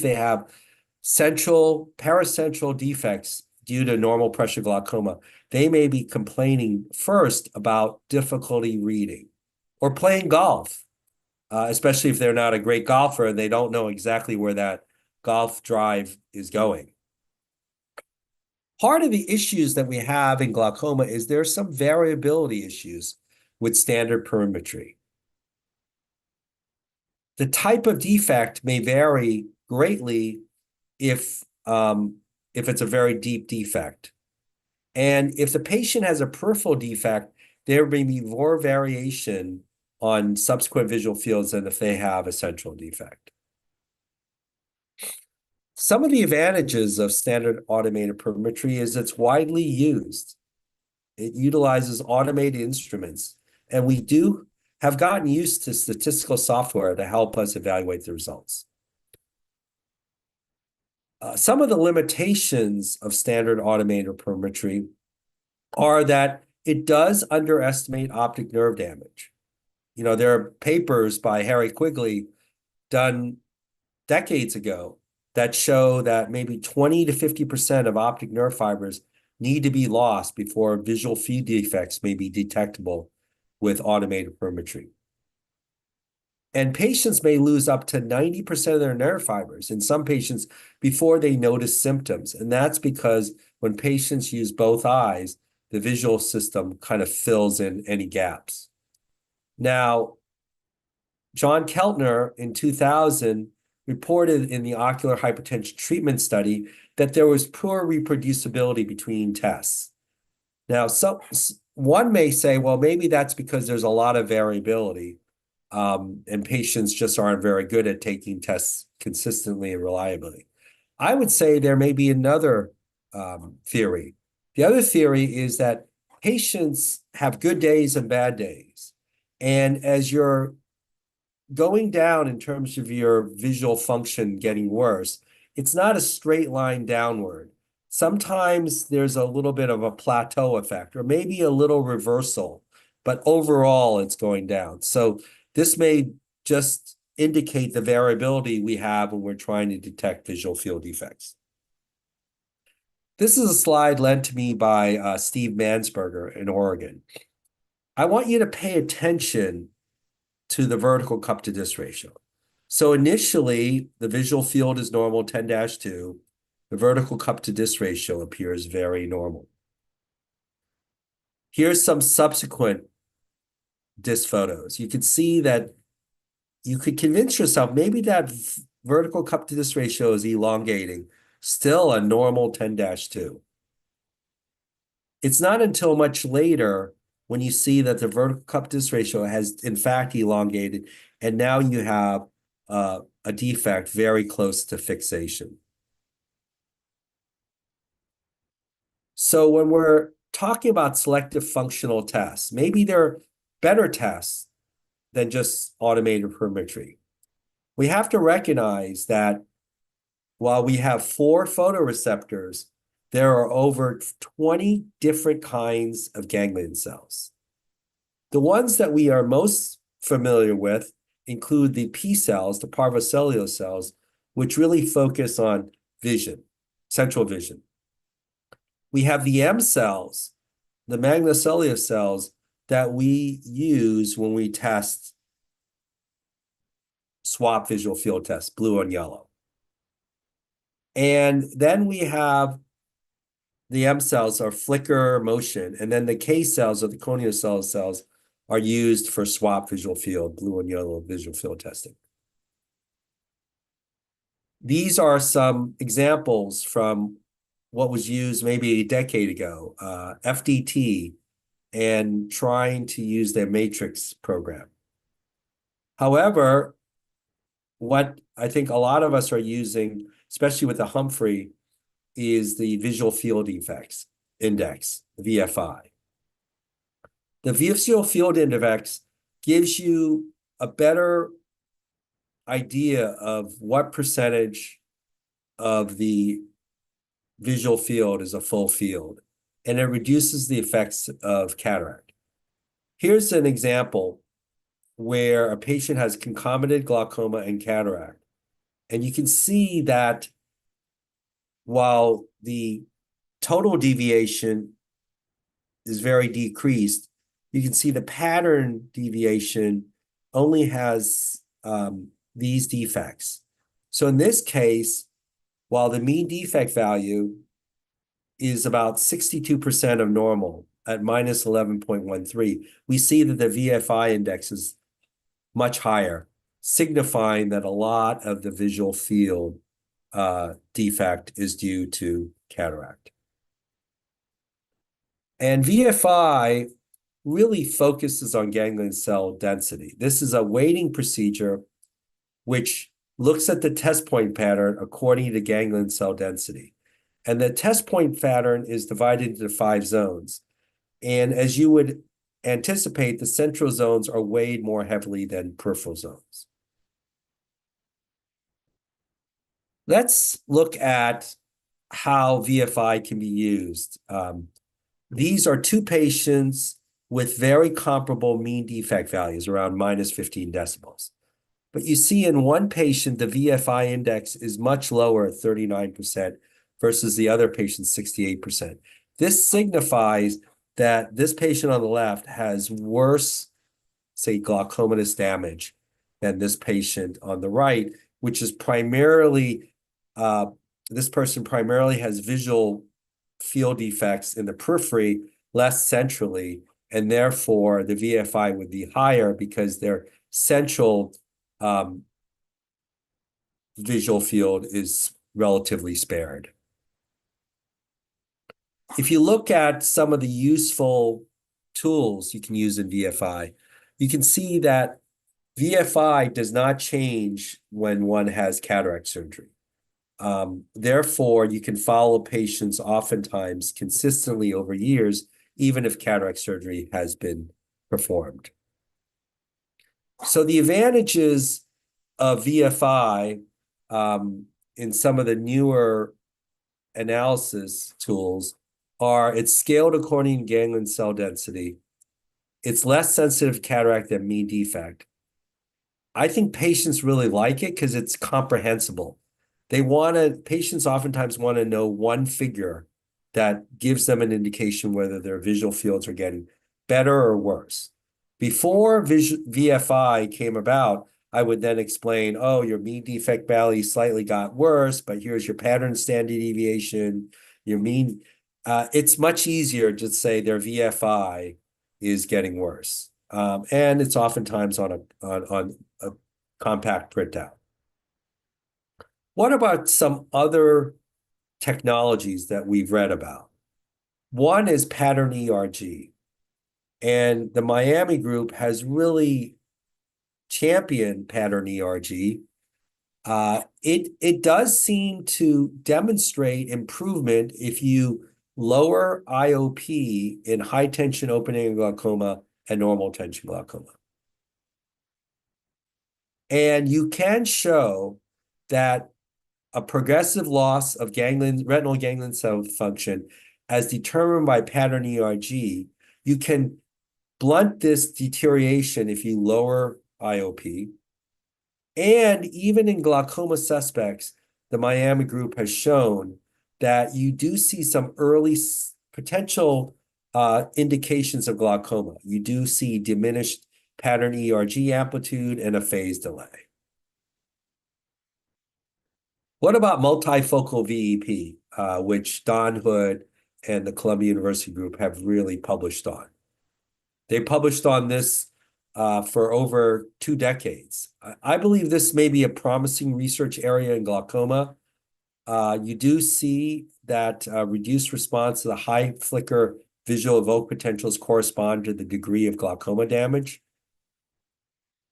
they have paracentral defects due to normal pressure glaucoma, they may be complaining first about difficulty reading or playing golf, especially if they're not a great golfer and they don't know exactly where that golf drive is going. Part of the issues that we have in glaucoma is there's some variability issues with standard perimetry. The type of defect may vary greatly if it's a very deep defect. And if the patient has a peripheral defect, there may be more variation on subsequent visual fields than if they have a central defect. Some of the advantages of standard automated perimetry is it's widely used. It utilizes automated instruments, and we have gotten used to statistical software to help us evaluate the results. Some of the limitations of standard automated perimetry are that it does underestimate optic nerve damage. You know, there are papers by Harry Quigley done decades ago that show that maybe 20 to 50% of optic nerve fibers need to be lost before visual field defects may be detectable with automated perimetry. And patients may lose up to 90% of their nerve fibers in some patients before they notice symptoms. And that's because when patients use both eyes, the visual system kind of fills in any gaps. Now, John Keltner in 2000 reported in the ocular hypertension treatment study that there was poor reproducibility between tests. Now, one may say, well, maybe that's because there's a lot of variability. And patients just aren't very good at taking tests consistently and reliably. I would say there may be another theory. The other theory is that patients have good days and bad days. And as you're going down in terms of your visual function getting worse, it's not a straight line downward. Sometimes there's a little bit of a plateau effect or maybe a little reversal, but overall it's going down. So this may just indicate the variability we have when we're trying to detect visual field defects. This is a slide lent to me by Steve Mansberger in Oregon. I want you to pay attention to the vertical cup to disc ratio. So initially, the visual field is normal, 10-2. The vertical cup to disc ratio appears very normal. Here's some subsequent disc photos. You could see that you could convince yourself maybe that vertical cup to disc ratio is elongating, still a normal 10-2. It's not until much later when you see that the vertical cup to disc ratio has in fact elongated, and now you have a defect very close to fixation. So when we're talking about selective functional tests, maybe there are better tests than just automated perimetry. We have to recognize that while we have 4 photoreceptors, there are over 20 different kinds of ganglion cells. The ones that we are most familiar with include the P cells, the parvocellular cells, which really focus on vision, central vision. We have the M cells, the magnocellular cells, that we use when we test swap visual field tests, blue and yellow. And then we have the M cells are flicker motion, and then the K cells or the corneal cells are used for swap visual field, blue and yellow visual field testing. These are some examples from what was used maybe a decade ago, FDT, and trying to use their matrix program. However, what I think a lot of us are using, especially with the Humphrey, is the visual field effects index, VFI. The visual field index gives you a better idea of what percentage of the visual field is a full field, and it reduces the effects of cataract. Here's an example where a patient has concomitant glaucoma and cataract. And you can see that while the total deviation is very decreased, you can see the pattern deviation only has these defects. So in this case, while the mean defect value is about 62% of normal at minus 11.13, we see that the VFI index is much higher, signifying that a lot of the visual field defect is due to cataract. And VFI really focuses on ganglion cell density. This is a weighting procedure which looks at the test point pattern according to ganglion cell density. And the test point pattern is divided into 5 zones. And as you would anticipate, the central zones are weighed more heavily than peripheral zones. Let's look at how VFI can be used. These are 2 patients with very comparable mean defect values, around minus 15 decibels. But you see in one patient, the VFI index is much lower at 39% versus the other patient, 68%. This signifies that this patient on the left has worse, say, glaucomatous damage than this patient on the right, which is primarily, this person primarily has visual field defects in the periphery, less centrally, and therefore the VFI would be higher because their central visual field is relatively spared. If you look at some of the useful tools you can use in VFI, you can see that VFI does not change when one has cataract surgery. Therefore, you can follow patients oftentimes consistently over years, even if cataract surgery has been performed. So the advantages of VFI in some of the newer analysis tools are it's scaled according to ganglion cell density. It's less sensitive to cataract than mean defect. I think patients really like it because it's comprehensible. Patients oftentimes want to know one figure that gives them an indication whether their visual fields are getting better or worse. Before VFI came about, I would then explain, oh, your mean defect value slightly got worse, but here's your pattern standard deviation, your mean. It's much easier to say their VFI is getting worse. And it's oftentimes on a compact printout. What about some other technologies that we've read about? One is pattern ERG. And the Miami group has really championed pattern ERG. It does seem to demonstrate improvement if you lower IOP in high tension open-angle glaucoma and normal tension glaucoma. And you can show that a progressive loss of retinal ganglion cell function as determined by pattern ERG, you can blunt this deterioration if you lower IOP. And even in glaucoma suspects, the Miami group has shown that you do see some early potential indications of glaucoma. You do see diminished pattern ERG amplitude and a phase delay. What about multifocal VEP, which Don Hood and the Columbia University group have really published on? They published on this for over 2 decades. I believe this may be a promising research area in glaucoma. You do see that reduced response to the high flicker visual evoked potentials correspond to the degree of glaucoma damage.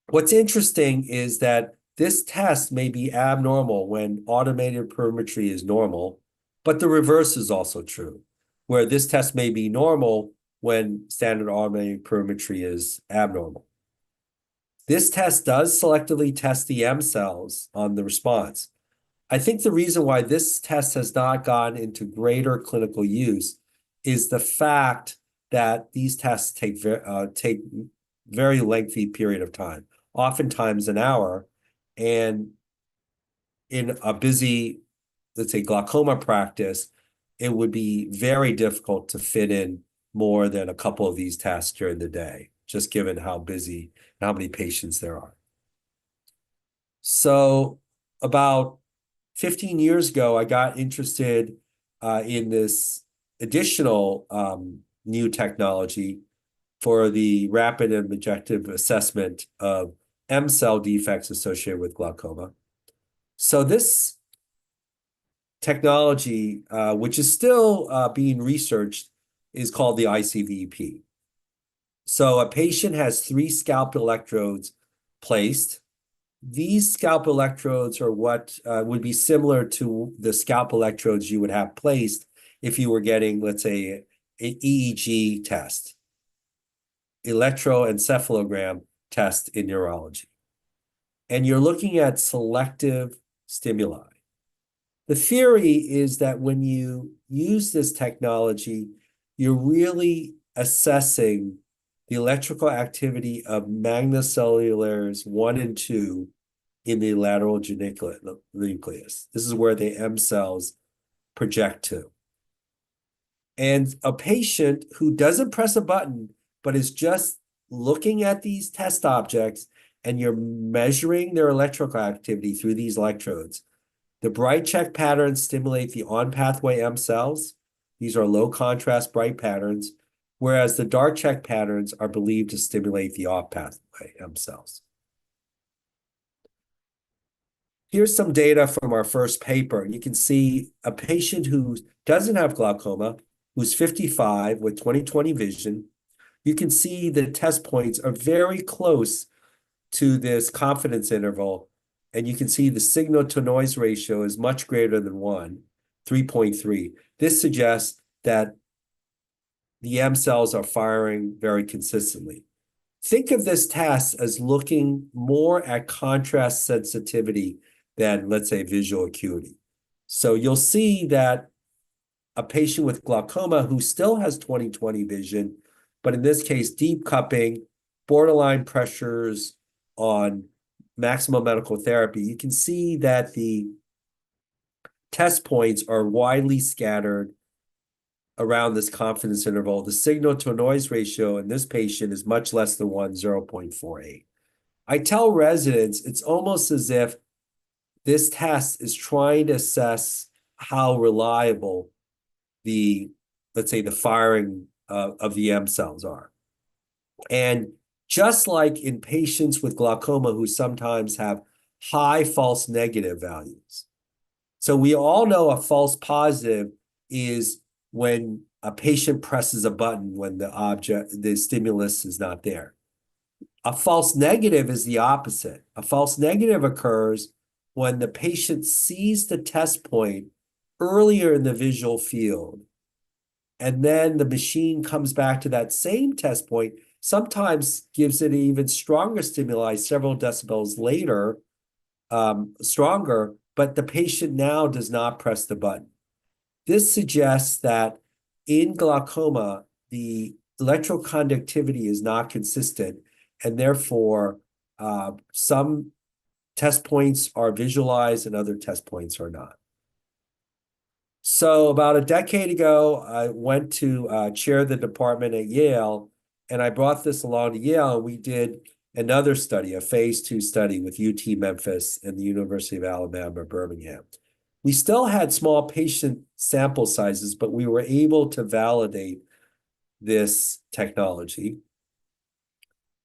What's interesting is that this test may be abnormal when automated perimetry is normal, but the reverse is also true, where this test may be normal when standard automated perimetry is abnormal. This test does selectively test the M cells on the response. I think the reason why this test has not gone into greater clinical use is the fact that these tests take very lengthy period of time, oftentimes an hour, and in a busy, let's say, glaucoma practice, it would be very difficult to fit in more than a couple of these tests during the day, just given how busy and how many patients there are. So about 15 years ago, I got interested in this additional new technology for the rapid and objective assessment of M cell defects associated with glaucoma. So this technology, which is still being researched, is called the ICVP. So a patient has 3 scalp electrodes placed. These scalp electrodes are what would be similar to the scalp electrodes you would have placed if you were getting, let's say, an EEG test, electroencephalogram test in neurology. And you're looking at selective stimuli. The theory is that when you use this technology, you're really assessing the electrical activity of magnocellulars 1 and 2 in the lateral nucleus. This is where the M cells project to. And a patient who doesn't press a button, but is just looking at these test objects, and you're measuring their electrical activity through these electrodes, the bright check patterns stimulate the on-pathway M cells. These are low-contrast bright patterns, whereas the dark check patterns are believed to stimulate the off-pathway M cells. Here's some data from our first paper. You can see a patient who doesn't have glaucoma, who's 55 with 20/20 vision. You can see the test points are very close to this confidence interval, and you can see the signal-to-noise ratio is much greater than 1, 3.3. This suggests that the M cells are firing very consistently. Think of this test as looking more at contrast sensitivity than, let's say, visual acuity. So you'll see that a patient with glaucoma who still has 20/20 vision, but in this case, deep cupping, borderline pressures on maximum medical therapy, you can see that the test points are widely scattered around this confidence interval. The signal-to-noise ratio in this patient is much less than 1, 0.48. I tell residents it's almost as if this test is trying to assess how reliable the, let's say, the firing of the M cells are. And just like in patients with glaucoma who sometimes have high false negative values. So we all know a false positive is when a patient presses a button when the stimulus is not there. A false negative is the opposite. A false negative occurs when the patient sees the test point earlier in the visual field, and then the machine comes back to that same test point, sometimes gives it an even stronger stimuli several decibels later, stronger, but the patient now does not press the button. This suggests that in glaucoma, the electroconductivity is not consistent, and therefore some test points are visualized and other test points are not. So about a decade ago, I went to chair the department at Yale, and I brought this along to Yale, and we did another study, a phase 2 study with UT Memphis and the University of Alabama, Birmingham. We still had small patient sample sizes, but we were able to validate this technology.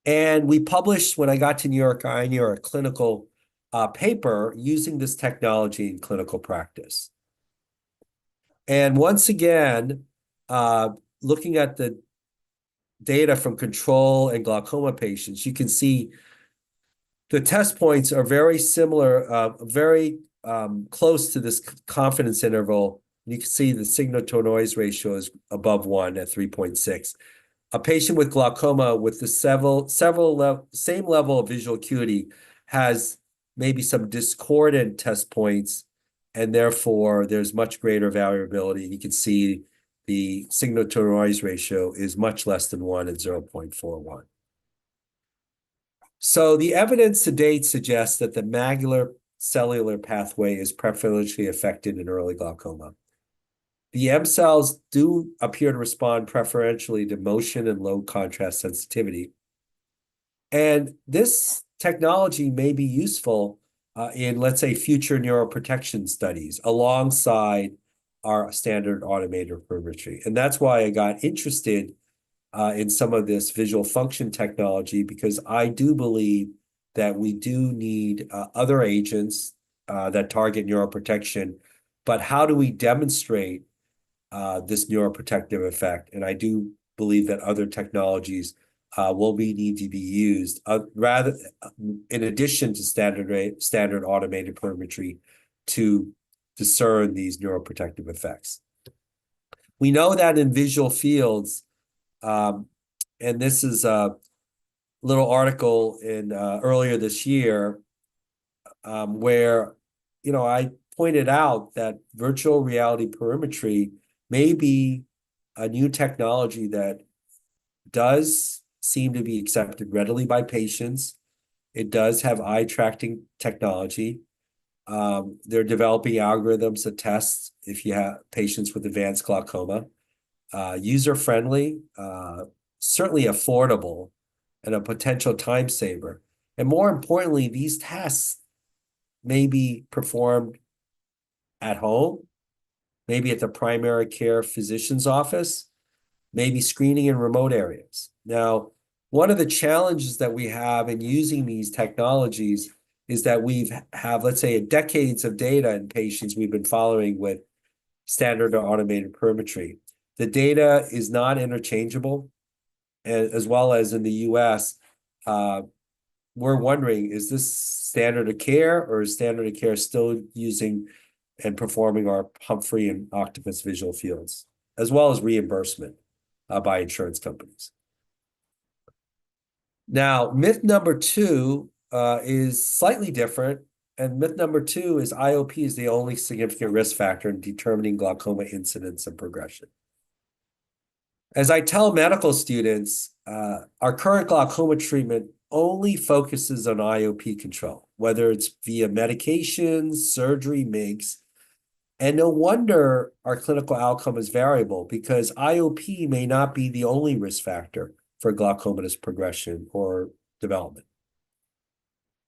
And we published, when I got to New York, a clinical paper using this technology in clinical practice. And once again, looking at the data from control and glaucoma patients, you can see the test points are very similar, very close to this confidence interval. You can see the signal-to-noise ratio is above 1 at 3.6. A patient with glaucoma with the same level of visual acuity has maybe some discordant test points, and therefore there's much greater variability. You can see the signal-to-noise ratio is much less than 1 at 0.41. So the evidence to date suggests that the macular cellular pathway is preferentially affected in early glaucoma. The M cells do appear to respond preferentially to motion and low contrast sensitivity. And this technology may be useful in, let's say, future neuroprotection studies alongside our standard automated perimetry. And that's why I got interested in some of this visual function technology, because I do believe that we do need other agents that target neuroprotection. But how do we demonstrate this neuroprotective effect? And I do believe that other technologies will need to be used rather in addition to standard automated perimetry to discern these neuroprotective effects. We know that in visual fields, and this is a little article in earlier this year where, I pointed out that virtual reality perimetry may be a new technology that does seem to be accepted readily by patients. It does have eye tracking technology. They're developing algorithms that test if you have patients with advanced glaucoma. User-friendly, certainly affordable, and a potential time saver. And more importantly, these tests may be performed at home, maybe at the primary care physician's office, maybe screening in remote areas. Now, one of the challenges that we have in using these technologies is that have, let's say, decades of data in patients we've been following with standard or automated perimetry. The data is not interchangeable, as well as in the US, we're wondering, is this standard of care, or is standard of care still using and performing our Humphrey and Octopus visual fields, as well as reimbursement by insurance companies? Now, myth number two is slightly different. And myth number two is IOP is the only significant risk factor in determining glaucoma incidence and progression. As I tell medical students, our current glaucoma treatment only focuses on IOP control, whether it's via medications, surgery, MIGS. And no wonder our clinical outcome is variable, because IOP may not be the only risk factor for glaucomatous progression or development.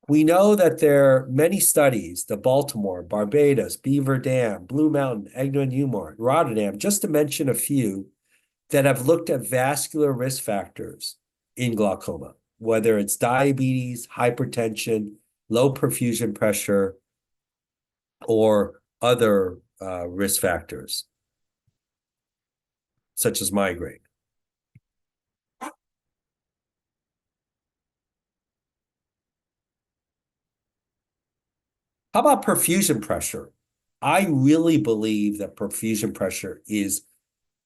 We know that there are many studies, the Baltimore, Barbados, Beaver Dam, Blue Mountain, Egna and Newmark, Rotterdam, just to mention a few, that have looked at vascular risk factors in glaucoma, whether it's diabetes, hypertension, low perfusion pressure, or other risk factors, such as migraine. How about perfusion pressure? I really believe that perfusion pressure is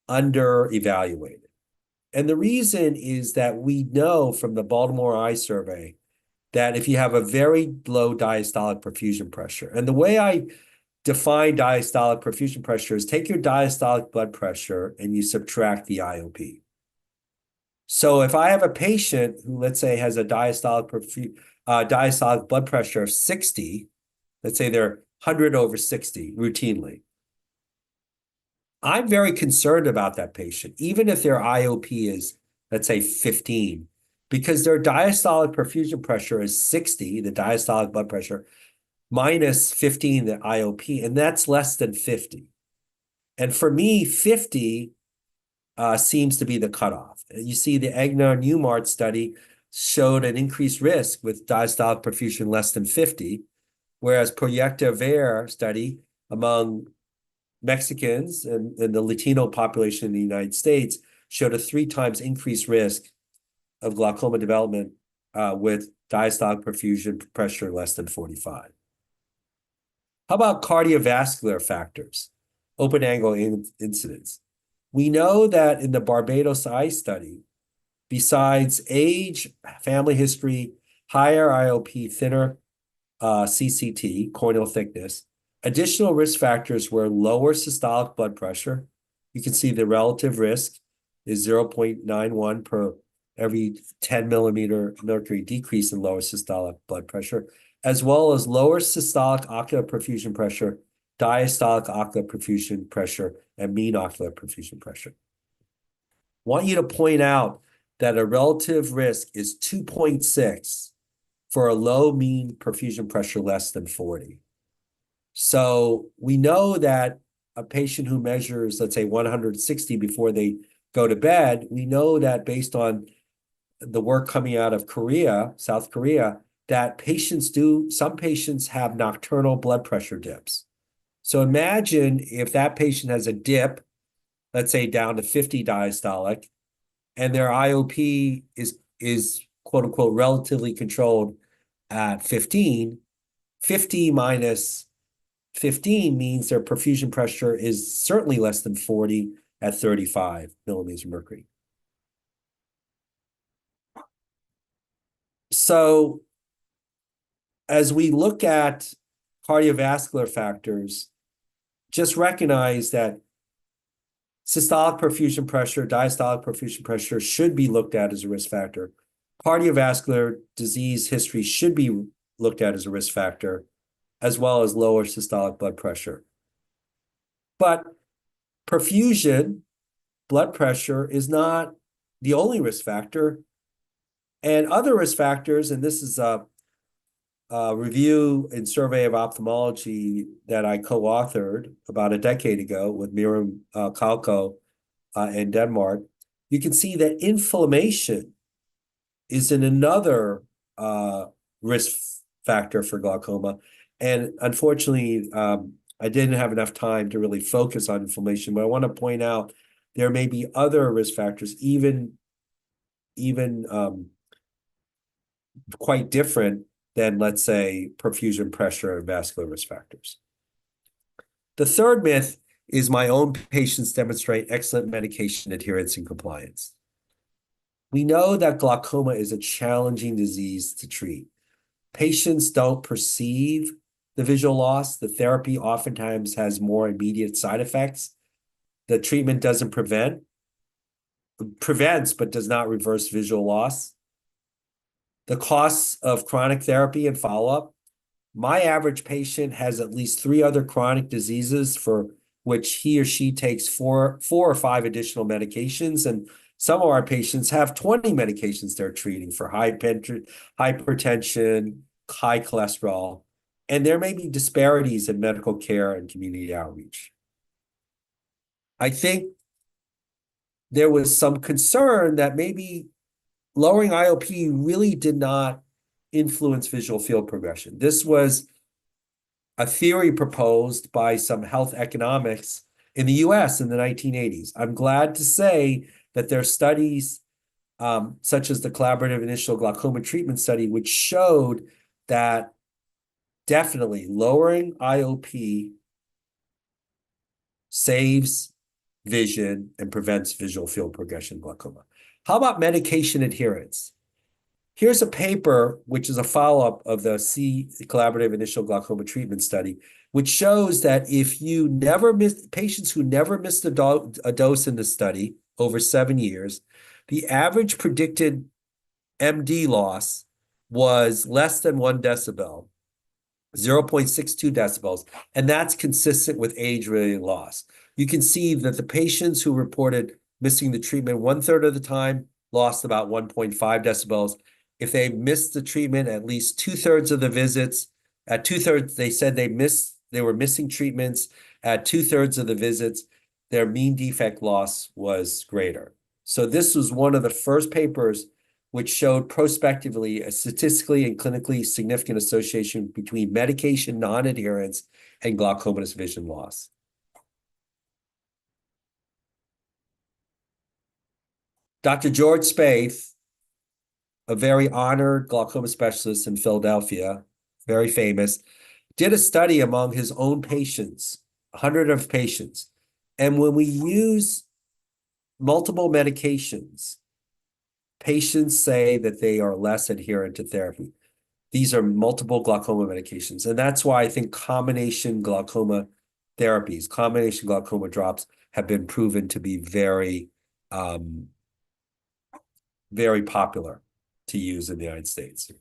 under-evaluated. And the reason is that we know from the Baltimore Eye Survey that if you have a very low diastolic perfusion pressure, and the way I define diastolic perfusion pressure is take your diastolic blood pressure and you subtract the IOP. So if I have a patient who, let's say, has a diastolic blood pressure of 60, let's say they're 100/60 routinely, I'm very concerned about that patient, even if their IOP is, let's say, 15, because their diastolic perfusion pressure is 60, the diastolic blood pressure, minus 15, the IOP, and that's less than 50. And for me, 50 seems to be the cutoff. You see, the Egna and Newmark study showed an increased risk with diastolic perfusion less than 50, whereas Proyecta Ver study among Mexicans and the Latino population in the United States showed a 3 times increased risk of glaucoma development with diastolic perfusion pressure less than 45. How about cardiovascular factors, open angle incidence? We know that in the Barbados Eye study, besides age, family history, higher IOP, thinner CCT, corneal thickness, additional risk factors were lower systolic blood pressure. You can see the relative risk is 0.91 per every 10 millimeter mercury decrease in lower systolic blood pressure. as well as lower systolic ocular perfusion pressure, diastolic ocular perfusion pressure, and mean ocular perfusion pressure. Want you to point out that a relative risk is 2.6 for a low mean perfusion pressure less than 40. So we know that a patient who measures, let's say, 160 before they go to bed, we know that based on the work coming out of Korea, South Korea, that some patients have nocturnal blood pressure dips. So imagine if that patient has a dip, let's say down to 50 diastolic, and their IOP is quote unquote relatively controlled at 15. 50 minus 15 means their perfusion pressure is certainly less than 40 at 35 millimeters of mercury. So as we look at cardiovascular factors, just recognize that systolic perfusion pressure, diastolic perfusion pressure should be looked at as a risk factor. Cardiovascular disease history should be looked at as a risk factor, as well as lower systolic blood pressure. But perfusion, blood pressure, is not the only risk factor. And other risk factors, and this is a review and survey of ophthalmology that I co-authored about a decade ago with Miriam Kalko in Denmark, you can see that inflammation is another risk factor for glaucoma. And unfortunately, I didn't have enough time to really focus on inflammation, but I want to point out there may be other risk factors, even quite different than, let's say, perfusion pressure and vascular risk factors. The third myth is my own patients demonstrate excellent medication adherence and compliance. We know that glaucoma is a challenging disease to treat. Patients don't perceive the visual loss. The therapy oftentimes has more immediate side effects. The treatment prevents, but does not reverse visual loss. The costs of chronic therapy and follow-up. My average patient has at least 3 other chronic diseases for which he or she takes four or five additional medications. And some of our patients have 20 medications they're treating for hypertension, high cholesterol. And there may be disparities in medical care and community outreach. I think there was some concern that maybe lowering IOP really did not influence visual field progression. This was a theory proposed by some health economics in the US in the 1980s. I'm glad to say that there are studies such as the Collaborative Initial Glaucoma Treatment Study, which showed that definitely lowering IOP saves vision and prevents visual field progression in glaucoma. How about medication adherence? Here's a paper, which is a follow-up of the Collaborative Initial Glaucoma Treatment Study, which shows that if you never miss, patients who never missed a dose in the study over 7 years, the average predicted MD loss was less than 1 decibel, 0.62 decibels, and that's consistent with age-related loss. You can see that the patients who reported missing the treatment 1/3 of the time lost about 1.5 decibels. If they missed the treatment at least 2/3 of the visits, at 2/3, they said they were missing treatments. At 2/3 of the visits, their mean defect loss was greater. So this was one of the first papers which showed prospectively a statistically and clinically significant association between medication non-adherence and glaucomatous vision loss. Dr. George Spaeth, a very honored glaucoma specialist in Philadelphia, very famous, did a study among his own patients, 100 of patients. And when we use multiple medications, patients say that they are less adherent to therapy. These are multiple glaucoma medications. And that's why I think combination glaucoma therapies, combination glaucoma drops have been proven to be very, very popular to use in the United States.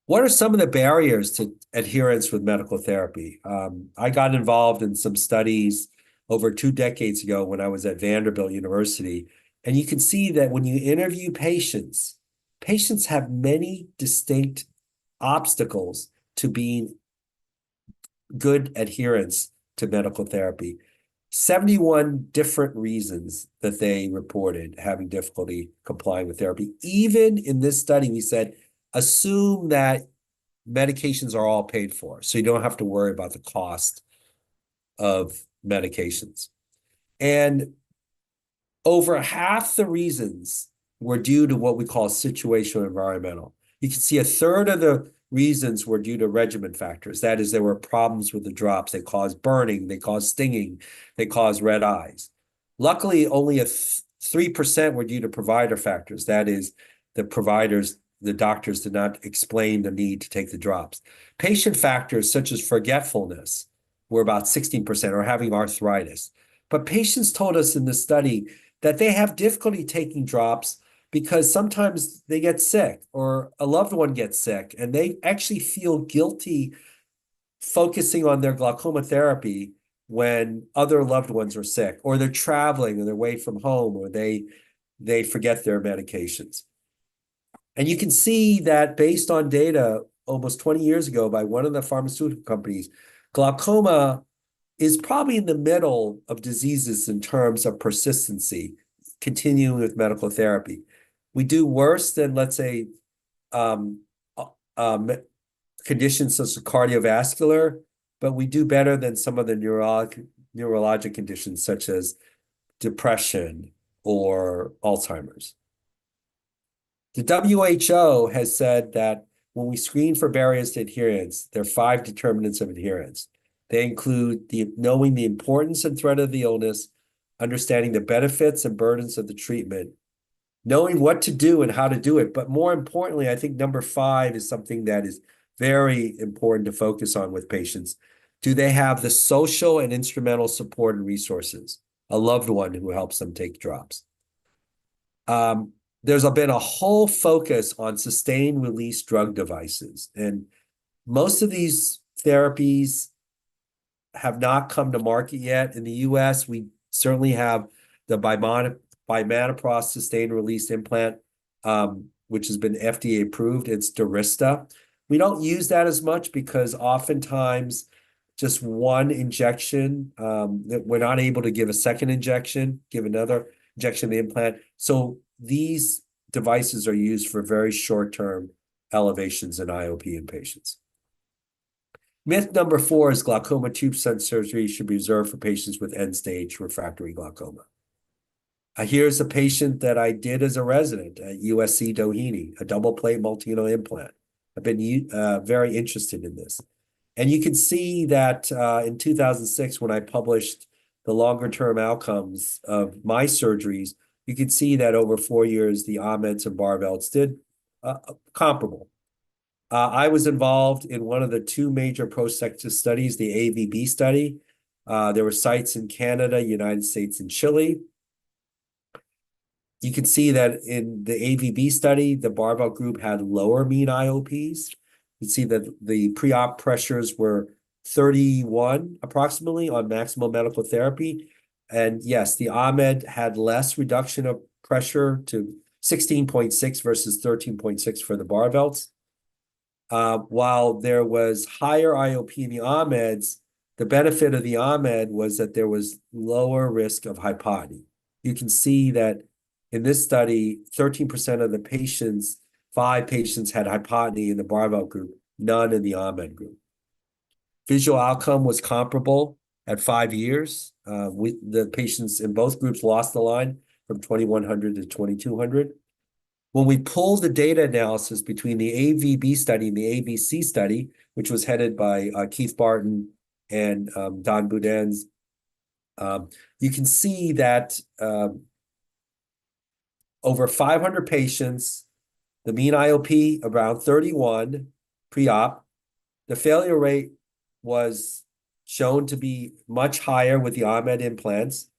What are some of the barriers to adherence with medical therapy? I got involved in some studies over 2 decades ago when I was at Vanderbilt University, and you can see that when you interview patients, patients have many distinct obstacles to being good adherence to medical therapy. 71 different reasons that they reported having difficulty complying with therapy. Even in this study, we said, assume that medications are all paid for, so you don't have to worry about the cost of medications. And over half the reasons were due to what we call situational environmental. You can see a third of the reasons were due to regimen factors. That is, there were problems with the drops. They caused burning, they caused stinging, they caused red eyes. Luckily, only 3% were due to provider factors. That is, the doctors did not explain the need to take the drops. Patient factors such as forgetfulness were about 16%, or having arthritis. But patients told us in the study that they have difficulty taking drops because sometimes they get sick or a loved one gets sick, and they actually feel guilty focusing on their glaucoma therapy when other loved ones are sick, or they're traveling or they're away from home, or they forget their medications. And you can see that based on data almost 20 years ago by one of the pharmaceutical companies, glaucoma is probably in the middle of diseases in terms of persistency, continuing with medical therapy. We do worse than, let's say, um, conditions such as cardiovascular, but we do better than some of the neurologic conditions such as depression or Alzheimer's. The WHO has said that when we screen for barriers to adherence, there are 5 determinants of adherence. They include knowing the importance and threat of the illness, understanding the benefits and burdens of the treatment, knowing what to do and how to do it. But more importantly, I think number 5 is something that is very important to focus on with patients. Do they have the social and instrumental support and resources? A loved one who helps them take drops. There's been a whole focus on sustained release drug devices. And most of these therapies have not come to market yet. In the US, we certainly have the bimatoprost sustained release implant, which has been FDA approved. It's Durista. We don't use that as much because oftentimes just one injection, that we're not able to give a second injection, give another injection of the implant. So these devices are used for very short-term elevations in IOP in patients. Myth number 4 is glaucoma tube stent surgery should be reserved for patients with end-stage refractory glaucoma. Here's a patient that I did as a resident at USC Doheny, a double-plate multi-unit implant. I've been very interested in this. And you can see that in 2006, when I published the longer-term outcomes of my surgeries, you can see that over 4 years, the Ahmeds and Barbells did comparable. I was involved in one of the 2 major prospective studies, the AVB study. There were sites in Canada, United States, and Chile. You can see that in the AVB study, the Barbell group had lower mean IOPs. You can see that the pre-op pressures were 31 approximately on maximal medical therapy. And yes, the Ahmed had less reduction of pressure to 16.6 versus 13.6 for the Barbells. While there was higher IOP in the Ahmeds, the benefit of the Ahmed was that there was lower risk of hypotony. You can see that in this study, 13% of the patients, 5 patients had hypotony in the Barbell group, none in the Ahmed group. Visual outcome was comparable at 5 years. The patients in both groups lost the line from 2100 to 2200. When we pulled the data analysis between the AVB study and the ABC study, which was headed by Keith Barton and Don Boudens, you can see that over 500 patients, the mean IOP around 31 pre-op, the failure rate was shown to be much higher with the Ahmed implants.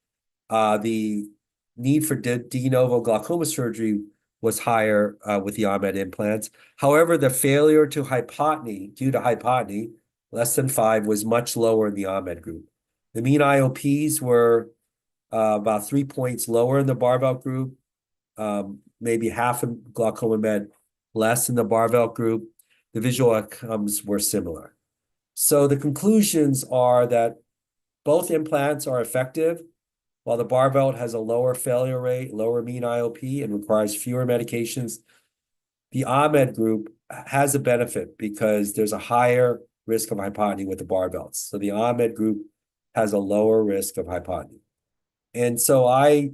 The need for de novo glaucoma surgery was higher with the Ahmed implants. However, the failure to hypotony, due to hypotony, less than 5, was much lower in the Ahmed group. The mean IOPs were about 3 points lower in the barbell group, maybe half in glaucoma med, less in the barbell group. The visual outcomes were similar. So the conclusions are that both implants are effective, while the barbell has a lower failure rate, lower mean IOP, and requires fewer medications. The Ahmed group has a benefit because there's a higher risk of hypotony with the barbells. So the Ahmed group has a lower risk of hypotony. And so I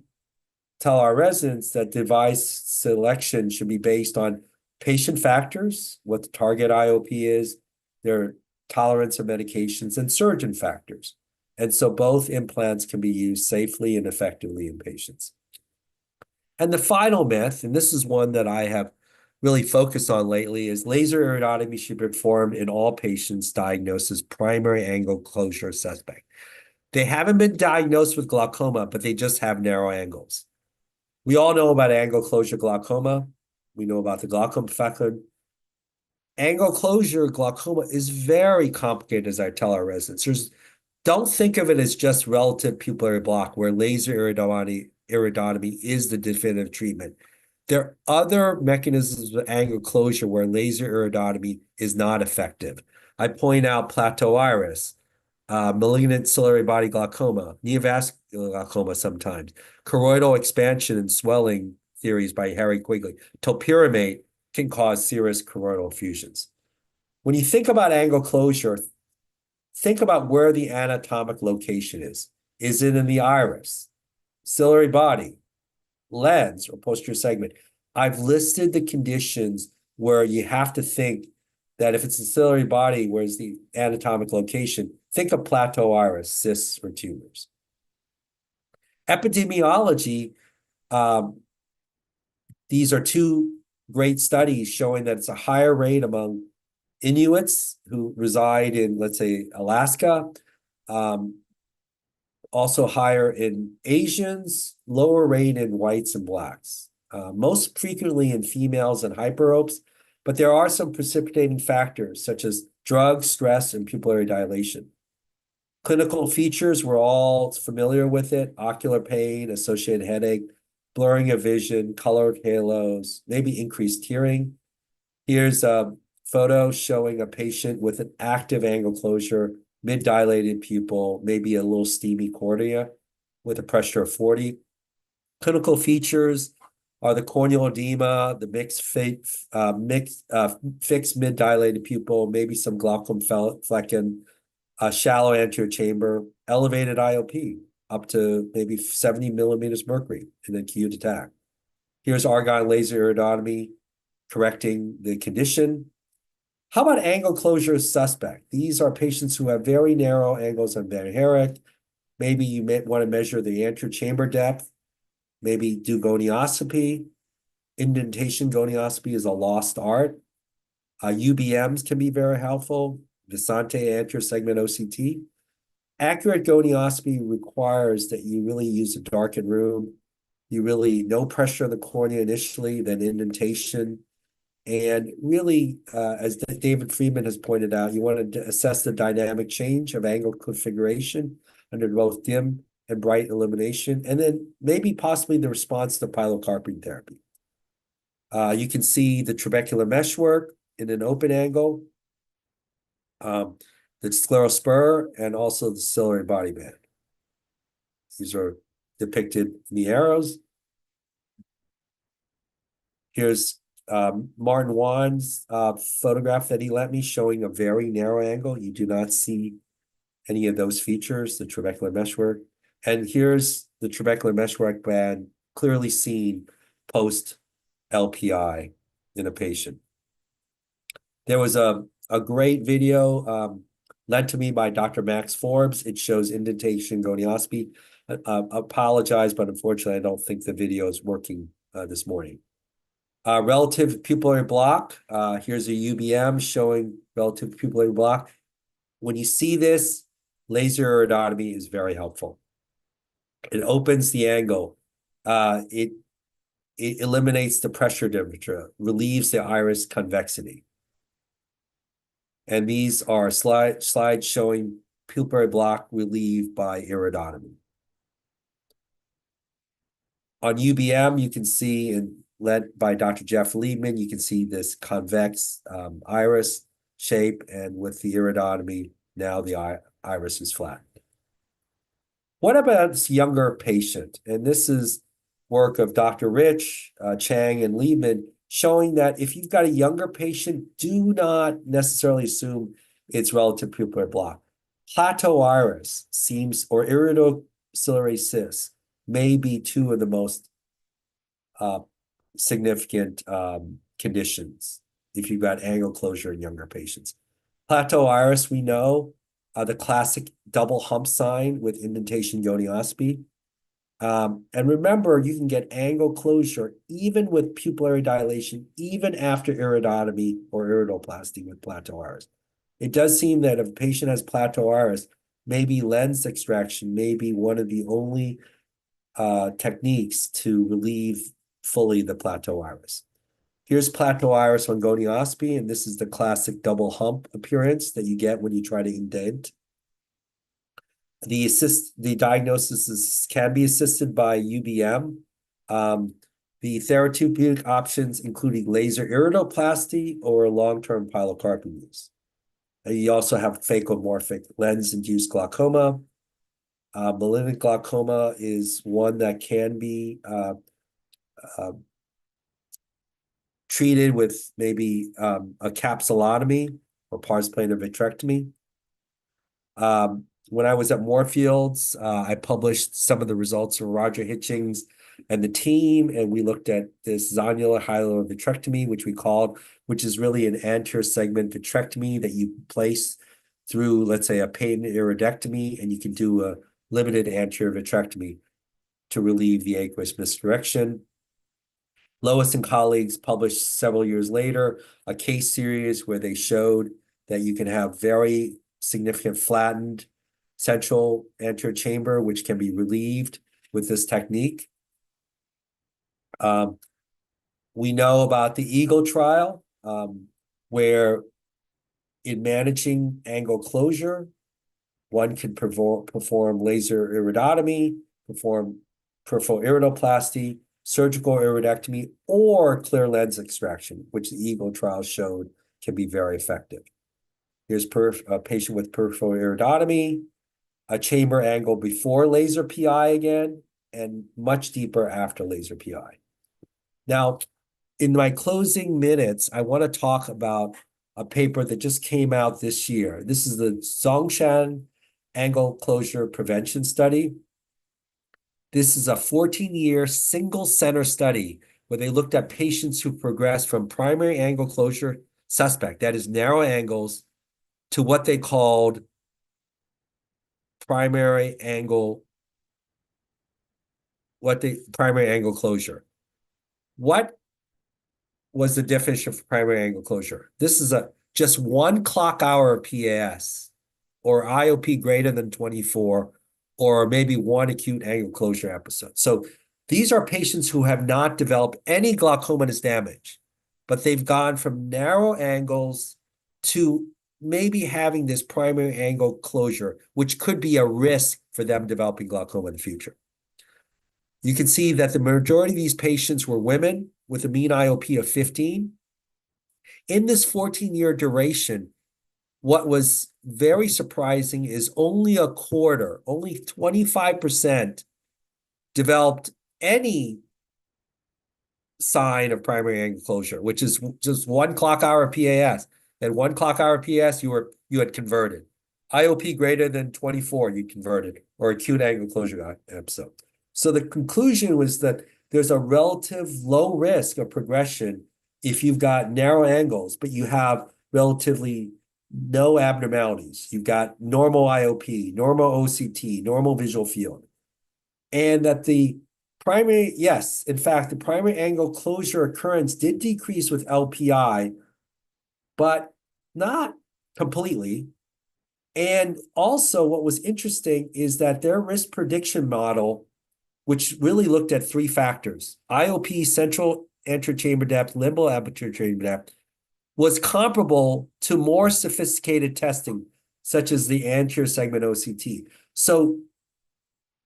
tell our residents that device selection should be based on patient factors, what the target IOP is, their tolerance of medications, and surgeon factors. And so both implants can be used safely and effectively in patients. And the final myth, and this is one that I have really focused on lately, is laser iridotomy should be performed in all patients diagnosed as primary angle closure suspect. They haven't been diagnosed with glaucoma, but they just have narrow angles. We all know about angle closure glaucoma. We know about the glaucoma factor. Angle closure glaucoma is very complicated, as I tell our residents. Don't think of it as just relative pupillary block, where laser iridotomy is the definitive treatment. There are other mechanisms of angle closure where laser iridotomy is not effective. I point out plateau iris, malignant ciliary body glaucoma, neovascular glaucoma sometimes, choroidal expansion and swelling theories by Harry Quigley. Topiramate can cause serous choroidal effusions. When you think about angle closure, think about where the anatomic location is. Is it in the iris, ciliary body, lens, or posterior segment? I've listed the conditions where you have to think that if it's the ciliary body, where's the anatomic location? Think of plateau iris, cysts, or tumors. Epidemiology, these are two great studies showing that it's a higher rate among Inuits who reside in, let's say, Alaska, also higher in Asians, lower rate in whites and blacks, most frequently in females and hyperopes, but there are some precipitating factors such as drugs, stress, and pupillary dilation. Clinical features, we're all familiar with it: ocular pain, associated headache, blurring of vision, colored halos, maybe increased hearing. Here's a photo showing a patient with an active angle closure, mid-dilated pupil, maybe a little steamy cornea with a pressure of 40. Clinical features are the corneal edema, the fixed mid-dilated pupil, maybe some glaucoma flecken, a shallow anterior chamber, elevated IOP, up to maybe 70 millimeters mercury in acute attack. Here's argon laser iridotomy correcting the condition. How about angle closure suspect? These are patients who have very narrow angles on Van Herrick. Maybe you may want to measure the anterior chamber depth, maybe do gonioscopy. Indentation gonioscopy is a lost art. UBMs can be very helpful. Visante anterior segment OCT. Accurate gonioscopy requires that you really use a darkened room. You really, no pressure on the cornea initially, then indentation. And really, as David Friedman has pointed out, you want to assess the dynamic change of angle configuration under both dim and bright illumination, and then maybe possibly the response to pilocarpine therapy. You can see the trabecular meshwork in an open angle, the scleral spur, and also the ciliary body band. These are depicted in the arrows. Here's Martin Wan's photograph that he lent me showing a very narrow angle. You do not see any of those features, the trabecular meshwork. And here's the trabecular meshwork band clearly seen post LPI in a patient. There was a great video lent to me by Dr. Max Forbes. It shows indentation gonioscopy. Apologize, but unfortunately, I don't think the video is working this morning. Relative pupillary block. Here's a UBM showing relative pupillary block. When you see this, laser iridotomy is very helpful. It opens the angle. It it eliminates the pressure differential, relieves the iris convexity. And these are slides showing pupillary block relieved by iridotomy. On UBM, you can see, and led by Dr. Jeff Liebman, you can see this convex iris shape, and with the iridotomy, now the iris is flat. What about this younger patient? And this is work of Dr. Rich, Chang, and Liebman, showing that if you've got a younger patient, do not necessarily assume it's relative pupillary block. Plateau iris seems, or iridociliary cysts, may be two of the most significant conditions if you've got angle closure in younger patients. Plateau iris, we know, the classic double hump sign with indentation gonioscopy. And remember, you can get angle closure even with pupillary dilation, even after iridotomy or iridoplasty with plateau iris. It does seem that if a patient has plateau iris, maybe lens extraction may be one of the only techniques to relieve fully the plateau iris. Here's plateau iris on gonioscopy, and this is the classic double hump appearance that you get when you try to indent. The diagnosis can be assisted by UBM. The therapeutic options including laser iridoplasty or long-term pilocarpine use. You also have phacomorphic lens-induced glaucoma. Malignant glaucoma is one that can be treated with maybe a capsulotomy or pars plana vitrectomy. When I was at Moorfields, I published some of the results from Roger Hitchings and the team, and we looked at this zonular hiatal vitrectomy, which is really an anterior segment vitrectomy that you place through, let's say, a patent iridectomy, and you can do a limited anterior vitrectomy to relieve the aqueous misdirection. Lois and colleagues published several years later a case series where they showed that you can have very significant flattened central anterior chamber, which can be relieved with this technique. We know about the Eagle trial, where in managing angle closure, one can perform laser iridotomy, perform peripheral iridoplasty, surgical iridectomy, or clear lens extraction, which the Eagle trial showed can be very effective. Here's a patient with peripheral iridotomy, a chamber angle before laser PI again, and much deeper after laser PI. Now, in my closing minutes, I want to talk about a paper that just came out this year. This is the Zhongshan Angle Closure Prevention Study. This is a 14-year single-center study where they looked at patients who progressed from primary angle closure suspect, that is narrow angles, to what they called primary angle closure. What was the definition for primary angle closure? This is just 1 clock hour of PAS, or IOP greater than 24, or maybe 1 acute angle closure episode. So these are patients who have not developed any glaucomatous damage, but they've gone from narrow angles to maybe having this primary angle closure, which could be a risk for them developing glaucoma in the future. You can see that the majority of these patients were women with a mean IOP of 15. In this 14-year duration, what was very surprising is only a quarter, only 25% developed any sign of primary angle closure, which is just 1 clock hour PAS. At 1 clock hour PAS, you had converted. IOP greater than 24, you converted, or acute angle closure episode. So the conclusion was that there's a relative low risk of progression if you've got narrow angles, but you have relatively no abnormalities. You've got normal IOP, normal OCT, normal visual field. And that the primary, yes, in fact, the primary angle closure occurrence did decrease with LPI, but not completely. And also what was interesting is that their risk prediction model which really looked at three factors. IOP, central anterior chamber depth, limbal aperture chamber depth, was comparable to more sophisticated testing, such as the anterior segment OCT. So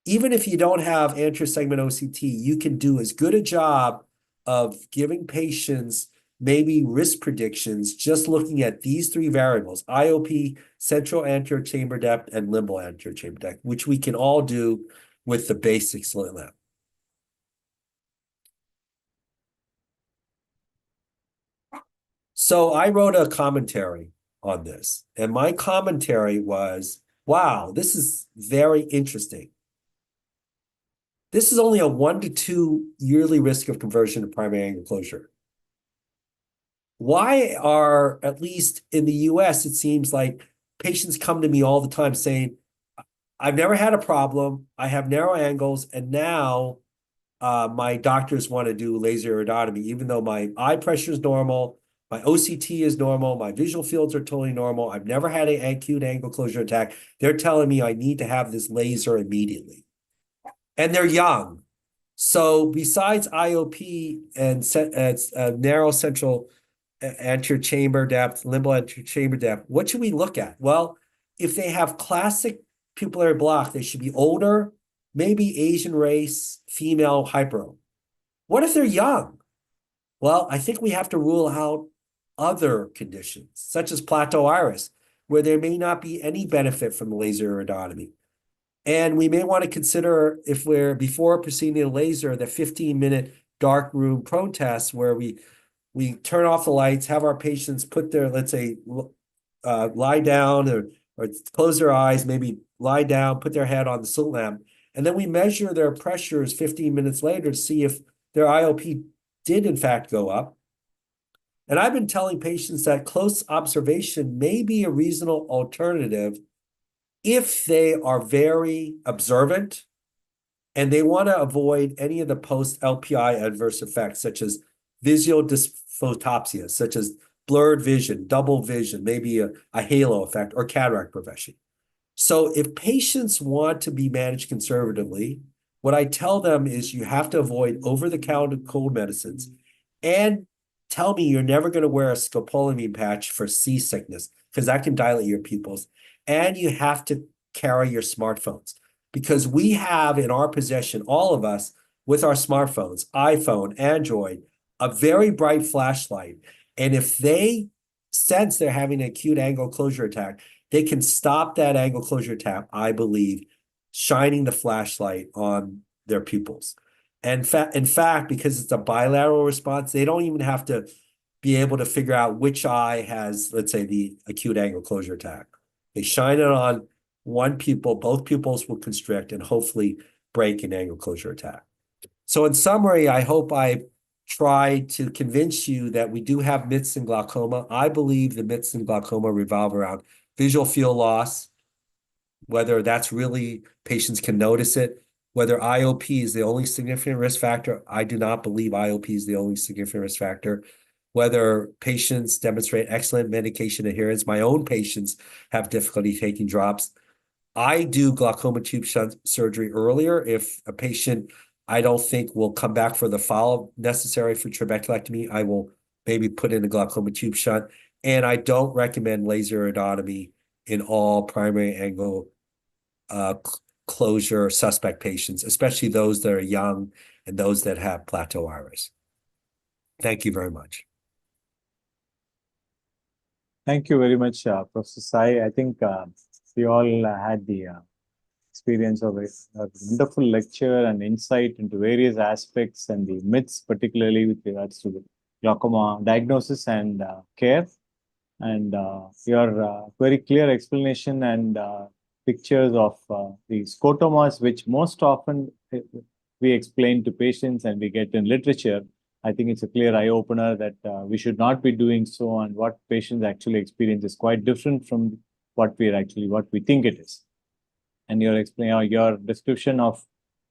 even if you don't have anterior segment OCT, you can do as good a job of giving patients maybe risk predictions just looking at these three variables: IOP, central anterior chamber depth, and limbal anterior chamber depth, which we can all do with the basic slit lamp. So I wrote a commentary on this, and my commentary was, wow, this is very interesting. This is only a 1 to 2 yearly risk of conversion to primary angle closure. Why are, at least in the US, it seems like patients come to me all the time saying, I've never had a problem, I have narrow angles, and now my doctors want to do laser iridotomy, even though my eye pressure is normal, my OCT is normal, my visual fields are totally normal, I've never had an acute angle closure attack. They're telling me I need to have this laser immediately. And they're young. So besides IOP and narrow central anterior chamber depth, limbal anterior chamber depth, what should we look at? Well, if they have classic pupillary block, they should be older, maybe Asian race, female, hypero. What if they're young? Well, I think we have to rule out other conditions, such as plateau iris, where there may not be any benefit from laser iridotomy. And we may want to consider, if we're before proceeding to laser, the 15-minute dark room prone test where we turn off the lights, have our patients put their, let's say, lie down or close their eyes, maybe lie down, put their head on the slit lamp, and then we measure their pressures 15 minutes later to see if their IOP did in fact go up. And I've been telling patients that close observation may be a reasonable alternative if they are very observant and they want to avoid any of the post-LPI adverse effects, such as visual dysphotopsia, such as blurred vision, double vision, maybe a halo effect, or cataract progression. So if patients want to be managed conservatively, what I tell them is you have to avoid over-the-counter cold medicines and tell me you're never going to wear a scopolamine patch for seasickness because that can dilate your pupils. And you have to carry your smartphones because we have in our possession, all of us with our smartphones, iPhone, Android, a very bright flashlight. And if they sense they're having an acute angle closure attack, they can stop that angle closure attack, I believe, shining the flashlight on their pupils. And in fact, because it's a bilateral response, they don't even have to be able to figure out which eye has, let's say, the acute angle closure attack. They shine it on one pupil, both pupils will constrict and hopefully break an angle closure attack. So in summary, I hope I tried to convince you that we do have myths in glaucoma. I believe the myths in glaucoma revolve around visual field loss, whether that's really patients can notice it, whether IOP is the only significant risk factor. I do not believe IOP is the only significant risk factor. Whether patients demonstrate excellent medication adherence. My own patients have difficulty taking drops. I do glaucoma tube shunt surgery earlier if a patient I don't think will come back for the follow-up necessary for trabeculectomy. I will maybe put in a glaucoma tube shunt. And I don't recommend laser iridotomy in all primary angle closure suspect patients, especially those that are young and those that have plateau iris. Thank you very much. Thank you very much, Professor Sai. I think we all had the experience of a wonderful lecture and insight into various aspects and the myths, particularly with regards to the glaucoma diagnosis and care. And your very clear explanation and pictures of the scotomas, which most often we explain to patients and we get in literature. I think it's a clear eye-opener that we should not be doing so, and what patients actually experience is quite different from what we think it is. And your description of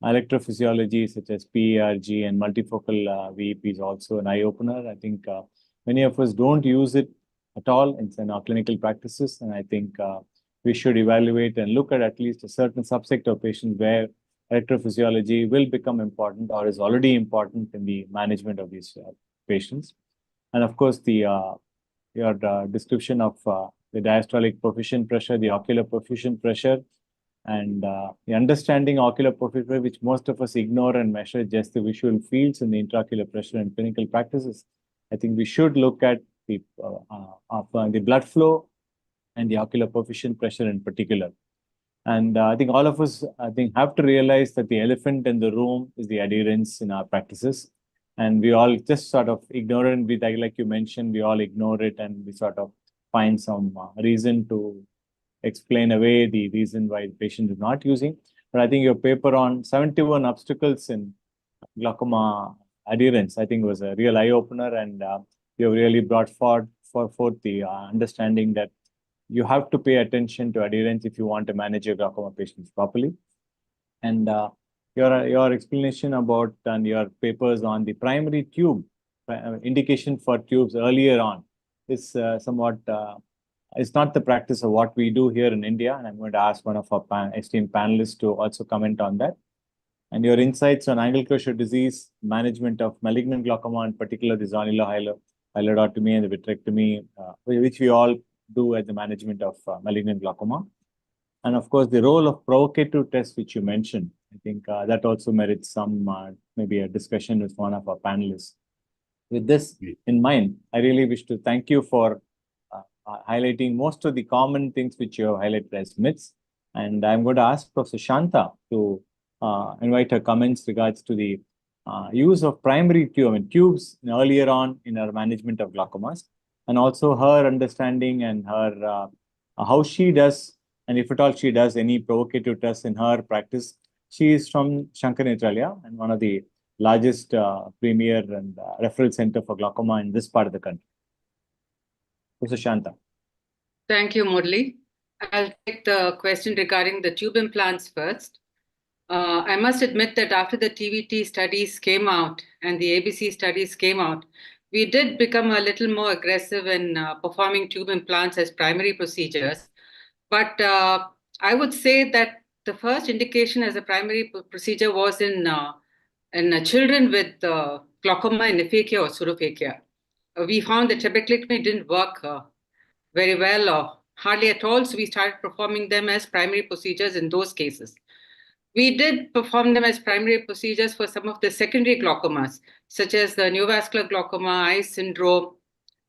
electrophysiology such as PERG and multifocal VEP is also an eye-opener. I think many of us don't use it at all in our clinical practices, and I think we should evaluate and look at least a certain subset of patients where electrophysiology will become important or is already important in the management of these patients. And of course, your description of the diastolic proficient pressure, the ocular proficient pressure, and the understanding ocular proficient pressure, which most of us ignore and measure just the visual fields in the intraocular pressure in clinical practices. I think we should look at the blood flow and the ocular proficient pressure in particular. And I think all of us, have to realize that the elephant in the room is the adherence in our practices. And we all just sort of ignorant, like you mentioned, we all ignore it and we sort of find some reason to explain away the reason why the patient is not using. But I think your paper on 71 obstacles in glaucoma adherence, I think was a real eye-opener, and you have really brought forth the understanding that you have to pay attention to adherence if you want to manage your glaucoma patients properly. And your explanation about and your papers on the primary tube indication for tubes earlier on is somewhat it's not the practice of what we do here in India. And I'm going to ask one of our esteemed panelists to also comment on that. And your insights on angle closure disease, management of malignant glaucoma, in particular the zonulohyalotomy and the vitrectomy, which we all do at the management of malignant glaucoma. And of course, the role of provocative tests, which you mentioned, I think that also merits some maybe a discussion with one of our panelists. With this in mind, I really wish to thank you for highlighting most of the common things which you have highlighted as myths. And I'm going to ask Professor Shanta to invite her comments regards to the use of primary tubes earlier on in our management of glaucomas, and also her understanding and her how she does, and if at all she does any provocative tests in her practice. She is from Shankar Netralaya and one of the largest premier and referral center for glaucoma in this part of the country. Professor Shanta. Thank you, Murli. I'll take the question regarding the tube implants first. I must admit that after the TVT studies came out and the ABC studies came out, we did become a little more aggressive in performing tube implants as primary procedures. But I would say that the first indication as a primary procedure was in children with glaucoma and aphakia or pseudophakia. We found that trabeculectomy didn't work very well or hardly at all, so we started performing them as primary procedures in those cases. We did perform them as primary procedures for some of the secondary glaucomas, such as the neovascular glaucoma, Aios syndrome,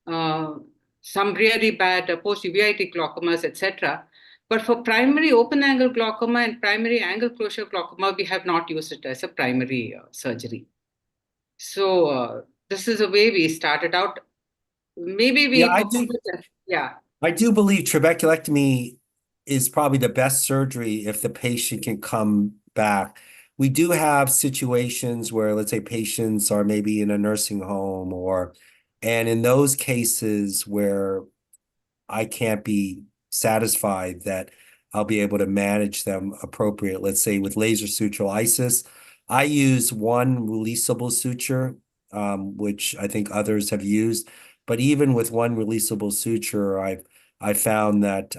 some really bad post-uveitic glaucomas, etc. But for primary open-angle glaucoma and primary angle closure glaucoma, we have not used it as a primary surgery. So this is the way we started out. Maybe we I do believe trabeculectomy is probably the best surgery if the patient can come back. We do have situations where, let's say, patients are maybe in a nursing home and in those cases where I can't be satisfied that I'll be able to manage them appropriate, let's say with laser sutural isis, I use one releasable suture, which I think others have used. But even with one releasable suture, I found that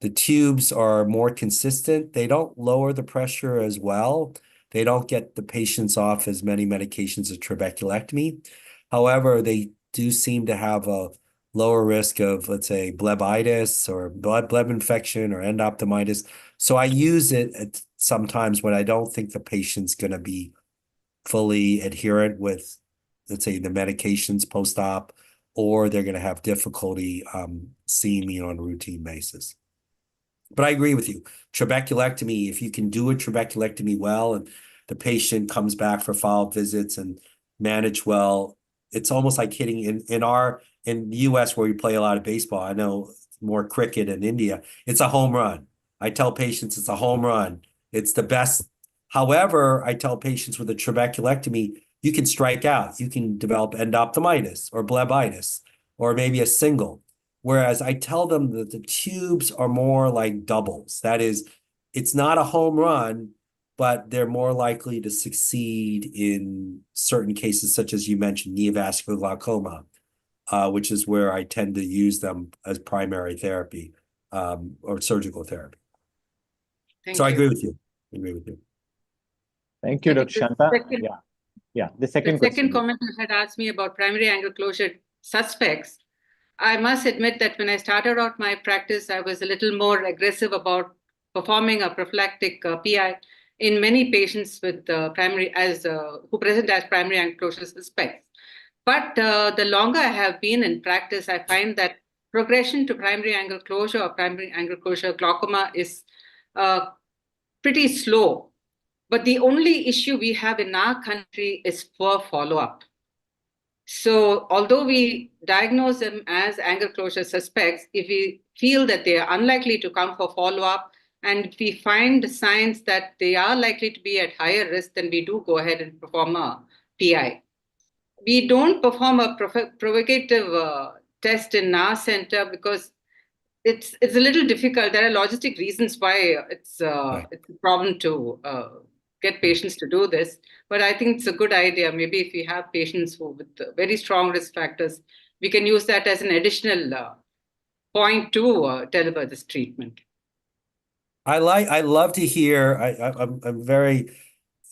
the tubes are more consistent. They don't lower the pressure as well. They don't get the patients off as many medications as trabeculectomy. However, they do seem to have a lower risk of, let's say, blebitis or blood infection or endophthalmitis. So I use it sometimes when I don't think the patient's going to be fully adherent with, let's say, the medications post-op, or they're going to have difficulty seeing me on a routine basis. But I agree with you. Trabeculectomy, if you can do a trabeculectomy well and the patient comes back for follow-up visits and manage well, it's almost like hitting in the US where we play a lot of baseball. I know more cricket in India. It's a home run. I tell patients it's a home run. It's the best. However, I tell patients with a trabeculectomy, you can strike out. You can develop endophthalmitis or blebitis or maybe a single. Whereas I tell them that the tubes are more like doubles. That is, it's not a home run, but they're more likely to succeed in certain cases, such as you mentioned, neovascular glaucoma, which is where I tend to use them as primary therapy or surgical therapy. Thank you. I agree with you. Thank you, I think Dr. the Shanta. second, Yeah, the the second second question. comment you had asked me about primary angle closure suspects. I must admit that when I started out my practice, I was a little more aggressive about performing a prophylactic PI in many patients with who present as primary angle closure suspects. But the longer I have been in practice, I find that progression to primary angle closure or primary angle closure glaucoma is uh, pretty slow. But the only issue we have in our country is poor follow-up. So although we diagnose them as angle closure suspects, if we feel that they are unlikely to come for follow-up, and if we find signs that they are likely to be at higher risk, then we do go ahead and perform a PI. We don't perform a provocative test in our center because it's a little difficult. There are logistic reasons why it's Right. it's a problem to get patients to do this. But I think it's a good idea. Maybe if we have patients who with very strong risk factors, we can use that as an additional point to deliver this treatment. I love to hear. I'm very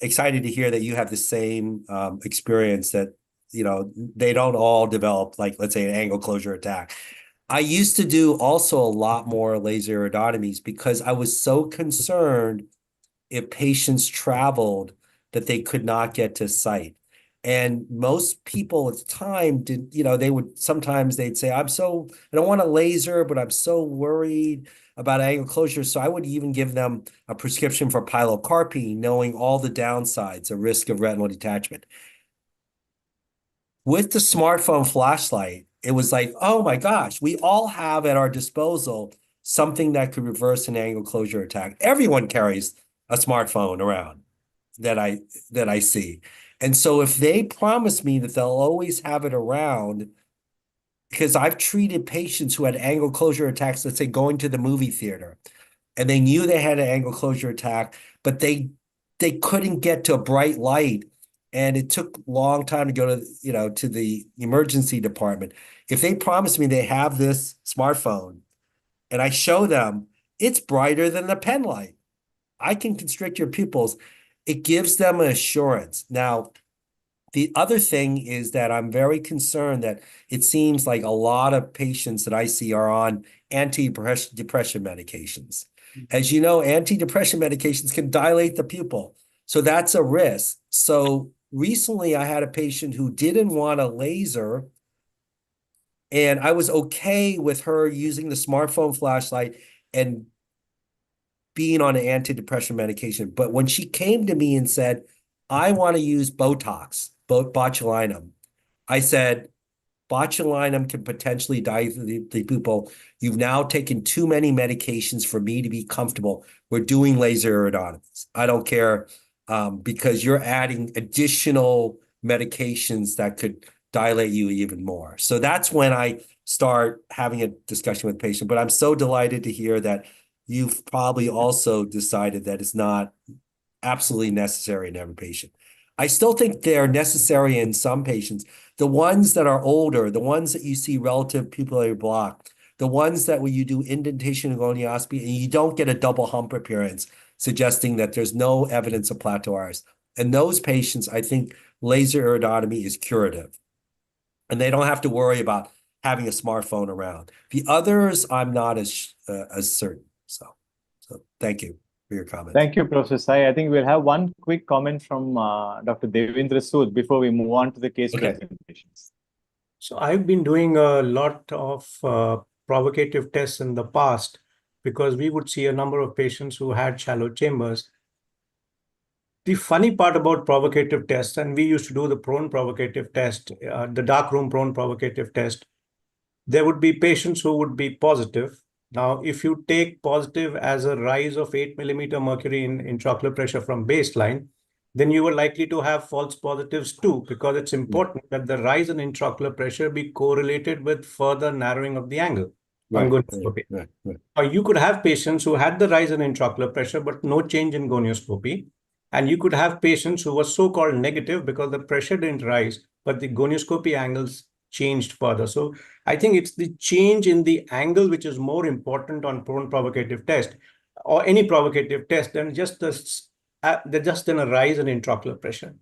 excited to hear that you have the same experience, that they don't all develop, like, let's say, an angle closure attack. I used to do also a lot more laser iridotomies because I was so concerned if patients traveled that they could not get to site. And most people at the time did, they'd say, I don't want a laser, but I'm so worried about angle closure. So I would even give them a prescription for pilocarpine, knowing all the downsides, a risk of retinal detachment. With the smartphone flashlight, it was like, oh my gosh, we all have at our disposal something that could reverse an angle closure attack. Everyone carries a smartphone around that I see. And so if they promise me that they'll always have it around, because I've treated patients who had angle closure attacks, let's say going to the movie theater, and they knew they had an angle closure attack, but they couldn't get to a bright light, and it took a long time to go to the emergency department. If they promise me they have this smartphone and I show them it's brighter than the pen light, I can constrict your pupils. It gives them an assurance. Now, the other thing is that I'm very concerned that it seems like a lot of patients that I see are on antidepressant medications. As you know, antidepressant medications can dilate the pupil. So that's a risk. So recently I had a patient who didn't want a laser, and I was okay with her using the smartphone flashlight and being on an antidepressant medication. But when she came to me and said, I want to use Botox, botulinum, I said, botulinum can potentially dilate the pupil. You've now taken too many medications for me to be comfortable. We're doing laser iridotomies. I don't care, because you're adding additional medications that could dilate you even more. So that's when I start having a discussion with the patient. But I'm so delighted to hear that you've probably also decided that it's not absolutely necessary in every patient. I still think they're necessary in some patients. The ones that are older, the ones that you see relative pupillary block, the ones that when you do indentation and gonioscopy and you don't get a double hump appearance, suggesting that there's no evidence of plateau iris. In those patients, I think laser iridotomy is curative, and they don't have to worry about having a smartphone around. The others, I'm not as certain. So thank you for your comment. Thank you, Professor Sai. I think we'll have one quick comment from Dr. Devendra Sood before we move on to the case presentations. So I've been doing a lot of provocative tests in the past because we would see a number of patients who had shallow chambers. The funny part about provocative tests, and we used to do the prone provocative test, the darkroom prone provocative test, there would be patients who would be positive. Now, if you take positive as a rise of 8 millimeter mercury in intraocular pressure from baseline, then you are likely to have false positives too, because it's important that the rise in intraocular pressure be correlated with further narrowing of the angle on gonioscopy. Or you could have patients who had the rise in intraocular pressure, but no change in gonioscopy. And you could have patients who were so-called negative because the pressure didn't rise, but the gonioscopy angles changed further. So I think it's the change in the angle which is more important on prone provocative test or any provocative test than just the there's just been a rise in intraocular pressure.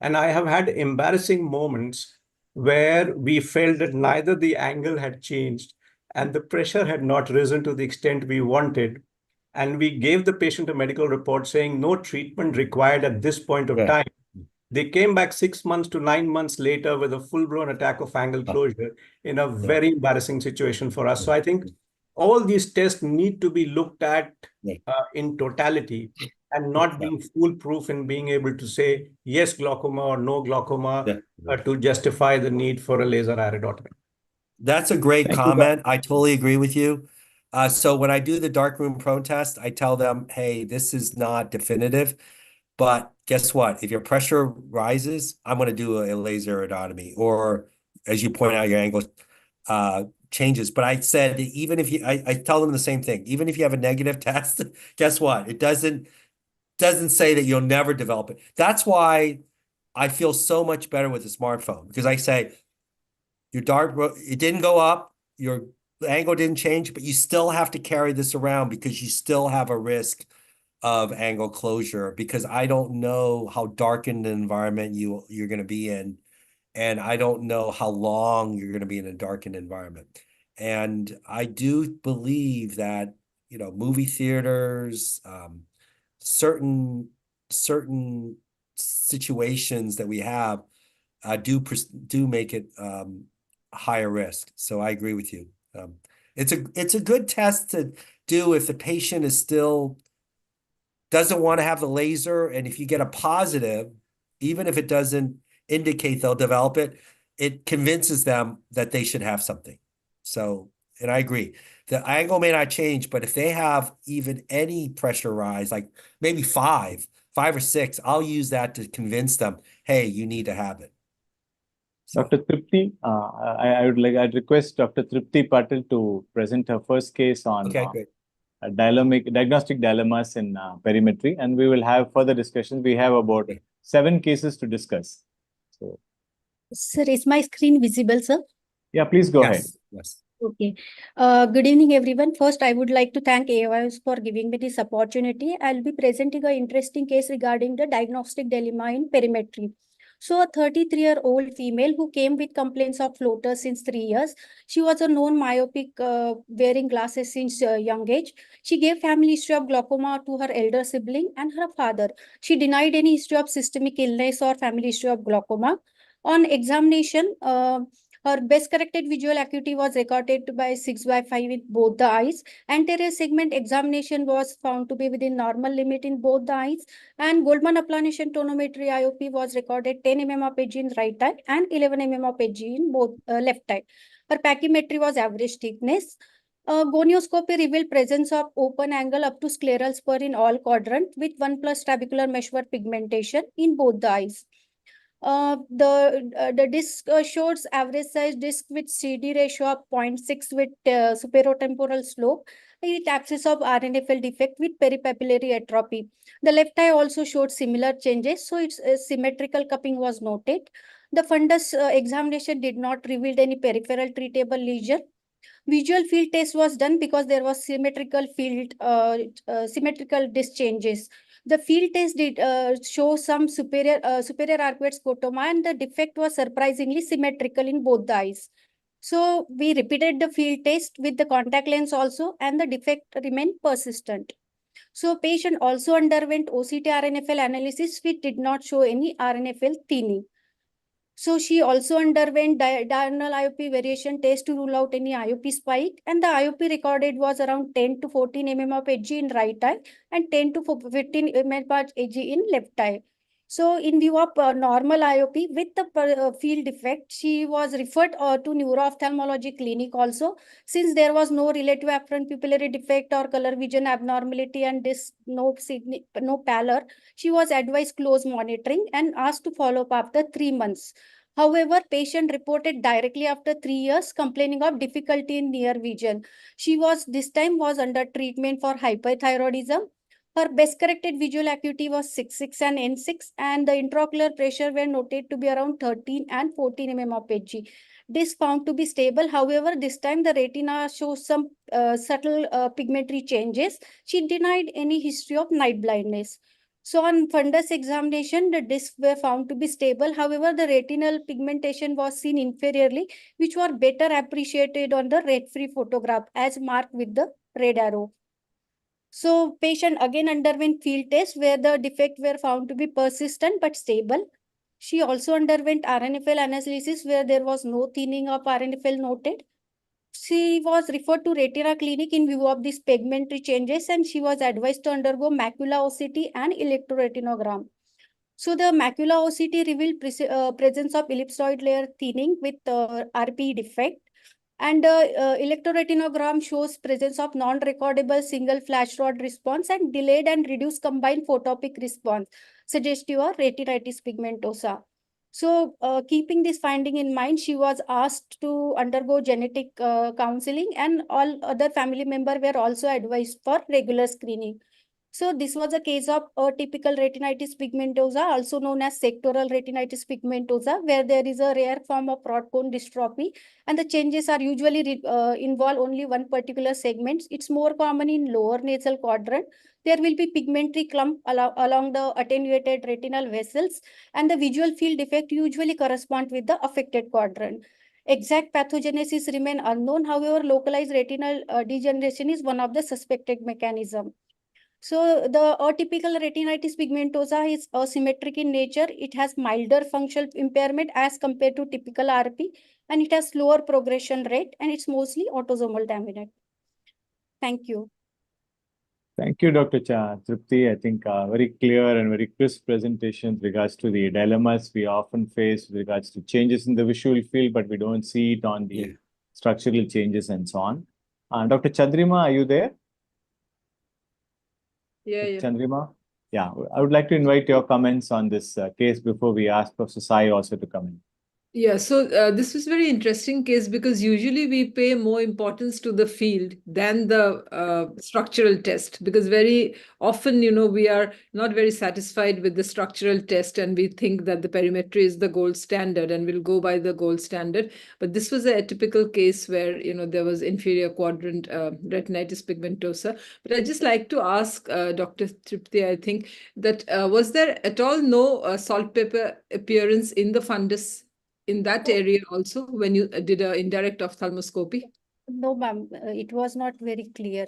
And I have had embarrassing moments where we felt that neither the angle had changed and the pressure had not risen to the extent we wanted. And we gave the patient a medical report saying no treatment required at this point of time. They came back 6 months to 9 months later with a full-blown attack of angle closure in a very embarrassing situation for us. So I think all these tests need to be looked at in totality and not being foolproof in being able to say yes glaucoma or no glaucoma to justify the need for a laser iridotomy. That's a great Thank you, comment. I totally agree with you. So when I do the darkroom prone test, I tell them, hey, this is not definitive, but guess what? If your pressure rises, I'm going to do a laser iridotomy, or as you point out, your angle changes. But I said, even if you, I tell them the same thing. Even if you have a negative test, guess what? It doesn't say that you'll never develop it. That's why I feel so much better with the smartphone, because I say your it didn't go up, your angle didn't change, but you still have to carry this around because you still have a risk of angle closure, because I don't know how darkened the environment you're going to be in, and I don't know how long you're going to be in a darkened environment. And I do believe that, movie theaters, certain situations that we have do make it higher risk. So I agree with you. It's a good test to do if the patient is still doesn't want to have the laser, and if you get a positive, even if it doesn't indicate they'll develop it, it convinces them that they should have something. So, and I agree. The angle may not change, but if they have even any pressure rise, like maybe five or six, I'll use that to convince them, hey, you need to have it. So, Dr. Tripti, I'd request Dr. Tripti Patil to present her first case on great. Diagnostic dilemmas in perimetry, and we will have further discussions. We have about 7 cases to discuss. So, sir, is my screen visible, sir? yeah, please go ahead. Yes. Okay. Good evening, everyone. First, I would like to thank Aios for giving me this opportunity. I'll be presenting an interesting case regarding the diagnostic dilemma in perimetry. So, a 33-year-old female who came with complaints of floaters since 3 years. She was a known myopic, wearing glasses since young age. She gave family history of glaucoma to her elder sibling and her father. She denied any history of systemic illness or family history of glaucoma. On examination, her best corrected visual acuity was recorded by 6/5 with both the eyes. Anterior segment examination was found to be within normal limit in both the eyes. And Goldman applanation tonometry IOP was recorded 10 mm of edge in right eye and 11 mm of edge in both left eye. Her pachymetry was average thickness. Gonioscopy revealed presence of open angle up to scleral spur in all quadrant with 1+ trabecular meshwork pigmentation in both the eyes. The disc shows average size disc with CD ratio of 0.6 with superotemporal slope, with absence of RNFL defect with peripapillary atrophy. The left eye also showed similar changes, so its symmetrical cupping was noted. The fundus examination did not reveal any peripheral treatable lesion. Visual field test was done because there was symmetrical disc changes. The field test did show some superior arcuate scotoma, and the defect was surprisingly symmetrical in both the eyes. So we repeated the field test with the contact lens also, and the defect remained persistent. So patient also underwent OCT RNFL analysis, which did not show any RNFL thinning. So she also underwent diurnal IOP variation test to rule out any IOP spike, and the IOP recorded was around 10 to 14 mm of edge in right eye and 10 to 15 mm of edge in left eye. So in view of normal IOP with the field defect, she was referred to neuro-ophthalmology clinic also, since there was no relative afferent pupillary defect or color vision abnormality and no pallor. She was advised close monitoring and asked to follow up after 3 months. However, patient reported directly after 3 years complaining of difficulty in near vision. She was this time was under treatment for hyperthyroidism. Her best corrected visual acuity was 6.6 and N6, and the intraocular pressure were noted to be around 13 and 14 mm of Hg. This found to be stable. However, this time the retina shows some subtle pigmentary changes. She denied any history of night blindness. So on fundus examination, the discs were found to be stable. However, the retinal pigmentation was seen inferiorly, which were better appreciated on the red-free photograph as marked with the red arrow. So patient again underwent field test where the defect were found to be persistent but stable. She also underwent RNFL analysis where there was no thinning of RNFL noted. She was referred to retina clinic in view of these pigmentary changes, and she was advised to undergo macula OCT and electroretinogram. So the macula OCT revealed presence of ellipsoid layer thinning with RPE defect. And electroretinogram shows presence of non-recordable single flash rod response and delayed and reduced combined photopic response, suggestive of retinitis pigmentosa. So keeping this finding in mind, she was asked to undergo genetic counseling, and all other family members were also advised for regular screening. So this was a case of atypical retinitis pigmentosa, also known as sectoral retinitis pigmentosa, where there is a rare form of rod cone dystrophy, and the changes are usually involve only one particular segment. It's more common in lower nasal quadrant. There will be pigmentary clump along the attenuated retinal vessels, and the visual field defect usually corresponds with the affected quadrant. Exact pathogenesis remain unknown. However, localized retinal degeneration is one of the suspected mechanism. So the atypical retinitis pigmentosa is asymmetric in nature. It has milder functional impairment as compared to typical RP, and it has slower progression rate, and it's mostly autosomal dominant. Thank you. Thank you, Dr. Tripti. I think very clear and very crisp presentation with regards to the dilemmas we often face with regards to changes in the visual field, but we don't see it on the structural changes and so on. Dr. Chandrima, are you there? Yeah. Chandrima? Yeah, I would like to invite your comments on this case before we ask Professor Sai also to come in. Yeah, so this was very interesting case because usually we pay more importance to the field than the structural test, because very often, we are not very satisfied with the structural test and we think that the perimetry is the gold standard and we'll go by the gold standard. But this was a typical case where, there was inferior quadrant retinitis pigmentosa. But I'd just like to ask Dr. Tripti, I think, that was there at all no saltpeter appearance in the fundus in that area also when you did an indirect ophthalmoscopy? No, ma'am, it was not very clear.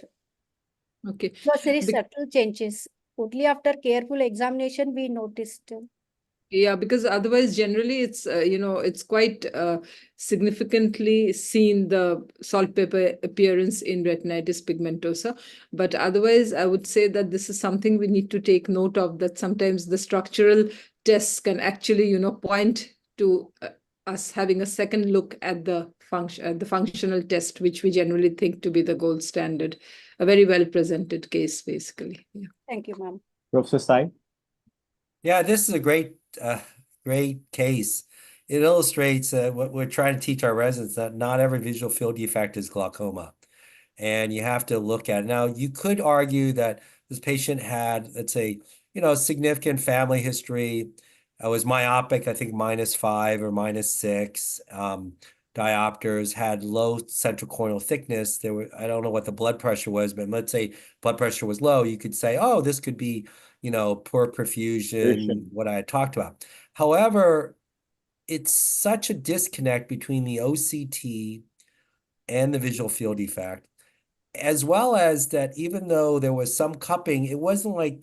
Okay. It was very subtle changes. Only after careful examination we noticed. Yeah, because otherwise generally it's it's quite significantly seen the saltpeter appearance in retinitis pigmentosa, but otherwise I would say that this is something we need to take note of, that sometimes the structural tests can actually point to us having a second look at the functional test, which we generally think to be the gold standard. A very well presented case, basically. Yeah. Thank you, ma'am. Professor Sai? Yeah, this is a great case. It illustrates what we're trying to teach our residents, that not every visual field defect is glaucoma. And you have to look at it. Now, you could argue that this patient had, let's say, significant family history. Was myopic, I think -5 or -6. Diopters, had low central corneal thickness. I don't know what the blood pressure was, but let's say blood pressure was low. You could say, oh, this could be, poor perfusion, what I had talked about. However, it's such a disconnect between the OCT and the visual field defect, as well as that even though there was some cupping, it wasn't like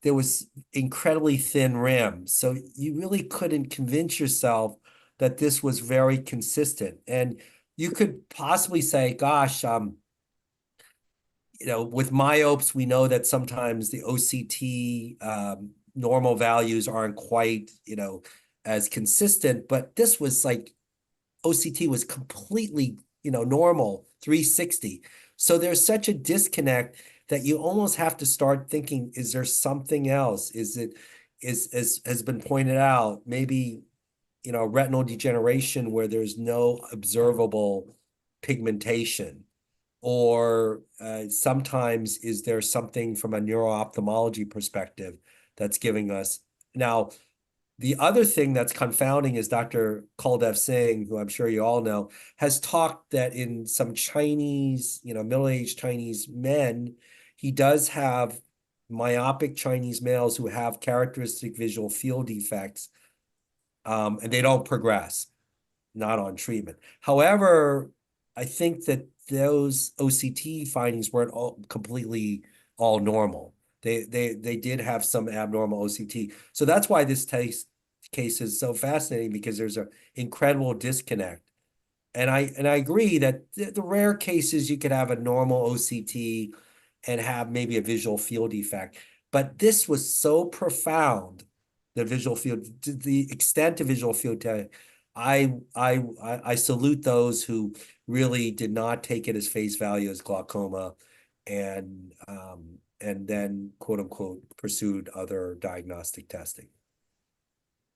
there was incredibly thin rim. So you really couldn't convince yourself that this was very consistent. And you could possibly say, gosh, with myopes, we know that sometimes the OCT normal values aren't quite, as consistent, but this was like OCT was completely, normal, 360. So there's such a disconnect that you almost have to start thinking, is there something else? Has been pointed out, maybe, retinal degeneration where there's no observable pigmentation, or sometimes is there something from a neuro-ophthalmology perspective that's giving us. Now, the other thing that's confounding is Dr. Kuldev Singh, who I'm sure you all know, has talked that in some Chinese, middle-aged Chinese men, he does have myopic Chinese males who have characteristic visual field defects, and they don't progress, not on treatment. However, I think that those OCT findings weren't completely all normal. They did have some abnormal OCT. So that's why this case is so fascinating, because there's an incredible disconnect. And I agree that the rare cases you could have a normal OCT and have maybe a visual field defect, but this was so profound, the visual field, to the extent of visual field defect. I salute those who really did not take it as face value as glaucoma, and then quote unquote pursued other diagnostic testing.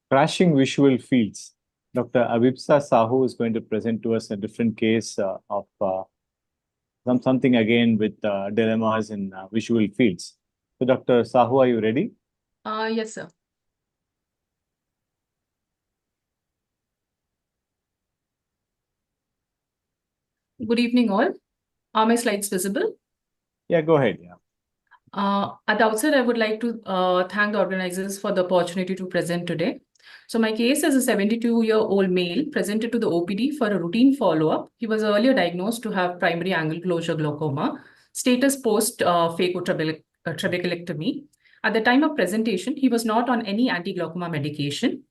Crashing visual fields. Dr. Abhipsa Sahu is going to present to us a different case of something again with dilemmas in visual fields. So, Dr. Sahu, are you ready? Yes, sir. Good evening, all. Are my slides visible? Yeah, go ahead. Yeah. At the outset, I would like to thank the organizers for the opportunity to present today. So my case is a 72-year-old male presented to the OPD for a routine follow-up. He was earlier diagnosed to have primary angle closure glaucoma, status post trabeculectomy. At the time of presentation, he was not on any anti-glaucoma medication.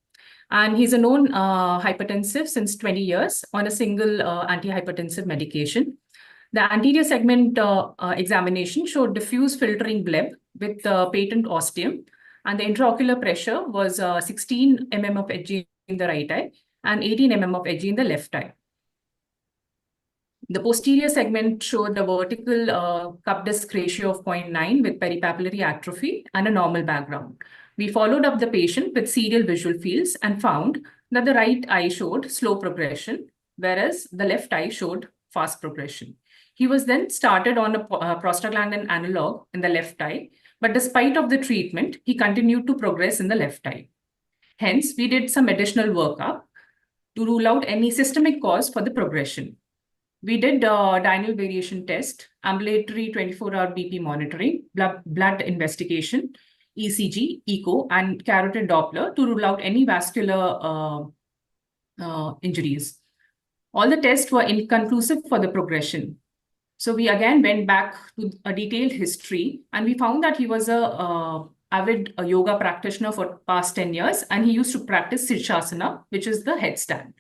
And he's a known hypertensive since 20 years on a single antihypertensive medication. The anterior segment examination showed diffuse filtering bleb with patent ostium, and the intraocular pressure was 16 mm of Hg in the right eye and 18 mm of Hg in the left eye. The posterior segment showed a vertical cup disc ratio of 0.9 with peripapillary atrophy and a normal background. We followed up the patient with serial visual fields and found that the right eye showed slow progression, whereas the left eye showed fast progression. He was then started on a prostaglandin analog in the left eye, but despite of the treatment, he continued to progress in the left eye. Hence, we did some additional workup to rule out any systemic cause for the progression. We did diurnal variation test, ambulatory 24-hour BP monitoring, blood investigation, ECG, echo, and carotid Doppler to rule out any vascular injuries. All the tests were inconclusive for the progression. So we again went back to a detailed history, and we found that he was a avid yoga practitioner for past 10 years, and he used to practice Shirshasana, which is the headstand.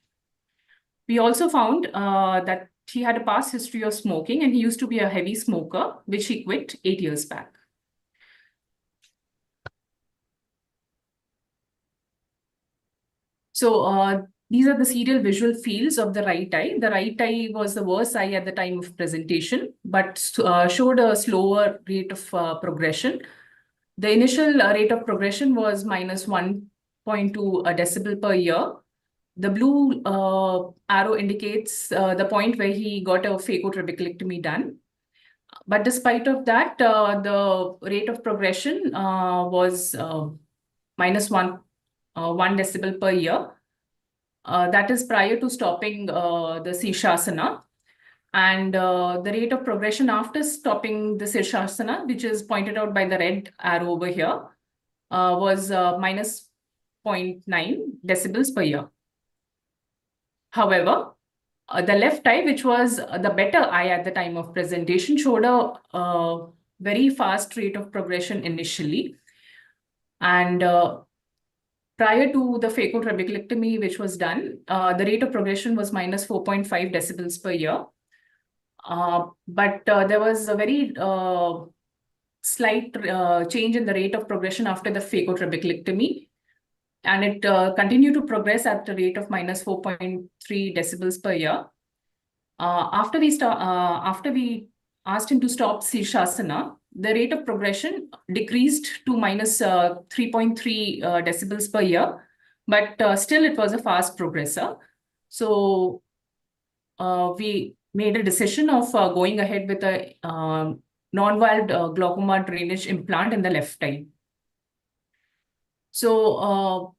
We also found that he had a past history of smoking, and he used to be a heavy smoker, which he quit 8 years back. So these are the serial visual fields of the right eye. The right eye was the worst eye at the time of presentation, but showed a slower rate of progression. The initial rate of progression was minus 1.2 decibel per year. The blue arrow indicates the point where he got a phacotrabeculectomy done. But despite of that, the rate of progression was minus 1 decibel per year. That is prior to stopping the Shirshasana. And the rate of progression after stopping the Shirshasana, which is pointed out by the red arrow over here, was minus 0.9 decibels per year. However, the left eye, which was the better eye at the time of presentation, showed a very fast rate of progression initially. And prior to the phacotrabeculectomy, which was done, the rate of progression was minus 4.5 decibels per year. But there was a very slight change in the rate of progression after the phacotrabeculectomy, and it continued to progress at the rate of minus 4.3 decibels per year. After we asked him to stop Shirshasana, the rate of progression decreased to minus 3.3 decibels per year, but still it was a fast progressor. So we made a decision of going ahead with a non-valve glaucoma drainage implant in the left eye. So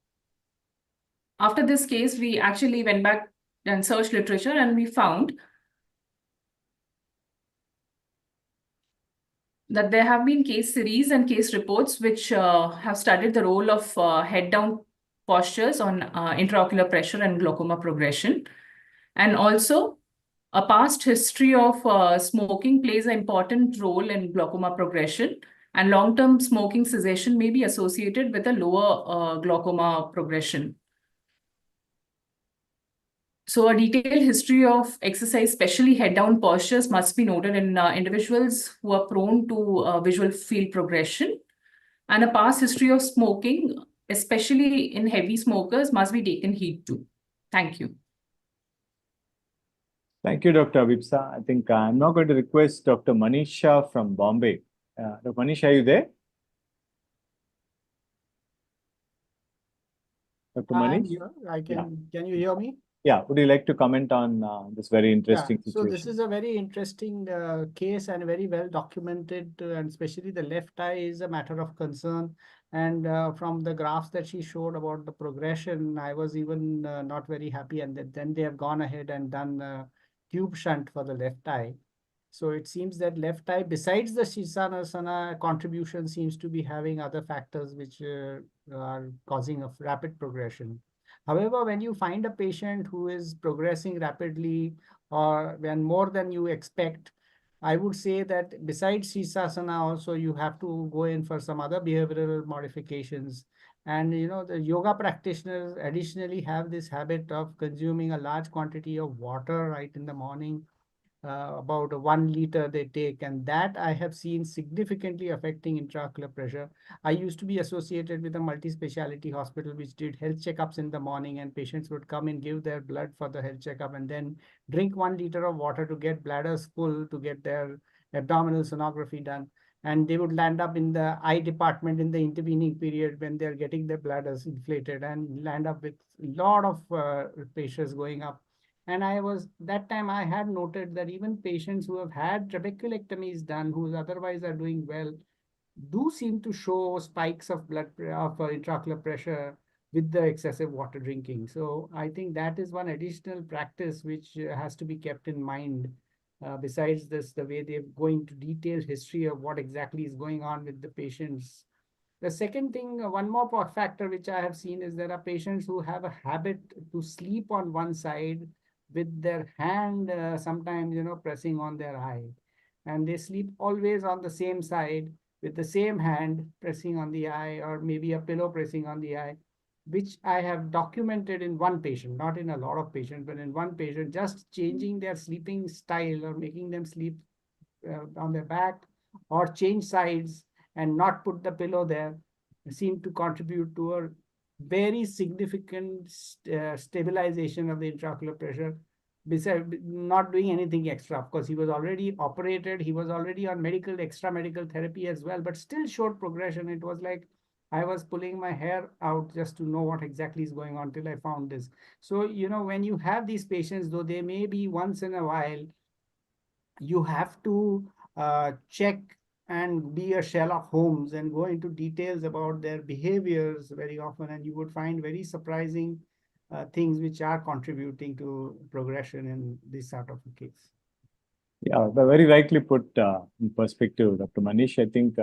after this case, we actually went back and searched literature, and we found that there have been case series and case reports which have studied the role of head down postures on intraocular pressure and glaucoma progression. And also, a past history of smoking plays an important role in glaucoma progression, and long-term smoking cessation may be associated with a lower glaucoma progression. So a detailed history of exercise, especially head-down postures, must be noted in individuals who are prone to visual field progression. And a past history of smoking, especially in heavy smokers, must be taken heed to. Thank you. Thank you, Dr. Abhipsa. I think I'm now going to request Dr. Manisha from Bombay. Dr. Manisha, are you there? Dr. I'm Manish? here. Can you hear me? Yeah, would you like to comment on this very interesting So this situation? is a very interesting case and very well documented, and especially the left eye is a matter of concern. And from the graphs that she showed about the progression, I was even not very happy. And then they have gone ahead and done tube shunt for the left eye. So it seems that left eye, besides the Shishanasana contribution, seems to be having other factors which are causing a rapid progression. However, when you find a patient who is progressing rapidly or when more than you expect, I would say that besides Shisasana, also you have to go in for some other behavioral modifications. And the yoga practitioners additionally have this habit of consuming a large quantity of water right in the morning. About 1 liter they take, and that I have seen significantly affecting intraocular pressure. I used to be associated with a multi-speciality hospital which did health checkups in the morning, and patients would come and give their blood for the health checkup and then drink 1 liter of water to get bladders full to get their abdominal sonography done. And they would land up in the eye department in the intervening period when they're getting their bladders inflated and land up with a lot of patients going up. And that time I had noted that even patients who have had trabeculectomies done, who otherwise are doing well, do seem to show spikes of intraocular pressure with the excessive water drinking. So I think that is one additional practice which has to be kept in mind. Besides this, the way they're going to detailed history of what exactly is going on with the patients. The second thing, one more factor which I have seen is there are patients who have a habit to sleep on one side with their hand sometimes, pressing on their eye. And they sleep always on the same side with the same hand pressing on the eye, or maybe a pillow pressing on the eye, which I have documented in one patient, not in a lot of patients, but in one patient, just changing their sleeping style or making them sleep on their back or change sides and not put the pillow there seem to contribute to a very significant stabilization of the intraocular pressure, besides not doing anything extra. Of course, he was already operated, he was already on extra medical therapy as well, but still showed progression. It was like I was pulling my hair out just to know what exactly is going on till I found this. So, when you have these patients, though they may be once in a while, you have to check and be a Sherlock Holmes and go into details about their behaviors very often, and you would find very surprising things which are contributing to progression in this sort of a case. Yeah, very rightly put in perspective, Dr. Manish. I think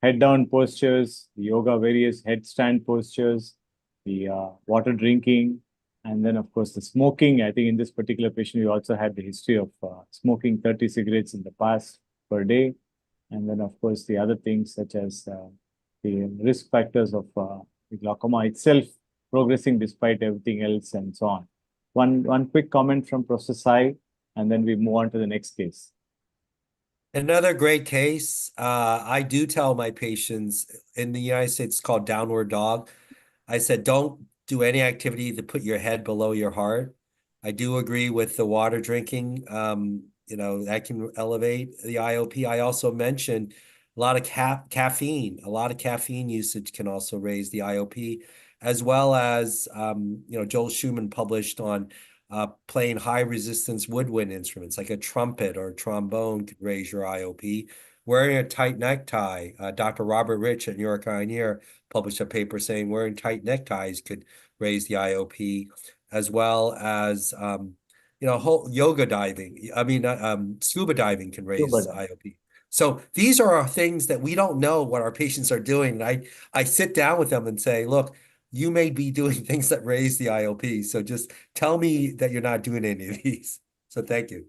head down postures, the yoga, various headstand postures, the water drinking, and then, of course, the smoking. I think in this particular patient, we also had the history of smoking 30 cigarettes in the past per day. And then, of course, the other things such as the risk factors of the glaucoma itself progressing despite everything else and so on. One quick comment from Professor Sai, and then we move on to the next case. Another great case. I do tell my patients in the United States, it's called downward dog. I said, don't do any activity to put your head below your heart. I do agree with the water drinking. That can elevate the IOP. I also mentioned a lot of caffeine. A lot of caffeine usage can also raise the IOP, as well as, Joel Schumann published on playing high resistance woodwind instruments like a trumpet or a trombone could raise your IOP. Wearing a tight necktie. Dr. Robert Rich at New York Eye and Ear published a paper saying wearing tight neckties could raise the IOP, as well as whole yoga diving. Scuba diving can raise IOP. So these are things that we don't know what our patients are doing. I sit down with them and say, look, you may be doing things that raise the IOP. So just tell me that you're not doing any of these. So thank you.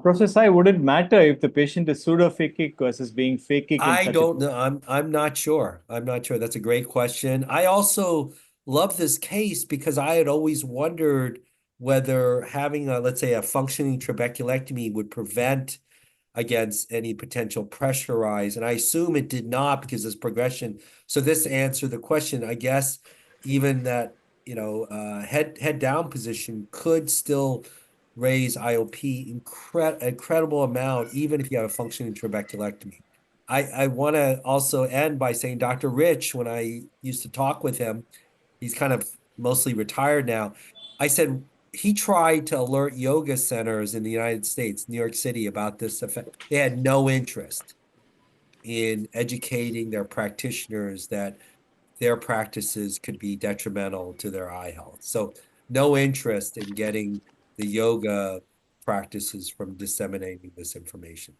Professor Sai, would it matter if the patient is pseudophakic versus being phakic in I such don't know. I'm not sure. I'm not sure. That's a great question. I also love this case because I had always wondered whether having a, let's say, a functioning trabeculectomy would prevent against any potential pressure rise. And I assume it did not because there's progression. So this answered the question. I guess even that, head down position could still raise IOP incredible amount, even if you have a functioning trabeculectomy. I want to also end by saying Dr. Rich, when I used to talk with him, he's kind of mostly retired now. I said he tried to alert yoga centers in the United States, New York City, about this effect. They had no interest in educating their practitioners that their practices could be detrimental to their eye health. So no interest in getting the yoga practices from disseminating this information.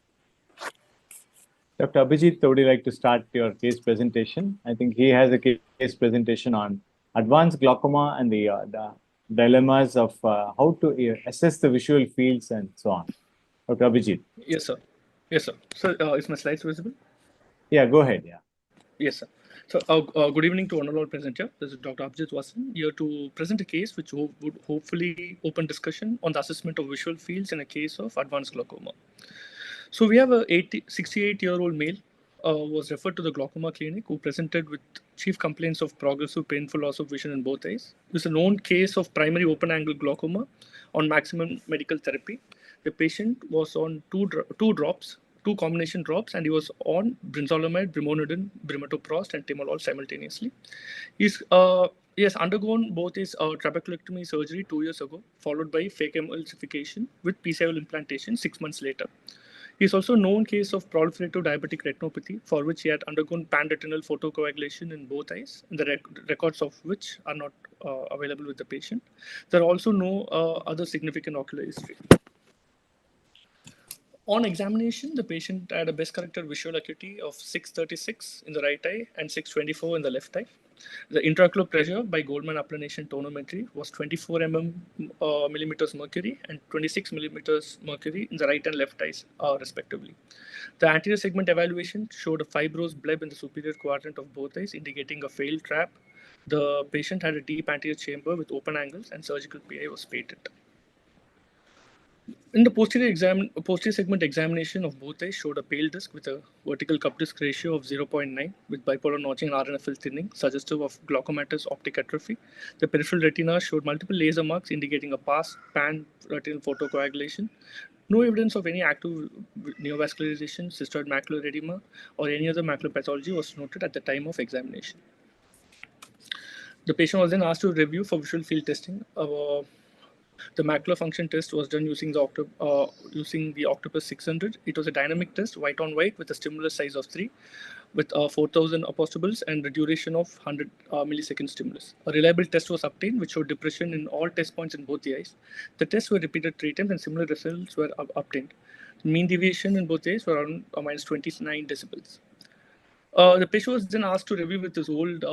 Dr. Abhijit, would you like to start your case presentation? I think he has a case presentation on advanced glaucoma and the dilemmas of how to assess the visual fields and so on. Dr. Abhijit. Yes, sir. Yes, sir. So, is my slides visible? Yeah, go ahead. Yeah. Yes, sir. So, good evening to honorable presenter. This is Dr. Abhijit Wasan here to present a case which would hopefully open discussion on the assessment of visual fields in a case of advanced glaucoma. So, we have a 68-year-old male was referred to the glaucoma clinic who presented with chief complaints of progressive painful loss of vision in both eyes. This is a known case of primary open-angle glaucoma on maximum medical therapy. The patient was on two combination drops, and he was on brinzolamide, brimonidine, brimatoprost, and timolol simultaneously. He has undergone both his trabeculectomy surgery 2 years ago, followed by phakic emulsification with PCIOL implantation 6 months later. He is also a known case of proliferative diabetic retinopathy, for which he had undergone pan-retinal photocoagulation in both eyes, and the records of which are not available with the patient. There are also no other significant ocular history. On examination, the patient had a best corrected visual acuity of 636 in the right eye and 624 in the left eye. The intraocular pressure by Goldman applanation tonometry was 24 millimeters mercury and 26 millimeters mercury in the right and left eyes, respectively. The anterior segment evaluation showed a fibrous bleb in the superior quadrant of both eyes, indicating a failed trap. The patient had a deep anterior chamber with open angles, and surgical PI was patent. In the posterior segment examination of both eyes showed a pale disc with a vertical cup disc ratio of 0.9 with bipolar notching and RNFL thinning, suggestive of glaucomatous optic atrophy. The peripheral retina showed multiple laser marks indicating a past pan-retinal photocoagulation. No evidence of any active neovascularization, cystoid macular edema, or any other macular pathology was noted at the time of examination. The patient was then asked to review for visual field testing. The macular function test was done using the Octopus 600. It was a dynamic test, white on white, with a stimulus size of 3, with 4,000 apostolables and the duration of 100 millisecond stimulus. A reliable test was obtained, which showed depression in all test points in both the eyes. The tests were repeated 3 times, and similar results were obtained. The mean deviation in both eyes were around minus 29 decibels. The patient was then asked to review with his old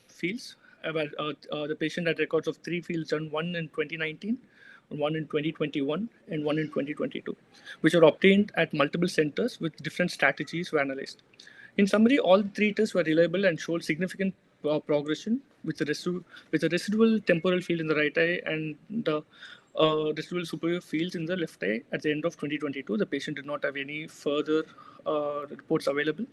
fields. The patient had records of 3 fields done, one in 2019, one in 2021, and one in 2022, which were obtained at multiple centers with different strategies were analyzed. In summary, all 3 tests were reliable and showed significant progression with a residual temporal field in the right eye and the residual superior fields in the left eye at the end of 2022. The patient did not have any further reports available.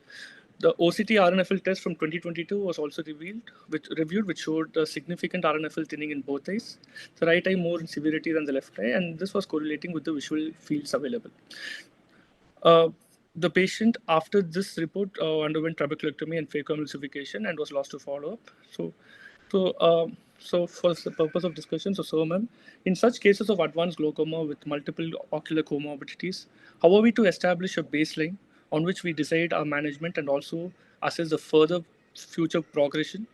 The OCT RNFL test from 2022 was also reviewed, which showed a significant RNFL thinning in both eyes, the right eye more in severity than the left eye, and this was correlating with the visual fields available. The patient, after this report, underwent trabeculectomy and phakic emulsification and was lost to follow-up. So for the purpose of discussion, so ma'am, in such cases of advanced glaucoma with multiple ocular comorbidities, how are we to establish a baseline on which we decide our management and also assess the further future progression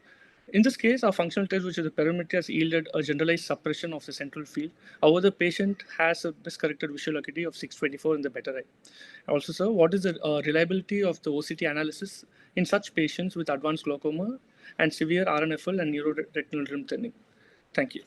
In this case, our functional test, which is the perimetry, has yielded a generalized suppression of the central field. However, the patient has a miscorrected visual acuity of 624 in the better eye. Also, sir, what is the reliability of the OCT analysis in such patients with advanced glaucoma and severe RNFL and neuroretinal rim thinning? Thank you.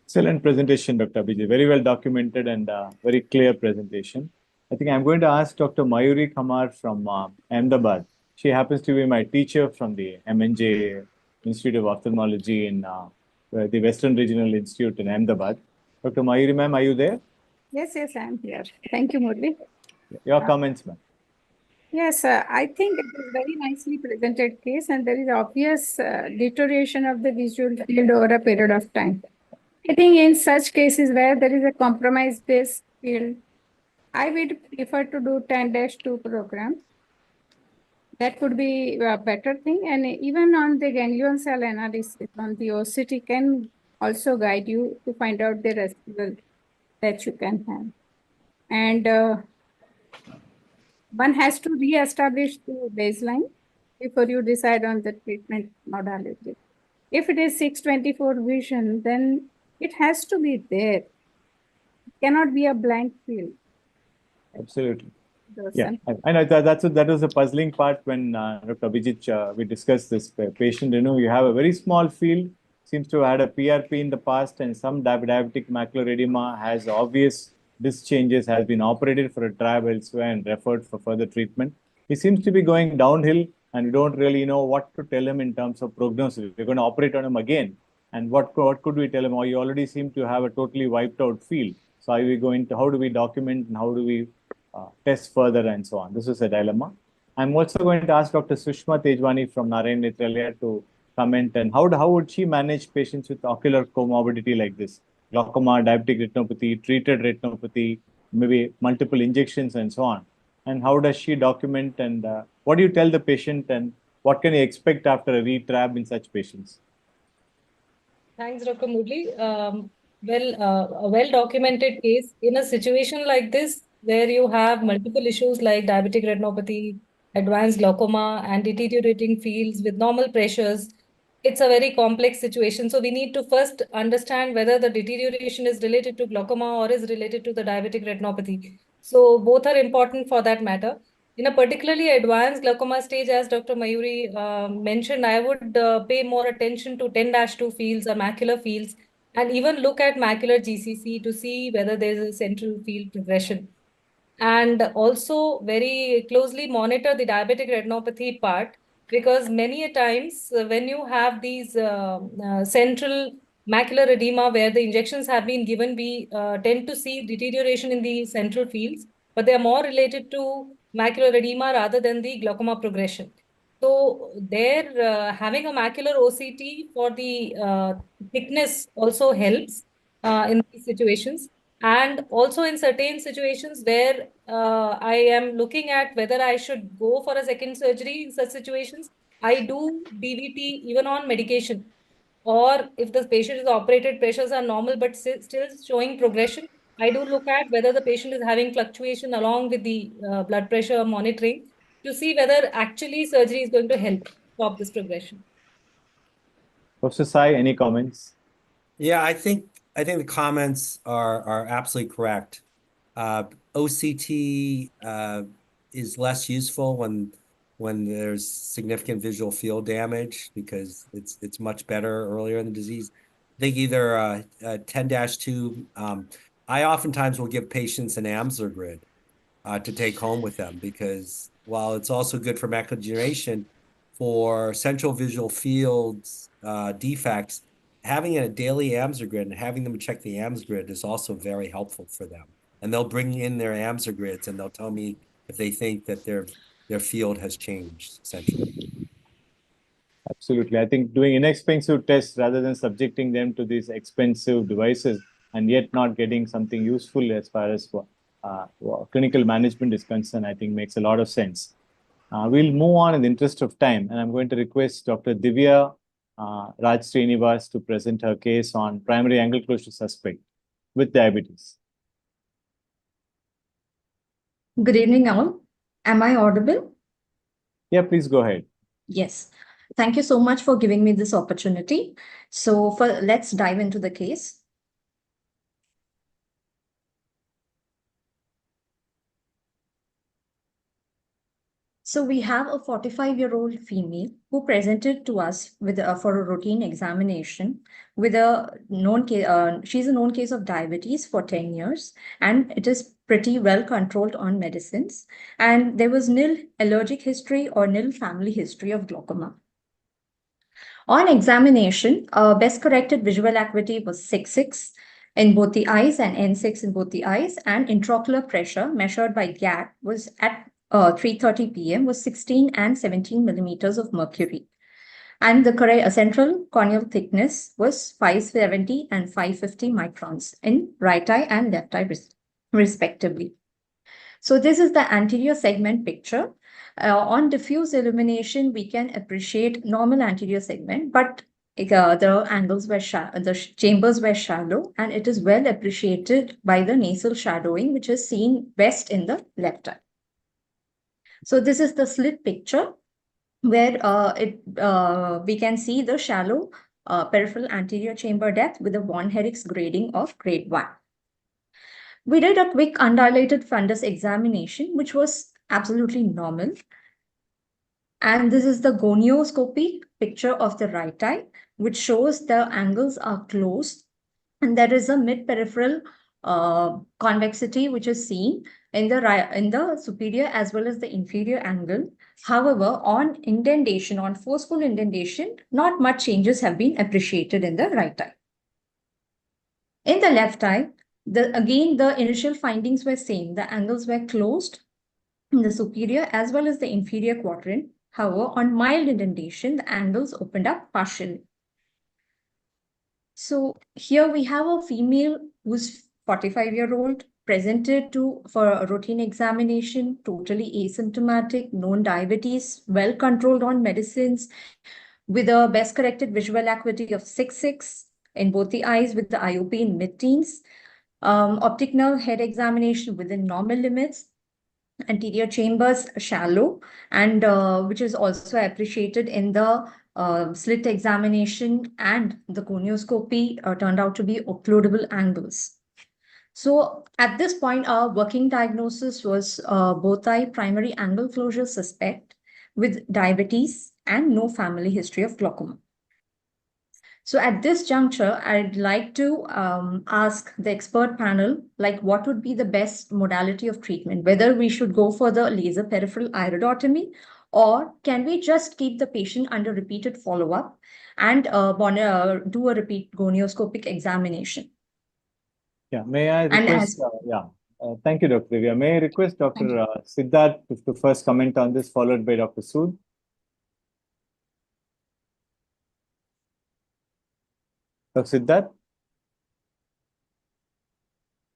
Excellent presentation, Dr. Abhijit. Very well documented and very clear presentation. I think I'm going to ask Dr. Mayuri Kamar from Ahmedabad. She happens to be my teacher from the MNJ Institute of Ophthalmology in the Western Regional Institute in Ahmedabad. Dr. Mayuri, ma'am, are you there? Yes, I'm here. Thank you, Murli. Your comments, ma'am. Yes, I think it is very nicely presented case, and there is obvious deterioration of the visual field over a period of time. I think in such cases where there is a compromised base field, I would prefer to do 10-2 program. That could be a better thing. And even on the ganglion cell analysis on the OCT can also guide you to find out the residual that you can have. And one has to re-establish the baseline before you decide on the treatment modality. If it is 624 vision, then it has to be there. It cannot be a blank field. Absolutely. Those Yeah, some- I know that was a puzzling part when Dr. Abhijit, we discussed this patient. You know, you have a very small field, seems to have had a PRP in the past, and some diabetic macular edema has obvious disc changes, has been operated for a trab elsewhere and referred for further treatment. He seems to be going downhill, and we don't really know what to tell him in terms of prognosis. We're going to operate on him again, and what could we tell him? Oh, you already seem to have a totally wiped out field. So are we going to? How do we document and how do we test further and so on? This is a dilemma. I'm also going to ask Dr. Sushma Tejwani from Narayan Netralia to comment and how would she manage patients with ocular comorbidity like this? Glaucoma, diabetic retinopathy, treated retinopathy, maybe multiple injections and so on. And how does she document and what do you tell the patient and what can you expect after a retrab in such patients? Thanks, Dr. Murli. A well-documented case in a situation like this, where you have multiple issues like diabetic retinopathy, advanced glaucoma, and deteriorating fields with normal pressures, it's a very complex situation. So we need to first understand whether the deterioration is related to glaucoma or is related to the diabetic retinopathy. So both are important for that matter. In a particularly advanced glaucoma stage, as Dr. Mayuri mentioned, I would pay more attention to 10-2 fields or macular fields and even look at macular GCC to see whether there is a central field progression. And also very closely monitor the diabetic retinopathy part, because many a times when you have these central macular edema where the injections have been given, we tend to see deterioration in the central fields, but they are more related to macular edema rather than the glaucoma progression. So there, having a macular OCT for the thickness also helps in these situations. And also in certain situations where I am looking at whether I should go for a second surgery in such situations, I do DVT even on medication. Or if the patient is operated, pressures are normal but still showing progression, I do look at whether the patient is having fluctuation along with the blood pressure monitoring to see whether actually surgery is going to help stop this progression. Professor Sai, any comments? Yeah, I think the comments are absolutely correct. OCT is less useful when there's significant visual field damage because it's much better earlier in the disease. I think either 10-2. I oftentimes will give patients an Amsler grid to take home with them because while it's also good for macular degeneration, for central visual fields defects, having a daily Amsler grid and having them check the Amsler grid is also very helpful for them. And they'll bring in their Amsler grids and they'll tell me if they think that their field has changed essentially. Absolutely. I think doing inexpensive tests rather than subjecting them to these expensive devices and yet not getting something useful as far as clinical management is concerned, I think makes a lot of sense. We'll move on in the interest of time, and I'm going to request Dr. Divya Raj Srinivas to present her case on primary angle closure suspect with diabetes. Good evening, all. Am I audible? Yeah, please go ahead. Yes. Thank you so much for giving me this opportunity. So let's dive into the case. So we have a 45-year-old female who presented to us with for a routine examination with a known case. She's a known case of diabetes for 10 years, and it is pretty well controlled on medicines. And there was nil allergic history or nil family history of glaucoma. On examination, best corrected visual acuity was 6.6 in both the eyes and N6 in both the eyes, and intraocular pressure measured by GAT was at 3:30 p.m. was 16 and 17 millimeters of mercury. And the correct central corneal thickness was 570 and 550 microns in right eye and left eye respectively. So this is the anterior segment picture. On diffuse illumination, we can appreciate normal anterior segment, but the angles were chambers were shallow, and it is well appreciated by the nasal shadowing, which is seen best in the left eye. So this is the slit picture where we can see the shallow peripheral anterior chamber depth with a von Herrichs grading of grade 1. We did a quick undilated fundus examination, which was absolutely normal. And this is the gonioscopy picture of the right eye, which shows the angles are closed. And there is a mid-peripheral convexity, which is seen in the superior as well as the inferior angle. However, on indentation, on forceful indentation, not much changes have been appreciated in the right eye. In the left eye, again, the initial findings were same. The angles were closed in the superior as well as the inferior quadrant. However, on mild indentation, the angles opened up partially. So here we have a female who's 45-year-old, presented for a routine examination, totally asymptomatic, known diabetes, well controlled on medicines, with a best corrected visual acuity of 6.6 in both the eyes, with the IOP in mid-teens, optic nerve head examination within normal limits, anterior chambers shallow, and which is also appreciated in the slit examination, and the gonioscopy turned out to be occludable angles. So at this point, our working diagnosis was both eye primary angle closure suspect with diabetes and no family history of glaucoma. So at this juncture, I'd like to ask the expert panel, like, what would be the best modality of treatment, whether we should go for the laser peripheral iridotomy, or can we just keep the patient under repeated follow-up and do a repeat gonioscopic examination? Yeah, may I request, thank you, Dr. Divya. May I request Dr. Siddharth to first comment on this, followed by Dr. Sood? Dr. Siddharth?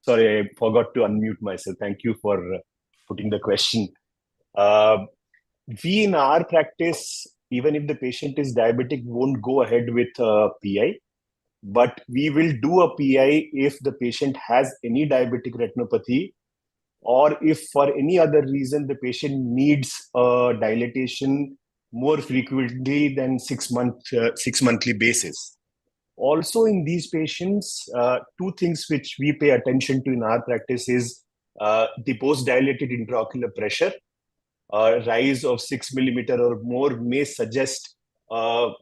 Sorry, I forgot to unmute myself. Thank you for putting the question. We in our practice, even if the patient is diabetic, won't go ahead with PI, but we will do a PI if the patient has any diabetic retinopathy, or if for any other reason the patient needs a dilatation more frequently than 6 monthly basis. Also, in these patients, two things which we pay attention to in our practice is the post-dilated intraocular pressure. Rise of 6 millimeter or more may suggest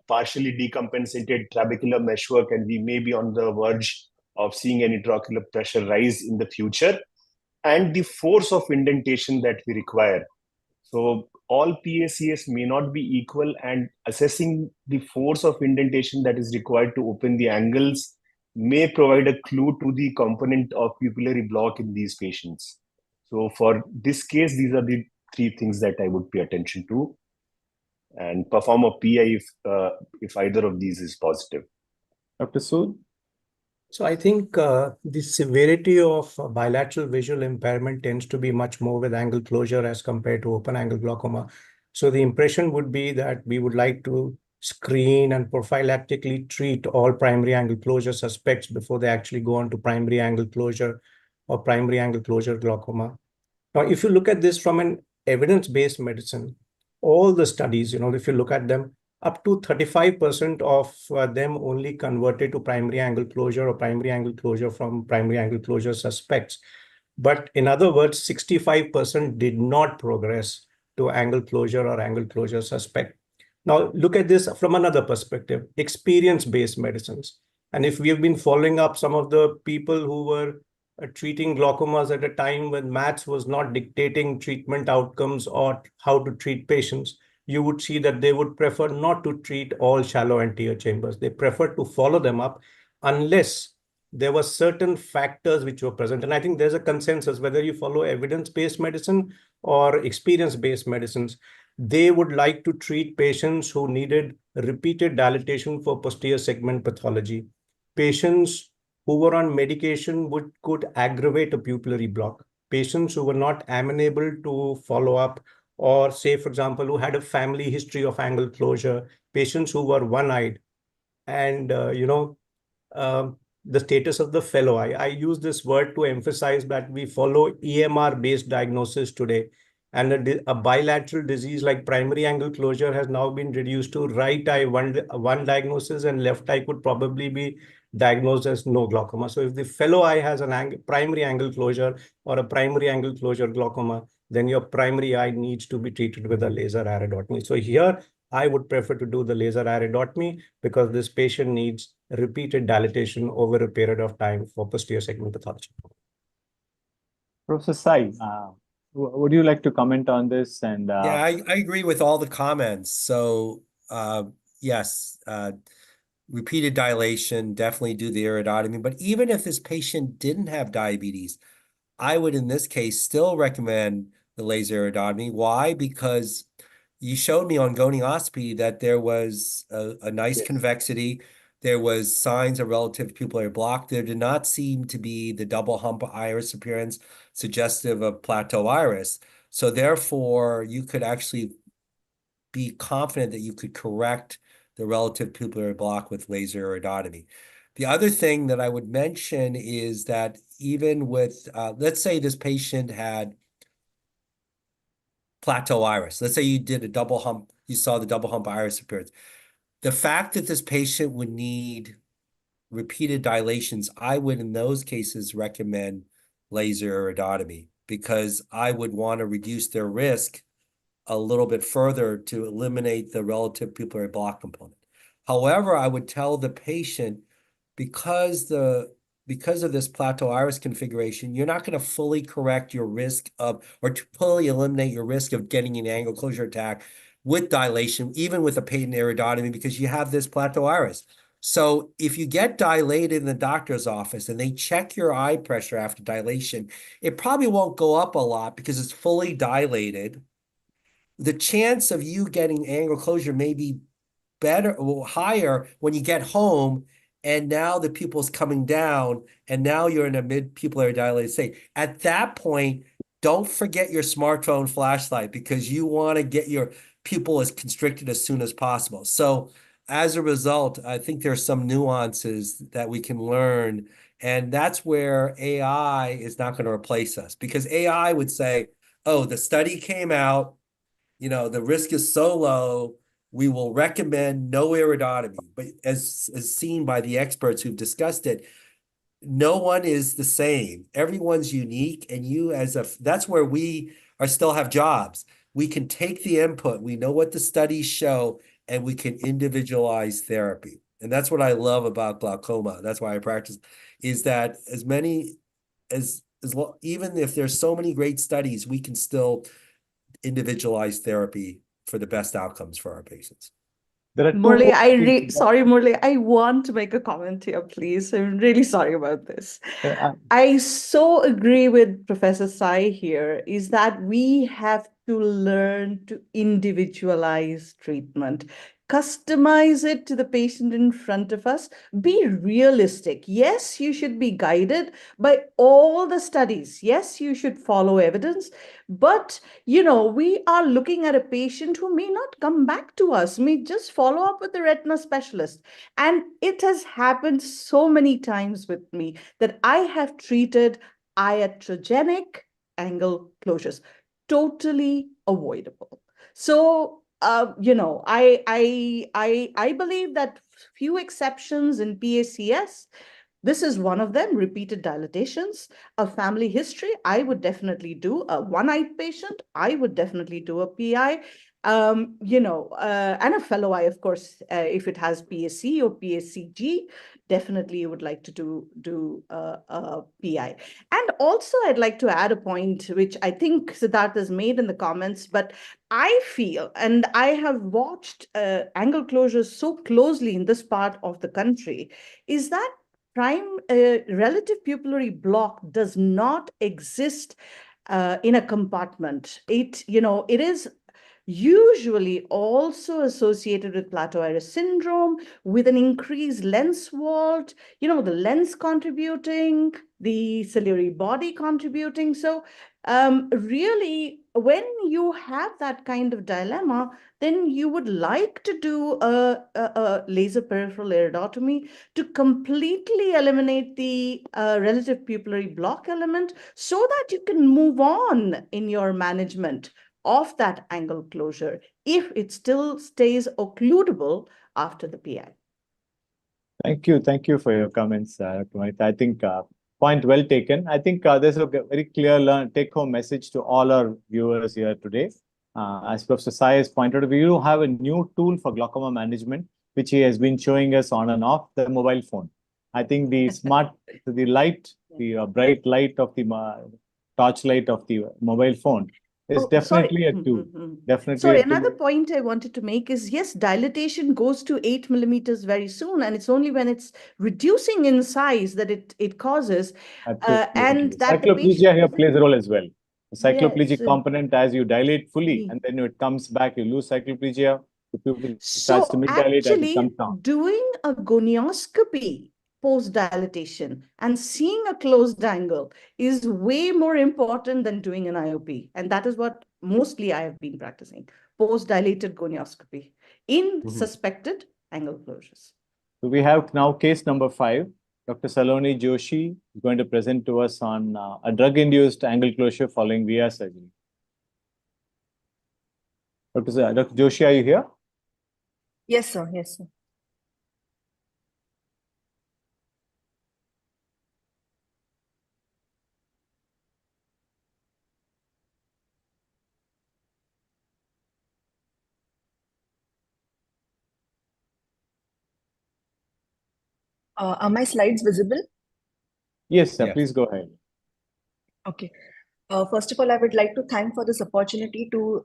partially decompensated trabecular meshwork, and we may be on the verge of seeing an intraocular pressure rise in the future, and the force of indentation that we require. So all PACS may not be equal, and assessing the force of indentation that is required to open the angles may provide a clue to the component of pupillary block in these patients. So for this case, these are the three things that I would pay attention to, and perform a PI if either of these is positive. Dr. Sood? So I think the severity of bilateral visual impairment tends to be much more with angle closure as compared to open angle glaucoma. So the impression would be that we would like to screen and prophylactically treat all primary angle closure suspects before they actually go on to primary angle closure or primary angle closure glaucoma. Now, if you look at this from an evidence-based medicine, all the studies, if you look at them, up to 35% of them only converted to primary angle closure or primary angle closure from primary angle closure suspects. But in other words, 65% did not progress to angle closure or angle closure suspect. Now, look at this from another perspective, experience-based medicines. And if we have been following up some of the people who were treating glaucomas at a time when maths was not dictating treatment outcomes or how to treat patients, you would see that they would prefer not to treat all shallow anterior chambers. They prefer to follow them up unless there were certain factors which were present. And I think there's a consensus, whether you follow evidence-based medicine or experience-based medicines, they would like to treat patients who needed repeated dilatation for posterior segment pathology. Patients who were on medication could aggravate a pupillary block. Patients who were not amenable to follow up, or say, for example, who had a family history of angle closure, patients who were one-eyed, and um, the status of the fellow eye. I use this word to emphasize that we follow EMR-based diagnosis today. And a bilateral disease like primary angle closure has now been reduced to right eye one diagnosis, and left eye could probably be diagnosed as no glaucoma. So if the fellow eye has an primary angle closure or a primary angle closure glaucoma, then your primary eye needs to be treated with a laser iridotomy. So here, I would prefer to do the laser iridotomy because this patient needs repeated dilatation over a period of time for posterior segment pathology. Professor Sai, would you like to comment on this? And yeah, I agree with all the comments. So yes, repeated dilation, definitely do the iridotomy. But even if this patient didn't have diabetes, I would, in this case, still recommend the laser iridotomy. Why? Because you showed me on gonioscopy that there was a nice convexity. There was signs of relative pupillary block. There did not seem to be the double hump iris appearance suggestive of plateau iris. So therefore, you could actually be confident that you could correct the relative pupillary block with laser iridotomy. The other thing that I would mention is that even with, let's say this patient had plateau iris. Let's say you did a double hump, you saw the double hump iris appearance. The fact that this patient would need repeated dilations, I would in those cases recommend laser iridotomy because I would want to reduce their risk a little bit further to eliminate the relative pupillary block component. However, I would tell the patient because of this plateau iris configuration, you're not going to fully correct your risk of, or to fully eliminate your risk of getting an angle closure attack with dilation, even with a patent iridotomy, because you have this plateau iris. So if you get dilated in the doctor's office and they check your eye pressure after dilation, it probably won't go up a lot because it's fully dilated. The chance of you getting angle closure may be better or higher when you get home and now the pupil's coming down and now you're in a mid-pupillary dilated state. At that point, don't forget your smartphone flashlight because you want to get your pupil as constricted as soon as possible. So as a result, I think there's some nuances that we can learn, and that's where AI is not going to replace us because AI would say, oh, the study came out, the risk is so low, we will recommend no iridotomy. But as seen by the experts who've discussed it, no one is the same. Everyone's unique, and that's where we still have jobs. We can take the input, we know what the studies show, and we can individualize therapy. And that's what I love about glaucoma. That's why I practice, is that even if there's so many great studies, we can still individualized therapy for the best outcomes for our patients. there are two Murli, sorry, Murli, I want to make a comment here, please. I'm really sorry about this. I so agree with Professor Sai here, is that we have to learn to individualize treatment, customize it to the patient in front of us, be realistic. Yes, you should be guided by all the studies. Yes, you should follow evidence, but we are looking at a patient who may not come back to us, may just follow up with the retina specialist. And it has happened so many times with me that I have treated iatrogenic angle closures, totally avoidable. So I believe that few exceptions in PACS. This is one of them, repeated dilatations. A family history, I would definitely do. A one-eyed patient, I would definitely do a PI. And a fellow eye, of course, if it has PSC or PSCG, definitely you would like to do a PI. And also, I'd like to add a point, which I think Siddharth has made in the comments, but I feel, and I have watched angle closures so closely in this part of the country, is that prime relative pupillary block does not exist in a compartment. It is usually also associated with plateau iris syndrome, with an increased lens vault, the lens contributing, the ciliary body contributing. So really, when you have that kind of dilemma, then you would like to do a laser peripheral iridotomy to completely eliminate the relative pupillary block element so that you can move on in your management of that angle closure if it still stays occludable after the PI. Thank you for your comments, Dr. Manita. I think point well taken. I think there's a very clear take-home message to all our viewers here today. As Professor Sai has pointed out, we do have a new tool for glaucoma management, which he has been showing us on and off, the mobile phone. I think the bright light of the torchlight of the mobile phone is definitely a tool. Definitely. Sorry, another point I wanted to make is, yes, dilatation goes to 8 millimeters very soon, and it's only when it's reducing in size that it causes. And that cycloplegia here plays a role as well. The cycloplegic Yes. component, as you dilate fully, and then it comes back, you lose cycloplegia, the pupil starts to So mid-dilate as it comes actually, down. doing a gonioscopy post-dilatation and seeing a closed angle is way more important than doing an IOP. And that is what mostly I have been practicing, post-dilated gonioscopy in suspected angle closures. So we have now case number 5. Dr. Saloni Joshi is going to present to us on a drug-induced angle closure following VIA surgery. Dr. Joshi, are you here? Yes, sir. Yes, sir. Are my slides visible? Yes, sir. Yes. Please go ahead. Okay. First of all, I would like to thank for this opportunity to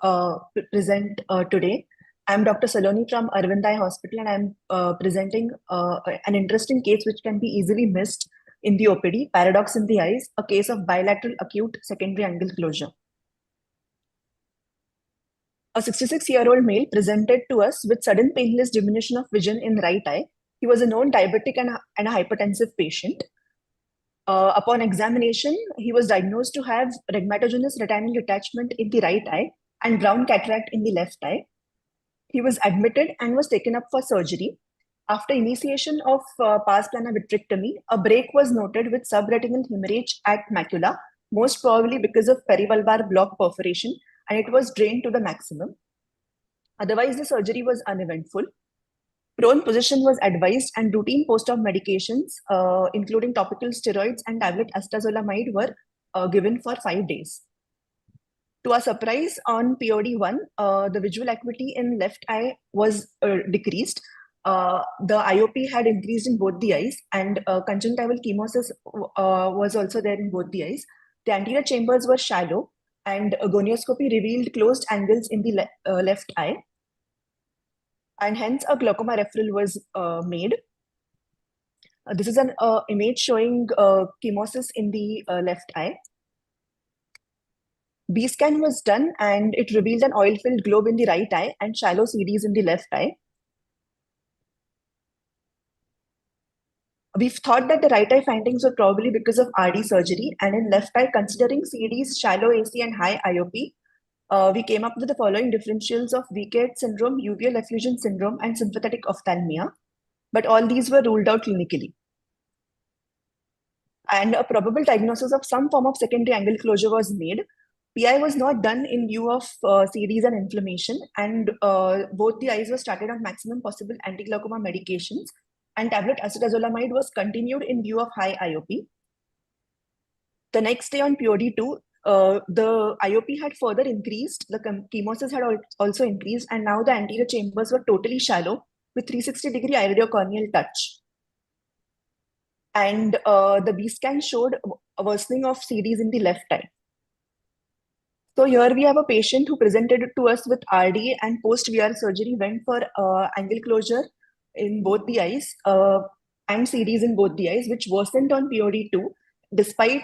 present today. I'm Dr. Saloni from Arvind Eye Hospital, and I'm presenting an interesting case which can be easily missed in the OPD, paradox in the eyes, a case of bilateral acute secondary angle closure. A 66-year-old male presented to us with sudden painless diminution of vision in right eye. He was a known diabetic and a hypertensive patient. Upon examination, he was diagnosed to have rhegmatogenous retinal detachment in the right eye and brown cataract in the left eye. He was admitted and was taken up for surgery. After initiation of pars plana vitrectomy, a break was noted with subretinal hemorrhage at macula, most probably because of perivalvar block perforation, and it was drained to the maximum. Otherwise, the surgery was uneventful. Prone position was advised, and routine post-op medications, including topical steroids and tablet astazolamide, were given for 5 days. To our surprise, on POD1, the visual acuity in left eye was decreased. The IOP had increased in both the eyes, and conjunctival chemosis was also there in both the eyes. The anterior chambers were shallow, and gonioscopy revealed closed angles in the left eye. And hence a glaucoma referral was made. This is an image showing chemosis in the left eye. B-scan was done, and it revealed an oil-filled globe in the right eye and shallow CDs in the left eye. We've thought that the right eye findings were probably because of RD surgery, and in left eye, considering CDs, shallow AC, and high IOP, we came up with the following differentials of Wicked syndrome, uveal effusion syndrome, and sympathetic ophthalmia. But all these were ruled out clinically. And a probable diagnosis of some form of secondary angle closure was made. PI was not done in view of series and inflammation, and both the eyes were started on maximum possible anti-glaucoma medications, and tablet acetazolamide was continued in view of high IOP. The next day on POD2, the IOP had further increased, the chemosis had also increased, and now the anterior chambers were totally shallow with 360-degree iridocorneal touch. And the B scan showed a worsening of series in the left eye. So here we have a patient who presented to us with RD and post-VR surgery went for angle closure in both the eyes and series in both the eyes, which worsened on POD2 despite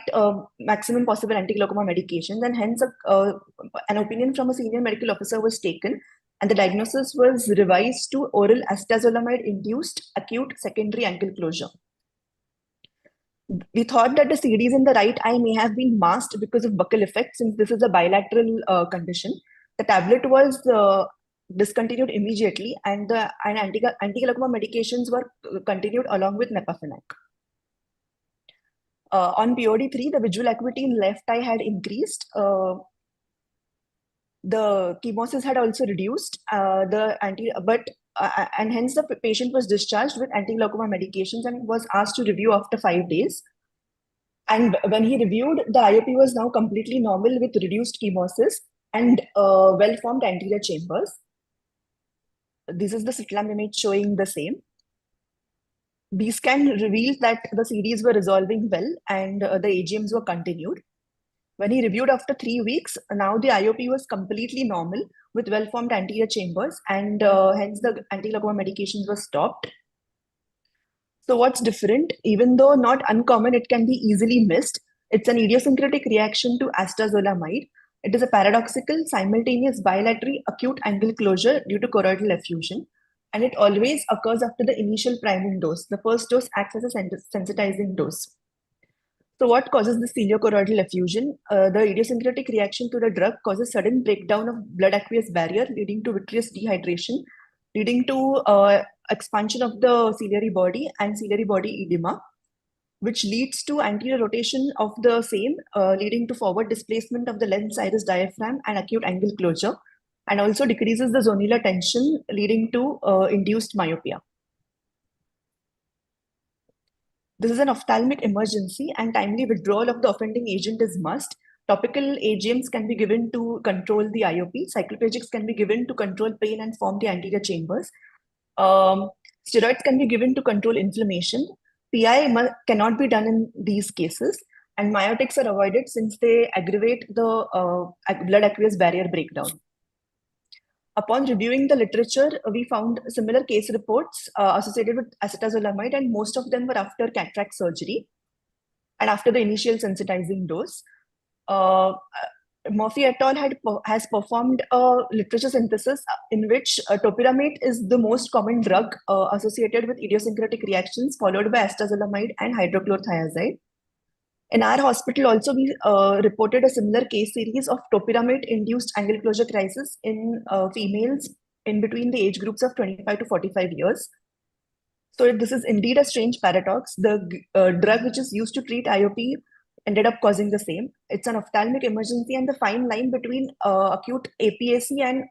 maximum possible anti-glaucoma medications, and hence an opinion from a senior medical officer was taken, and the diagnosis was revised to oral acetazolamide-induced acute secondary angle closure. We thought that the series in the right eye may have been masked because of buccal effect, since this is a bilateral condition. The tablet was discontinued immediately, and the anti-glaucoma medications were continued along with nepafenac. On POD3, the visual acuity in left eye had increased. The chemosis had also reduced. And hence the patient was discharged with anti-glaucoma medications and was asked to review after 5 days. And when he reviewed, the IOP was now completely normal with reduced chemosis and well-formed anterior chambers. This is the slit-lamp image showing the same. B-scan revealed that the series were resolving well and the AGMs were continued. When he reviewed after 3 weeks, now the IOP was completely normal with well-formed anterior chambers, and hence the anti-glaucoma medications were stopped. So what's different? Even though not uncommon, it can be easily missed. It's an idiosyncratic reaction to acetazolamide. It is a paradoxical, simultaneous bilateral acute angle closure due to choroidal effusion, and it always occurs after the initial priming dose. The first dose acts as a sensitizing dose. So what causes this ciliachoroidal effusion? The idiosyncratic reaction to the drug causes sudden breakdown of blood aqueous barrier, leading to vitreous dehydration, leading to expansion of the ciliary body and ciliary body edema, which leads to anterior rotation of the same, leading to forward displacement of the lens iris diaphragm and acute angle closure, and also decreases the zonular tension, leading to induced myopia. This is an ophthalmic emergency, and timely withdrawal of the offending agent is must. Topical AGMs can be given to control the IOP. Cycloplegics can be given to control pain and form the anterior chambers. Steroids can be given to control inflammation. PI cannot be done in these cases, and myotics are avoided since they aggravate the blood aqueous barrier breakdown. Upon reviewing the literature, we found similar case reports associated with acetazolamide, and most of them were after cataract surgery and after the initial sensitizing dose. Murphy et al. Has performed a literature synthesis in which topiramate is the most common drug associated with idiosyncratic reactions, followed by acetazolamide and hydrochlorothiazide. In our hospital also, we reported a similar case series of topiramate-induced angle closure crisis in females in between the age groups of 25 to 45 years. So this is indeed a strange paradox. The drug which is used to treat IOP ended up causing the same. It's an ophthalmic emergency, and the fine line between acute APAC and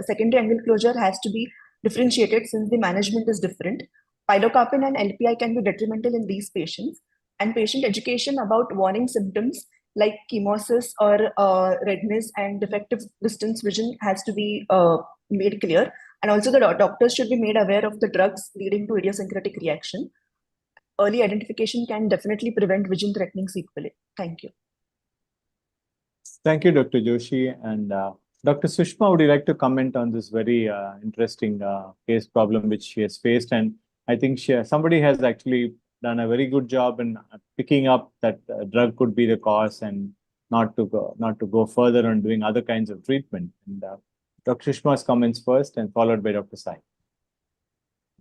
secondary angle closure has to be differentiated since the management is different. Pilocarpine and LPI can be detrimental in these patients, and patient education about warning symptoms like chemosis or redness and defective distance vision has to be made clear. And also the doctors should be made aware of the drugs leading to idiosyncratic reaction. Early identification can definitely prevent vision-threatening sequelae. Thank you. Thank you, Dr. Joshi. And Dr. Sushma, would you like to comment on this very interesting case problem which she has faced? And I think somebody has actually done a very good job in picking up that drug could be the cause and not to go further on doing other kinds of treatment. And Dr. Sushma's comments first, and followed by Dr. Sai.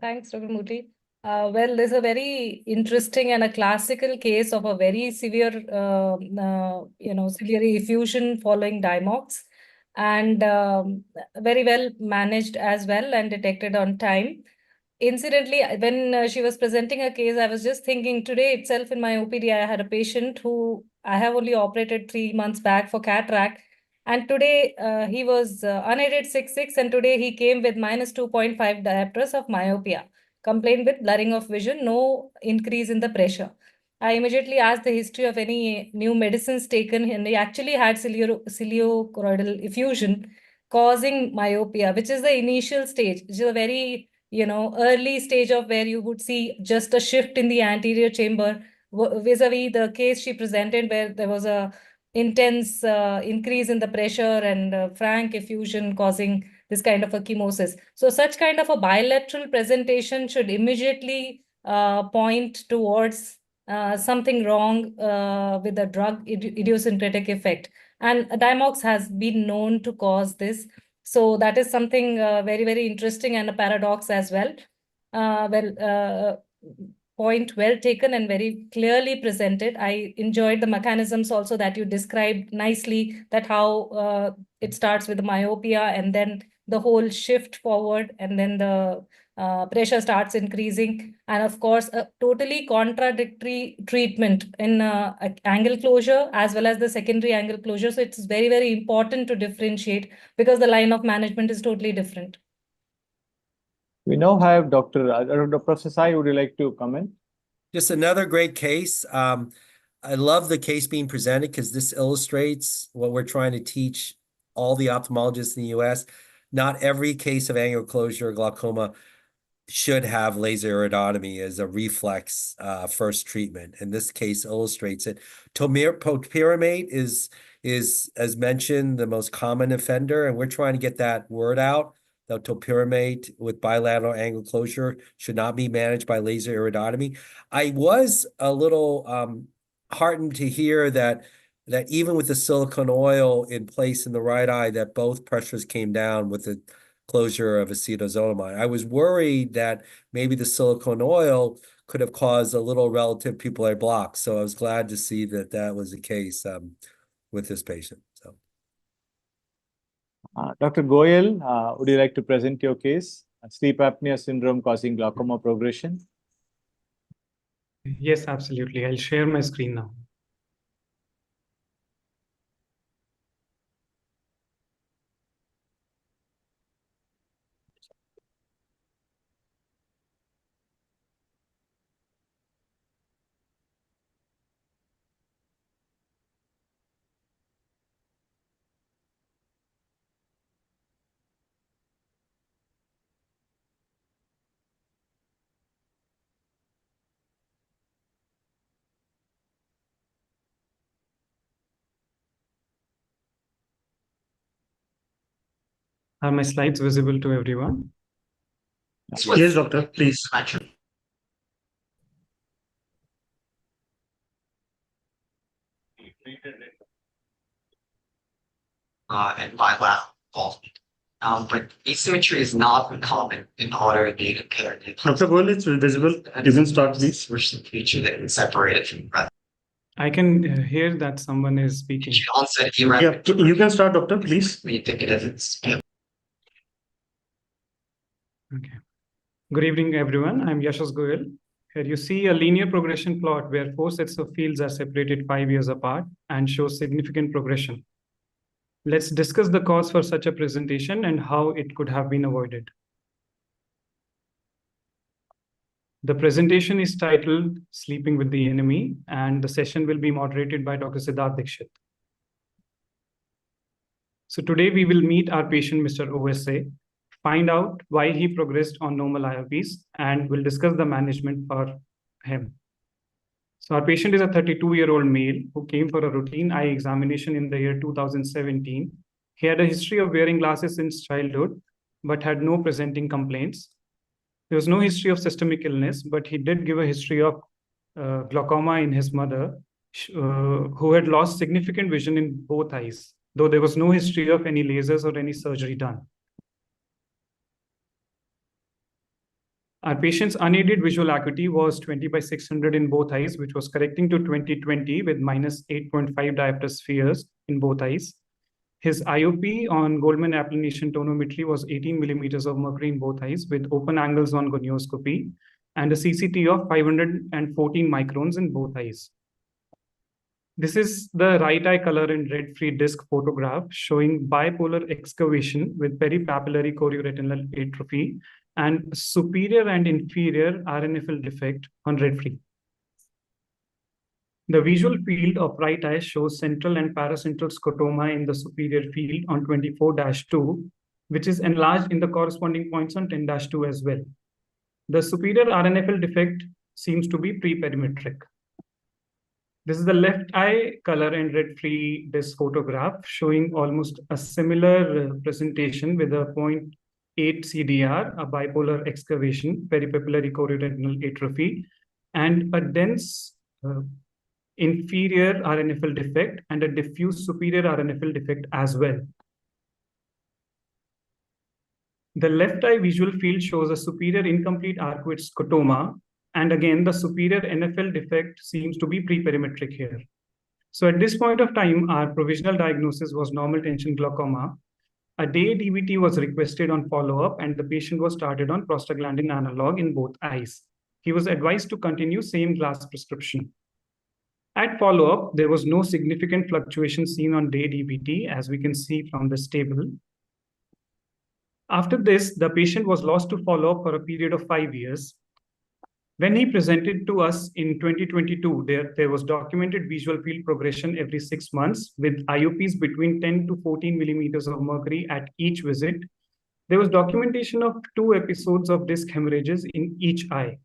Thanks, Dr. Murli. Well, there's a very interesting and a classical case of a very severe, ciliary effusion following Dimox, and very well managed as well and detected on time. Incidentally, when she was presenting a case, I was just thinking today itself in my OPD, I had a patient who I have only operated 3 months back for cataract, And today he was unaided 6'6", and today he came with minus 2.5 diopters of myopia, complained with blurring of vision, no increase in the pressure. I immediately asked the history of any new medicines taken, and he actually had ciliocoroidal effusion causing myopia, which is the initial stage, which is a very early stage of where you would see just a shift in the anterior chamber vis-a-vis the case she presented where there was a intense increase in the pressure and frank effusion causing this kind of a chemosis. So such kind of a bilateral presentation should immediately point towards something wrong with the drug idiosyncratic effect. And Diamox has been known to cause this. So that is something very, very interesting and a paradox as well. Point well taken and very clearly presented. I enjoyed the mechanisms also that you described nicely, that how it starts with the myopia and then the whole shift forward and then the pressure starts increasing. And of course, a totally contradictory treatment in angle closure as well as the secondary angle closure. So it's very, very important to differentiate because the line of management is totally different. We now have Dr. Professor Sai, would you like to comment? Just another great case. I love the case being presented because this illustrates what we're trying to teach all the ophthalmologists in the US. Not every case of angular closure or glaucoma should have laser iridotomy as a reflex first treatment. And this case illustrates it. Topiramate is, as mentioned, the most common offender, and we're trying to get that word out. The topiramate with bilateral angle closure should not be managed by laser iridotomy. I was a little heartened to hear that even with the silicone oil in place in the right eye, that both pressures came down with the closure of acetazolamide. I was worried that maybe the silicone oil could have caused a little relative pupillary block. So I was glad to see that that was the case with this patient. So, Dr. Goyal, would you like to present your case? Sleep apnea syndrome causing glaucoma progression? Yes, absolutely. I'll share my screen now. Are my slides visible to everyone? Yes, doctor, please. And bilateral involvement. But asymmetry is not common in autoimmune impaired. Dr. Goel, it's visible. You can start, please. Which is a feature that is separated from breath. I can hear that someone is speaking. Onset Yeah, you can start, doctor, please. We think it is. Okay. Good evening, everyone. I'm Yashas Goyal. Here you see a linear progression plot where 4 sets of fields are separated 5 years apart and shows significant progression. Let's discuss the cause for such a presentation and how it could have been avoided. The presentation is titled Sleeping with the Enemy, and the session will be moderated by Dr. Siddharth Dikshit. So today we will meet our patient, Mr. OSA, find out why he progressed on normal IOPs, and we'll discuss the management for him. So our patient is a 32-year-old male who came for a routine eye examination in the year 2017. He had a history of wearing glasses since childhood, but had no presenting complaints. There was no history of systemic illness, but he did give a history of glaucoma in his mother, who had lost significant vision in both eyes, though there was no history of any lasers or any surgery done. Our patient's unaided visual acuity was 20/600 in both eyes, which was correcting to 20/20 with minus 8.5 diopter spheres in both eyes. His IOP on Goldman applanation tonometry was 18 millimeters of mercury in both eyes with open angles on gonioscopy and a CCT of 514 microns in both eyes. This is the right eye color in red-free disc photograph showing bipolar excavation with peripapillary chorioretinal atrophy and superior and inferior RNFL defect on red-free. The visual field of right eye shows central and paracentral scotoma in the superior field on 24-2, which is enlarged in the corresponding points on 10-2 as well. The superior RNFL defect seems to be pre-perimetric. This is the left eye color and red-free disc photograph showing almost a similar presentation with a 0.8 CDR, a bipolar excavation, peripapillary chorioretinal atrophy, and a dense inferior RNFL defect and a diffuse superior RNFL defect as well. The left eye visual field shows a superior incomplete arcuate scotoma, and again, the superior NFL defect seems to be pre-perimetric here. So at this point of time, our provisional diagnosis was normal tension glaucoma. A day DVT was requested on follow-up, and the patient was started on prostaglandin analog in both eyes. He was advised to continue same glass prescription. At follow-up, there was no significant fluctuation seen on day DVT, as we can see from this table. After this, the patient was lost to follow-up for a period of 5 years. When he presented to us in 2022, there was documented visual field progression every 6 months with IOPs between 10 to 14 millimeters of mercury at each visit. There was documentation of 2 episodes of disc hemorrhages in each eye.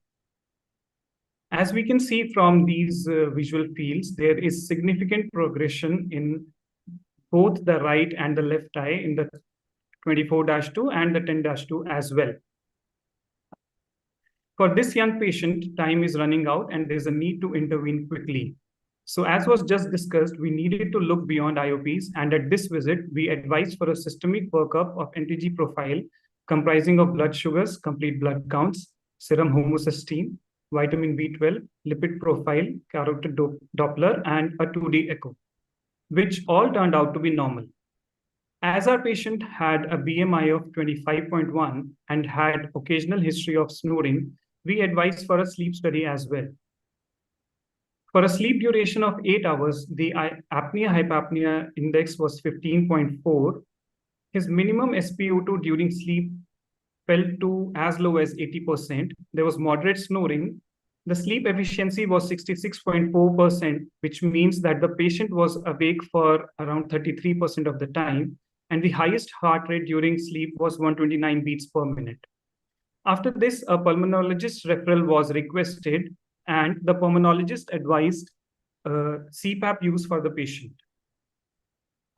As we can see from these visual fields, there is significant progression in both the right and the left eye in the 24-2 and the 10-2 as well. For this young patient, time is running out and there's a need to intervene quickly. So as was just discussed, we needed to look beyond IOPs, and at this visit, we advised for a systemic workup of NTG profile comprising of blood sugars, complete blood counts, serum homocysteine, vitamin B12, lipid profile, carotid Doppler, and a 2D echo, which all turned out to be normal. As our patient had a BMI of 25.1 and had occasional history of snoring, we advised for a sleep study as well. For a sleep duration of 8 hours, the apnea-hypopnea index was 15.4. His minimum SpO2 during sleep fell to as low as 80%. There was moderate snoring. The sleep efficiency was 66.4%, which means that the patient was awake for around 33% of the time, and the highest heart rate during sleep was 129 beats per minute. After this, a pulmonologist referral was requested, and the pulmonologist advised CPAP use for the patient.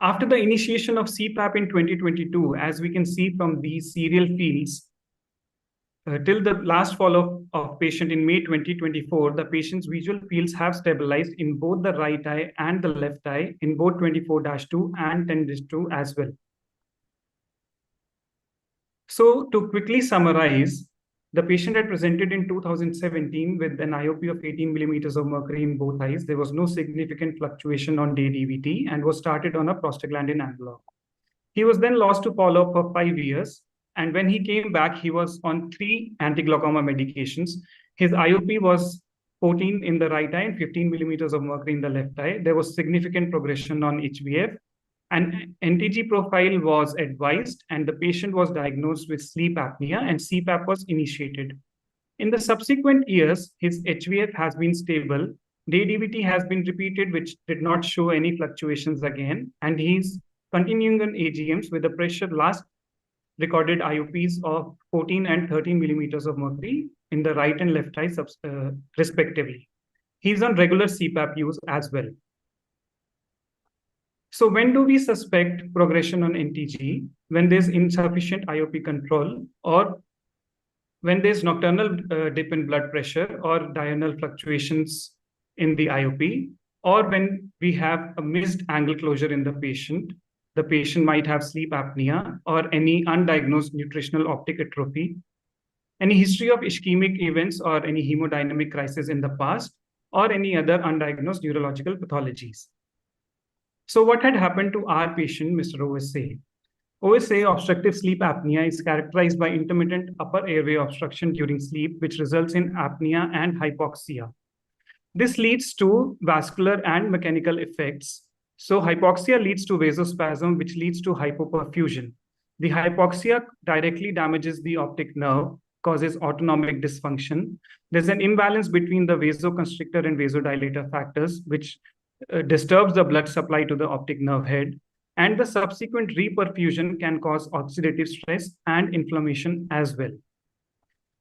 After the initiation of CPAP in 2022, as we can see from these serial fields, till the last follow-up of patient in May 2024, the patient's visual fields have stabilized in both the right eye and the left eye in both 24-2 and 10-2 as well. So to quickly summarize, the patient had presented in 2017 with an IOP of 18 millimeters of mercury in both eyes. There was no significant fluctuation on day DVT and was started on a prostaglandin analog. He was then lost to follow-up for 5 years. And when he came back, he was on 3 anti-glaucoma medications. His IOP was 14 in the right eye and 15 millimeters of mercury in the left eye. There was significant progression on HVF. An NTG profile was advised, and the patient was diagnosed with sleep apnea, and CPAP was initiated. In the subsequent years, his HVF has been stable. Day DVT has been repeated, which did not show any fluctuations again, and he's continuing on AGMs with the pressure last recorded IOPs of 14 and 13 millimeters of mercury in the right and left eye respectively. He's on regular CPAP use as well. So when do we suspect progression on NTG? When there's insufficient IOP control, or when there's nocturnal dip in blood pressure or diurnal fluctuations in the IOP, or when we have a missed angle closure in the patient might have sleep apnea or any undiagnosed nutritional optic atrophy, any history of ischemic events or any hemodynamic crisis in the past, or any other undiagnosed neurological pathologies. So what had happened to our patient, Mr. OSA? OSA, obstructive sleep apnea, is characterized by intermittent upper airway obstruction during sleep, which results in apnea and hypoxia. This leads to vascular and mechanical effects. So hypoxia leads to vasospasm, which leads to hypoperfusion. The hypoxia directly damages the optic nerve, causes autonomic dysfunction. There's an imbalance between the vasoconstrictor and vasodilator factors, which disturbs the blood supply to the optic nerve head. And the subsequent reperfusion can cause oxidative stress and inflammation as well.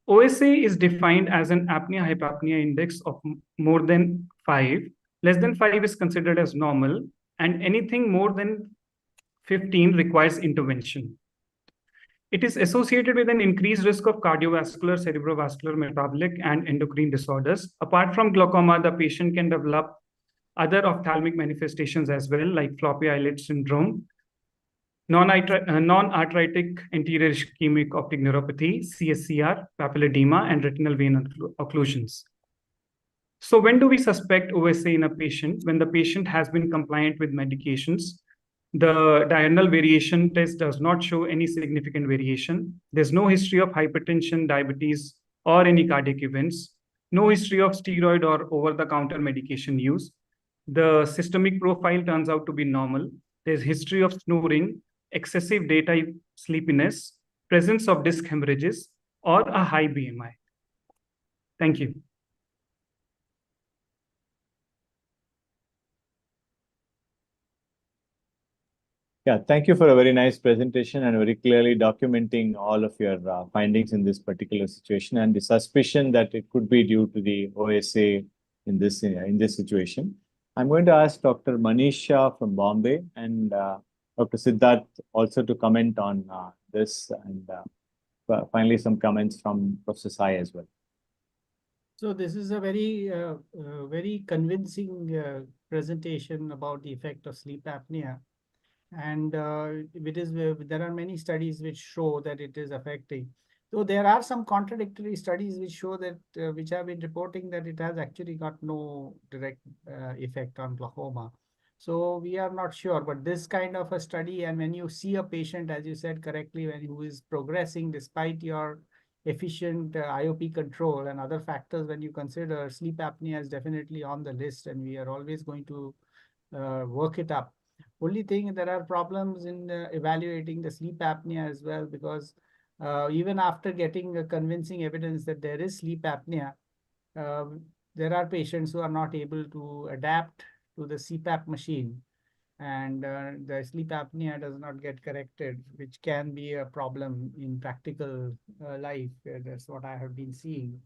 OSA is defined as an apnea-hypopnea index of more than 5. Less than 5 is considered as normal, and anything more than 15 requires intervention. It is associated with an increased risk of cardiovascular, cerebrovascular, metabolic, and endocrine disorders. Apart from glaucoma, the patient can develop other ophthalmic manifestations as well, like floppy eyelid syndrome, non-arthritic anterior ischemic optic neuropathy, CSCR, papilledema, and retinal vein occlusions. So when do we suspect OSA in a patient? When the patient has been compliant with medications, the diurnal variation test does not show any significant variation. There's no history of hypertension, diabetes, or any cardiac events. No history of steroid or over-the-counter medication use. The systemic profile turns out to be normal. There's history of snoring, excessive daytime sleepiness, presence of disc hemorrhages, or a high BMI. Thank you. Yeah, thank you for a very nice presentation and very clearly documenting all of your findings in this particular situation and the suspicion that it could be due to the OSA in this situation. I'm going to ask Dr. Manisha from Bombay and Dr. Siddharth also to comment on this, and finally some comments from Professor Sai as well. So this is a very convincing presentation about the effect of sleep apnea. And there are many studies which show that it is affecting. So there are some contradictory studies which show that, which have been reporting that it has actually got no direct effect on glaucoma. So we are not sure, but this kind of a study, and when you see a patient, as you said correctly, who is progressing despite your efficient IOP control and other factors, when you consider, sleep apnea is definitely on the list, and we are always going to work it up. Only thing, there are problems in evaluating the sleep apnea as well, because even after getting convincing evidence that there is sleep apnea, there are patients who are not able to adapt to the CPAP machine, and the sleep apnea does not get corrected, which can be a problem in practical life. That's what I have been seeing.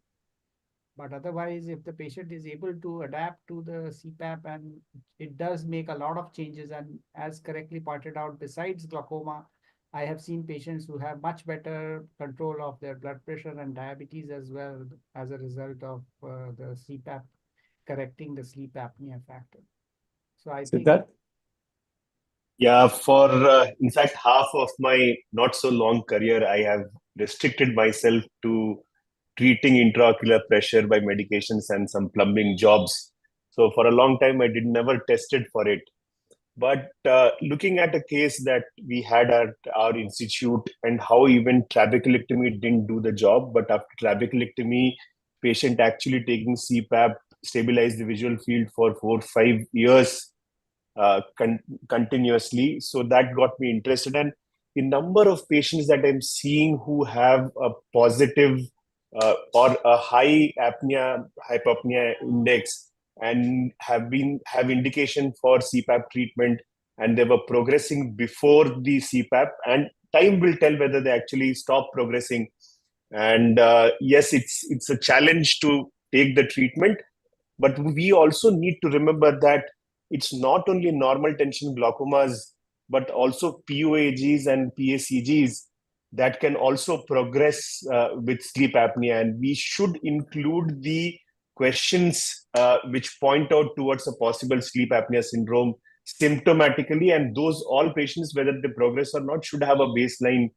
But otherwise, if the patient is able to adapt to the CPAP, and it does make a lot of changes, and as correctly pointed out, besides glaucoma, I have seen patients who have much better control of their blood pressure and diabetes as well as a result of the CPAP correcting the sleep apnea factor. So I think Siddharth? Yeah, for in fact, half of my not so long career, I have restricted myself to treating intraocular pressure by medications and some plumbing jobs. So for a long time, I did never tested for it. But looking at a case that we had at our institute and how even trabeculectomy didn't do the job, but after trabeculectomy, patient actually taking CPAP stabilized the visual field for 4 or 5 years continuously. So that got me interested. And the number of patients that I'm seeing who have a positive or a high hypopnea index and have indication for CPAP treatment, and they were progressing before the CPAP, and time will tell whether they actually stop progressing. And yes, it's a challenge to take the treatment, but we also need to remember that it's not only normal tension glaucomas, but also POAGs and PACGs that can also progress with sleep apnea. And we should include the questions which point out towards a possible sleep apnea syndrome symptomatically. And those all patients, whether they progress or not, should have a baseline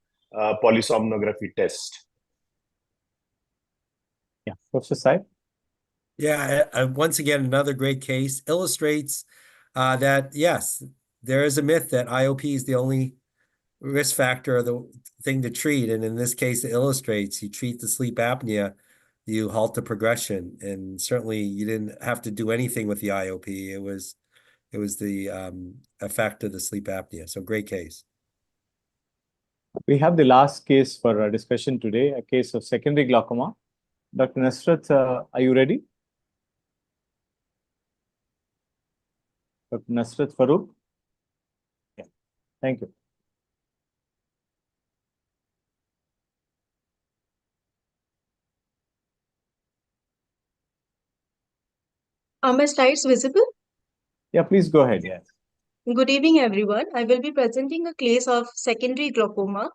polysomnography test. Yeah, Professor Sai? Yeah, once again, another great case illustrates that, yes, there is a myth that IOP is the only risk factor or the thing to treat. And in this case, it illustrates you treat the sleep apnea, you halt the progression. And certainly you didn't have to do anything with the IOP. It was the effect of the sleep apnea. So great case. We have the last case for our discussion today, a case of secondary glaucoma. Dr. Nasrat, are you ready? Dr. Nasrat Farooq? Yeah, thank you. Are my slides visible? Yeah, please go ahead. Yes. Good evening, everyone. I will be presenting a case of secondary glaucoma.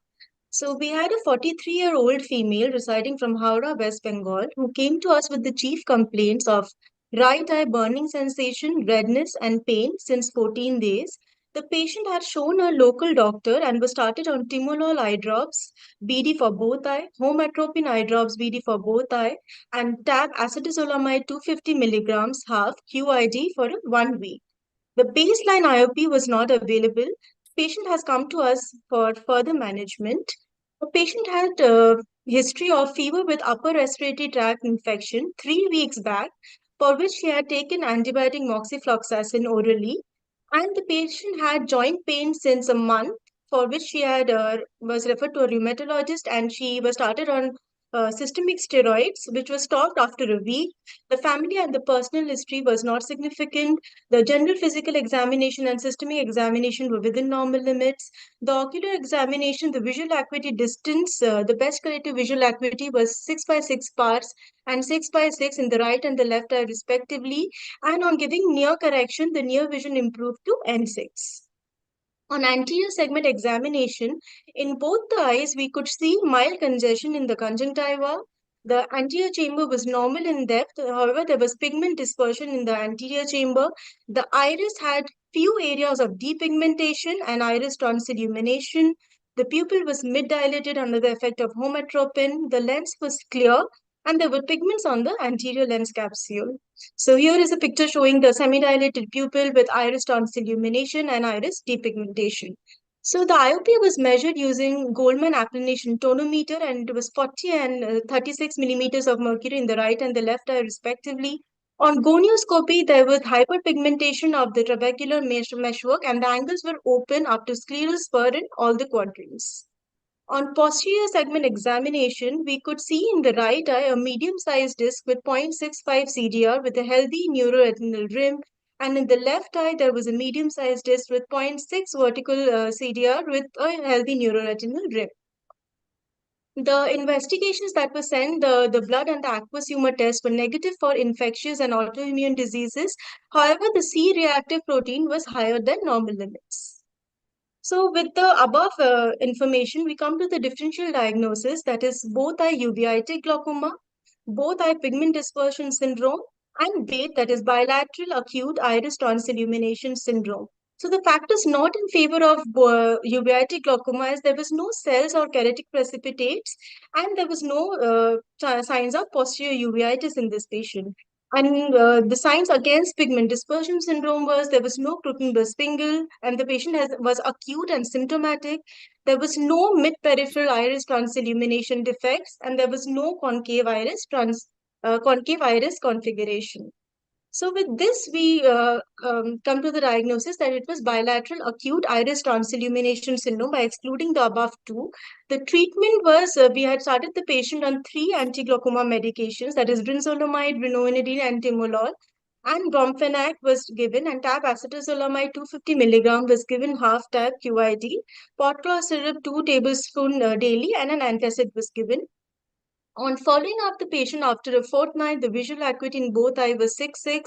So we had a 43-year-old female residing from Howrah, West Bengal, who came to us with the chief complaints of right eye burning sensation, redness, and pain since 14 days. The patient had shown a local doctor and was started on timolol eye drops, BD for both eye, homatropine eye drops, BD for both eye, and tab acetazolamide 250 milligrams half QID for 1 week. The baseline IOP was not available. Patient has come to us for further management. The patient had a history of fever with upper respiratory tract infection 3 weeks back, for which she had taken antibiotic moxifloxacin orally. And the patient had joint pain since a month, for which she had was referred to a rheumatologist, and she was started on systemic steroids, which was stopped after a week. The family and the personal history was not significant. The general physical examination and systemic examination were within normal limits. The ocular examination, the visual acuity distance, the best corrective visual acuity was 6 by 6 parts and 6 by 6 in the right and the left eye respectively. And on giving near correction, the near vision improved to N6. On anterior segment examination, in both the eyes, we could see mild congestion in the conjunctiva. The anterior chamber was normal in depth. However, there was pigment dispersion in the anterior chamber. The iris had few areas of depigmentation and iris tonsil illumination. The pupil was mid-dilated under the effect of homatropine. The lens was clear, and there were pigments on the anterior lens capsule. So here is a picture showing the semi-dilated pupil with iris tonsil illumination and iris depigmentation. So the IOP was measured using Goldman applanation tonometer, and it was 40 and 36 millimeters of mercury in the right and the left eye respectively. On gonioscopy, there was hyperpigmentation of the trabecular meshwork, and the angles were open up to scleral spur in all the quadrants. On posterior segment examination, we could see in the right eye a medium-sized disc with 0.65 CDR with a healthy neuroretinal rim, and in the left eye, there was a medium-sized disc with 0.6 vertical CDR with a healthy neuroretinal rim. The investigations that were sent, the blood and the aqueous humor tests were negative for infectious and autoimmune diseases. However, the C-reactive protein was higher than normal limits. So with the above information, we come to the differential diagnosis, that is both eye uveitic glaucoma, both eye pigment dispersion syndrome, and BATE, that is bilateral acute iris tonsil illumination syndrome. So the factors not in favor of uveitic glaucoma is there was no cells or keratic precipitates, and there was no signs of posterior uveitis in this patient. And the signs against pigment dispersion syndrome was there was no Krukenberg spingle, and the patient was acute and symptomatic. There was no mid-peripheral iris tonsil illumination defects, and there was no concave iris configuration. So with this, we come to the diagnosis that it was bilateral acute iris tonsil illumination syndrome by excluding the above two. The treatment was, we had started the patient on 3 anti-glaucoma medications, that is brinzolamide, brimonidine, and timolol. And bromfenac was given, and tab acetazolamide 250 milligram was given half tab QID. Pot cloth syrup 2 tablespoons daily, and an antacid was given. On following up the patient after a fortnight, the visual acuity in both eyes was 6.6.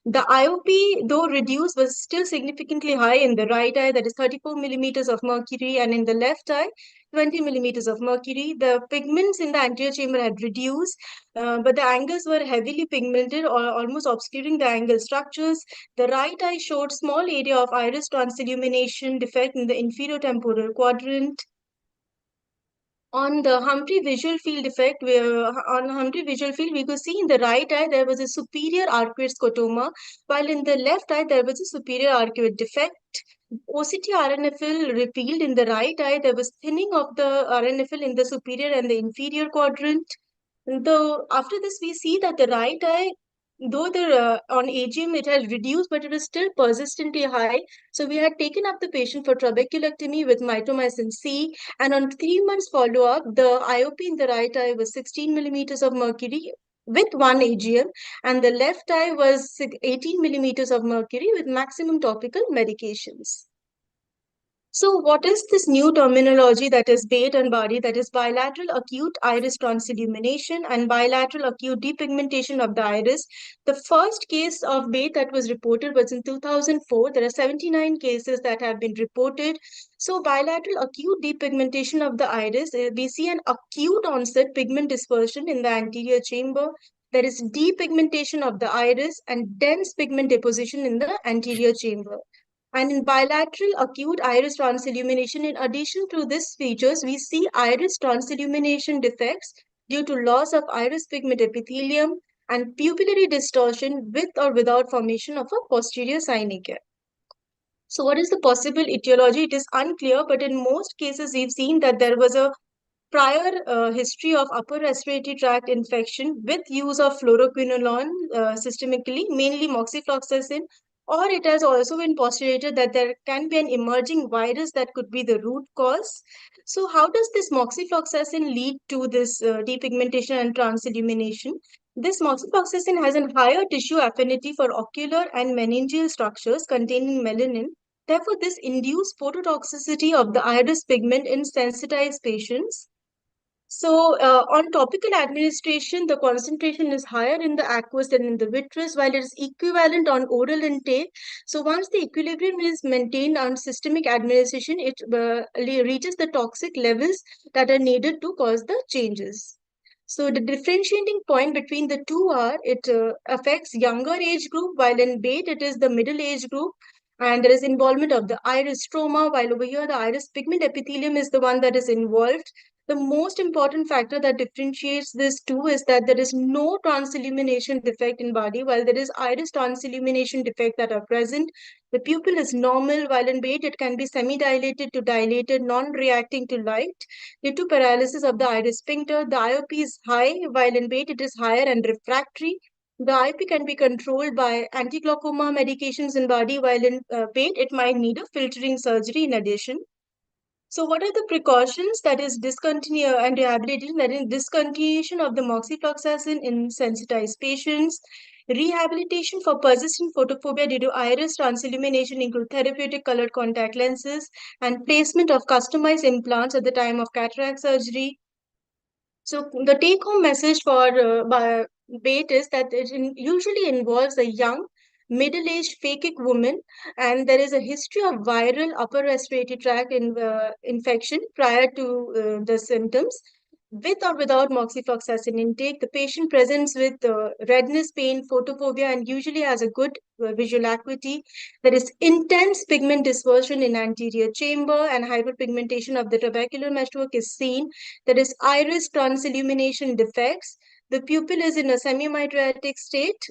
The IOP, though reduced, was still significantly high in the right eye, that is 34 millimeters of mercury, and in the left eye, 20 millimeters of mercury. The pigments in the anterior chamber had reduced, but the angles were heavily pigmented or almost obscuring the angle structures. The right eye showed small area of iris tonsil illumination defect in the inferior temporal quadrant. On the Humphrey visual field defect, we could see in the right eye there was a superior arcuate scotoma, while in the left eye there was a superior arcuate defect. OCT RNFL revealed in the right eye there was thinning of the RNFL in the superior and the inferior quadrant. Though after this, we see that the right eye, though the on AGM it has reduced, but it is still persistently high. So we had taken up the patient for trabeculectomy with mitomycin C, and on 3 months follow-up, the IOP in the right eye was 16 millimeters of mercury with 1 AGM, and the left eye was 18 millimeters of mercury with maximum topical medications. So what is this new terminology that is BAIT and BARI, that is bilateral acute iris transillumination and bilateral acute depigmentation of the iris? The first case of BAIT that was reported was in 2004. There are 79 cases that have been reported. So bilateral acute depigmentation of the iris, we see an acute onset pigment dispersion in the anterior chamber. There is depigmentation of the iris and dense pigment deposition in the anterior chamber. And in bilateral acute iris transillumination, in addition to these features, we see iris transillumination defects due to loss of iris pigment epithelium and pupillary distortion with or without formation of a posterior synechia. So what is the possible etiology? It is unclear, but in most cases, we've seen that there was a prior history of upper respiratory tract infection with use of fluoroquinolone systemically, mainly moxifloxacin, or it has also been postulated that there can be an emerging virus that could be the root cause. So how does this moxifloxacin lead to this depigmentation and transillumination? This moxifloxacin has a higher tissue affinity for ocular and meningeal structures containing melanin. Therefore, this induced phototoxicity of the iris pigment in sensitized patients. So, on topical administration, the concentration is higher in the aqueous than in the vitreous, while it is equivalent on oral intake. So, once the equilibrium is maintained on systemic administration, it reaches the toxic levels that are needed to cause the changes. So, the differentiating point between the two are it affects younger age group, while in BAIT it is the middle age group. And there is involvement of the iris stroma, while over here the iris pigment epithelium is the one that is involved. The most important factor that differentiates this two is that there is no transillumination defect in body, while there is iris transillumination defect that are present. The pupil is normal, while in BAIT it can be semi-dilated to dilated, non-reacting to light. Due to paralysis of the iris sphincter, the IOP is high, while in BAIT it is higher and refractory. The IOP can be controlled by anti-glaucoma medications in body, while in BAIT it might need a filtering surgery in addition. So what are the precautions that is discontinue and rehabilitation, that is discontinuation of the moxifloxacin in sensitized patients, rehabilitation for persistent photophobia due to iris transillumination include therapeutic colored contact lenses and placement of customized implants at the time of cataract surgery. So the take-home message for BAIT is that it usually involves a young, middle-aged phakic woman, and there is a history of viral upper respiratory tract infection prior to the symptoms. With or without moxifloxacin intake, the patient presents with redness, pain, photophobia, and usually has a good visual acuity. There is intense pigment dispersion in anterior chamber, and hyperpigmentation of the trabecular meshwork is seen. There is iris transillumination defects. The pupil is in a semi-mydriatic state.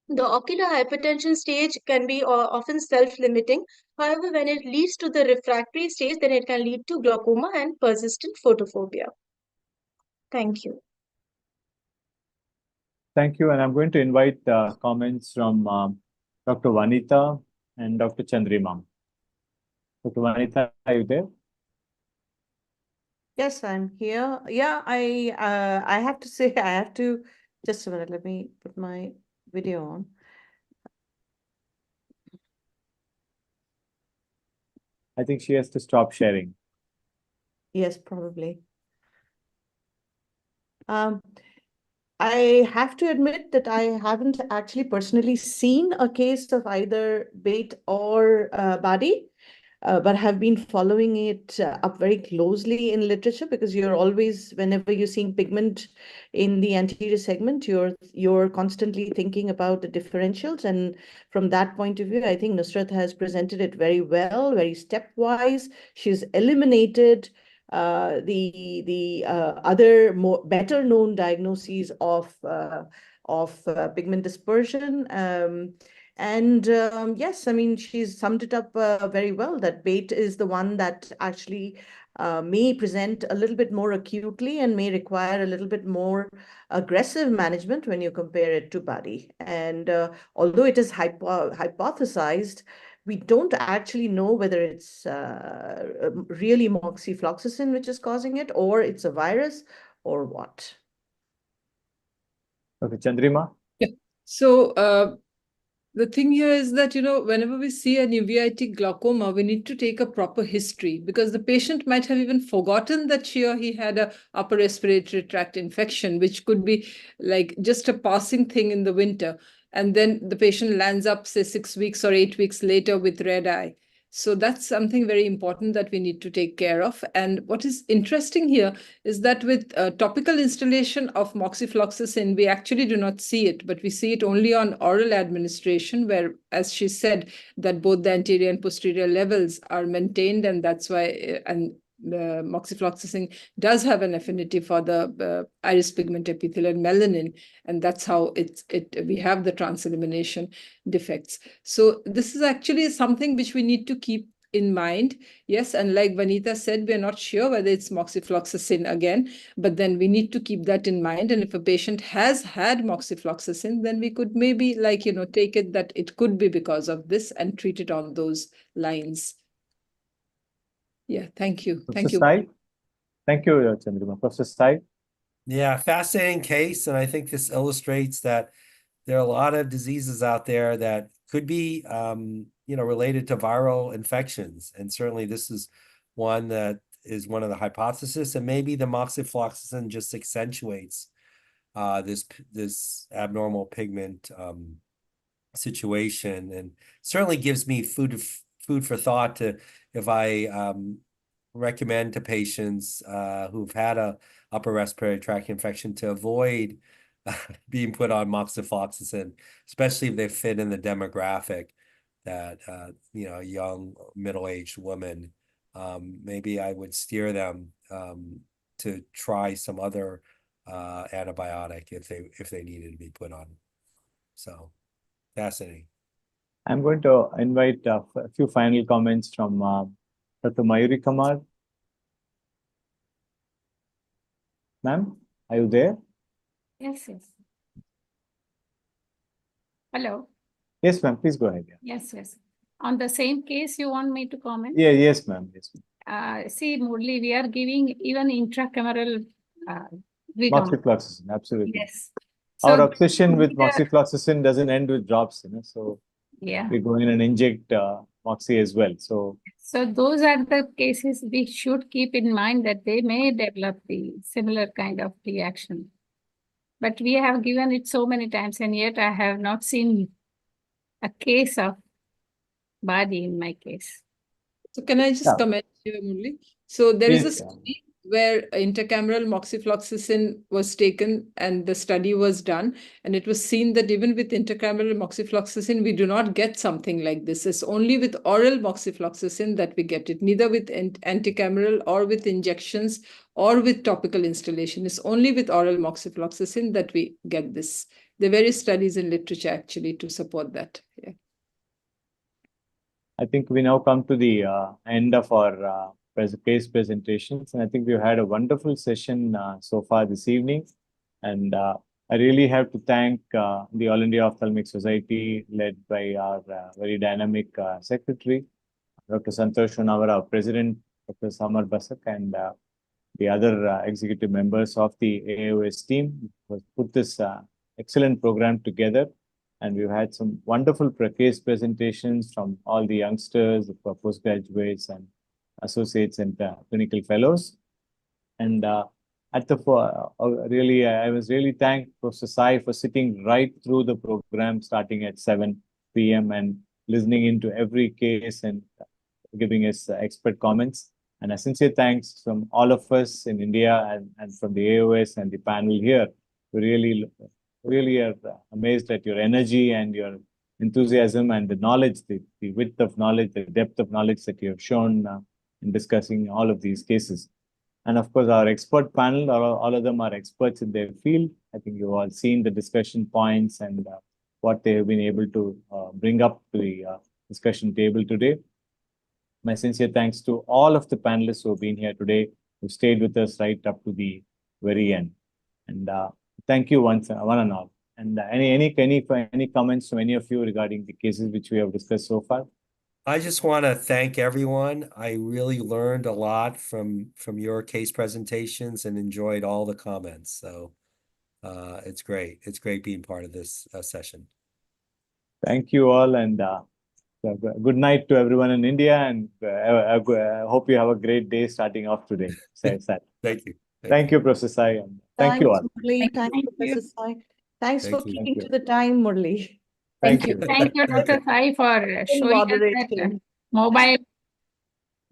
The ocular hypertension stage can be often self-limiting. However, when it leads to the refractory stage, then it can lead to glaucoma and persistent photophobia. Thank you. Thank you. And I'm going to invite comments from Dr. Vanita and Dr. Chandrimam. Dr. Vanita, are you there? Yes, I'm here. Yeah, I have to say, I have to, just a minute, let me put my video on. I think she has to stop sharing. Yes, probably. I have to admit that I haven't actually personally seen a case of either BAIT or BADI, but have been following it up very closely in literature, because you're always, whenever you're seeing pigment in the anterior segment, you're constantly thinking about the differentials. And from that point of view, I think Nusrat has presented it very well, very stepwise. She's eliminated the other more better known diagnoses of pigment dispersion. Yes, I mean, she's summed it up very well, that BAIT is the one that actually may present a little bit more acutely and may require a little bit more aggressive management when you compare it to body. And although it is hypothesized, we don't actually know whether it's really moxifloxacin which is causing it, or it's a virus, or what. Okay, Chandrima? Yeah. So the thing here is that, whenever we see an uveitic glaucoma, we need to take a proper history, because the patient might have even forgotten that she or he had a upper respiratory tract infection, which could be like just a passing thing in the winter. And then the patient lands up, say, 6 weeks or 8 weeks later with red eye. So that's something very important that we need to take care of. And what is interesting here is that with topical installation of moxifloxacin, we actually do not see it, but we see it only on oral administration, where, as she said, that both the anterior and posterior levels are maintained, and that's why, and the moxifloxacin does have an affinity for the iris pigment epithelial melanin, and that's how we have the transillumination defects. So this is actually something which we need to keep in mind. Yes, and like Vanita said, we're not sure whether it's moxifloxacin again, but then we need to keep that in mind. And if a patient has had moxifloxacin, then we could maybe take it that it could be because of this and treat it on those lines. Yeah, thank you. Thank you. Sai? Thank you, Chandrima. Professor Sai? Yeah, fascinating case. And I think this illustrates that there are a lot of diseases out there that could be, related to viral infections. And certainly this is one that is one of the hypotheses. And maybe the moxifloxacin just accentuates this abnormal pigment situation, and certainly gives me food for thought to, if I recommend to patients who've had a upper respiratory tract infection, to avoid being put on moxifloxacin, especially if they fit in the demographic that a young middle-aged woman. Maybe I would steer them to try some other antibiotic if they needed to be put on. So fascinating. I'm going to invite a few final comments from Dr. Mayuri Kumar. Ma'am, are you there? Yes. Hello. Yes, ma'am. Please go ahead. Yes. On the same case, you want me to comment? Yeah, yes, ma'am. Yes, see, Murli, we are giving even intracameral moxifloxacin, absolutely. Yes. Our So obsession with moxifloxacin doesn't end with drops, so yeah, we go in and inject moxi as well. So those are the cases we should keep in mind, that they may develop the similar kind of reaction. But we have given it so many times, and yet I have not seen a case of body in my case. So can I just comment here, Murli? So there is a Yes, study where intracameral moxifloxacin was taken and the study was done, and it was seen that even with intracameral moxifloxacin, we do not get something like this. It's only with oral moxifloxacin that we get it, neither with anticameral or with injections or with topical installation. It's only with oral moxifloxacin that we get this. There are various studies in literature actually to support that. Yeah. I think we now come to the end of our case presentations, and I think we've had a wonderful session so far this evening. And I really have to thank the All India Ophthalmic Society, led by our very dynamic secretary, Dr. Santosh Unawara, our president, Dr. Samar Basak, and the other executive members of the AOS team who put this excellent program together. And we've had some wonderful case presentations from all the youngsters, the postgraduates and associates and clinical fellows. And really, I was really thanked Professor Sai for sitting right through the program, starting at 7 p.m. and listening into every case and giving us expert comments. And a sincere thanks from all of us in India and from the AOS and the panel here. We really are amazed at your energy and your enthusiasm and the knowledge, the width of knowledge, the depth of knowledge that you have shown in discussing all of these cases. And of course, our expert panel, all of them are experts in their field. I think you've all seen the discussion points and what they have been able to bring up to the discussion table today. My sincere thanks to all of the panelists who have been here today, who stayed with us right up to the very end. And thank you one and all. And any comments from any of you regarding the cases which we have discussed so far? I just want to thank everyone. I really learned a lot from your case presentations and enjoyed all the comments. So it's great. It's great being part of this session. Thank you all, and good night to everyone in India, and I hope you have a great day starting off today. Thank you. Thank you, Professor Sai, and thank you all. Murli. Thank you, Professor Sai. Thanks for Thank you. keeping to the time, Murli. Thank you. Thank you, Dr. Sai, for showing us that Moderation. mobile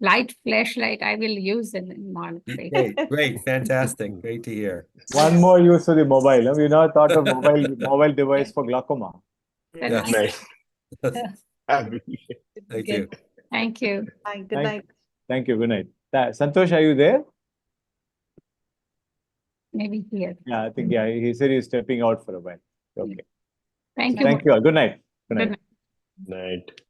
light flashlight I will use in monitoring. Great, fantastic. Great to hear. One more use for the mobile. We now thought of mobile device for glaucoma. Yes. Nice. Thank you. Thank you. Bye. Good night. Thank you. Good night. Santosh, are you there? Maybe here. Yeah, I think he said he's stepping out for a while. Okay. Thank you. Thank you all. Good night. Good Good night. night. Night.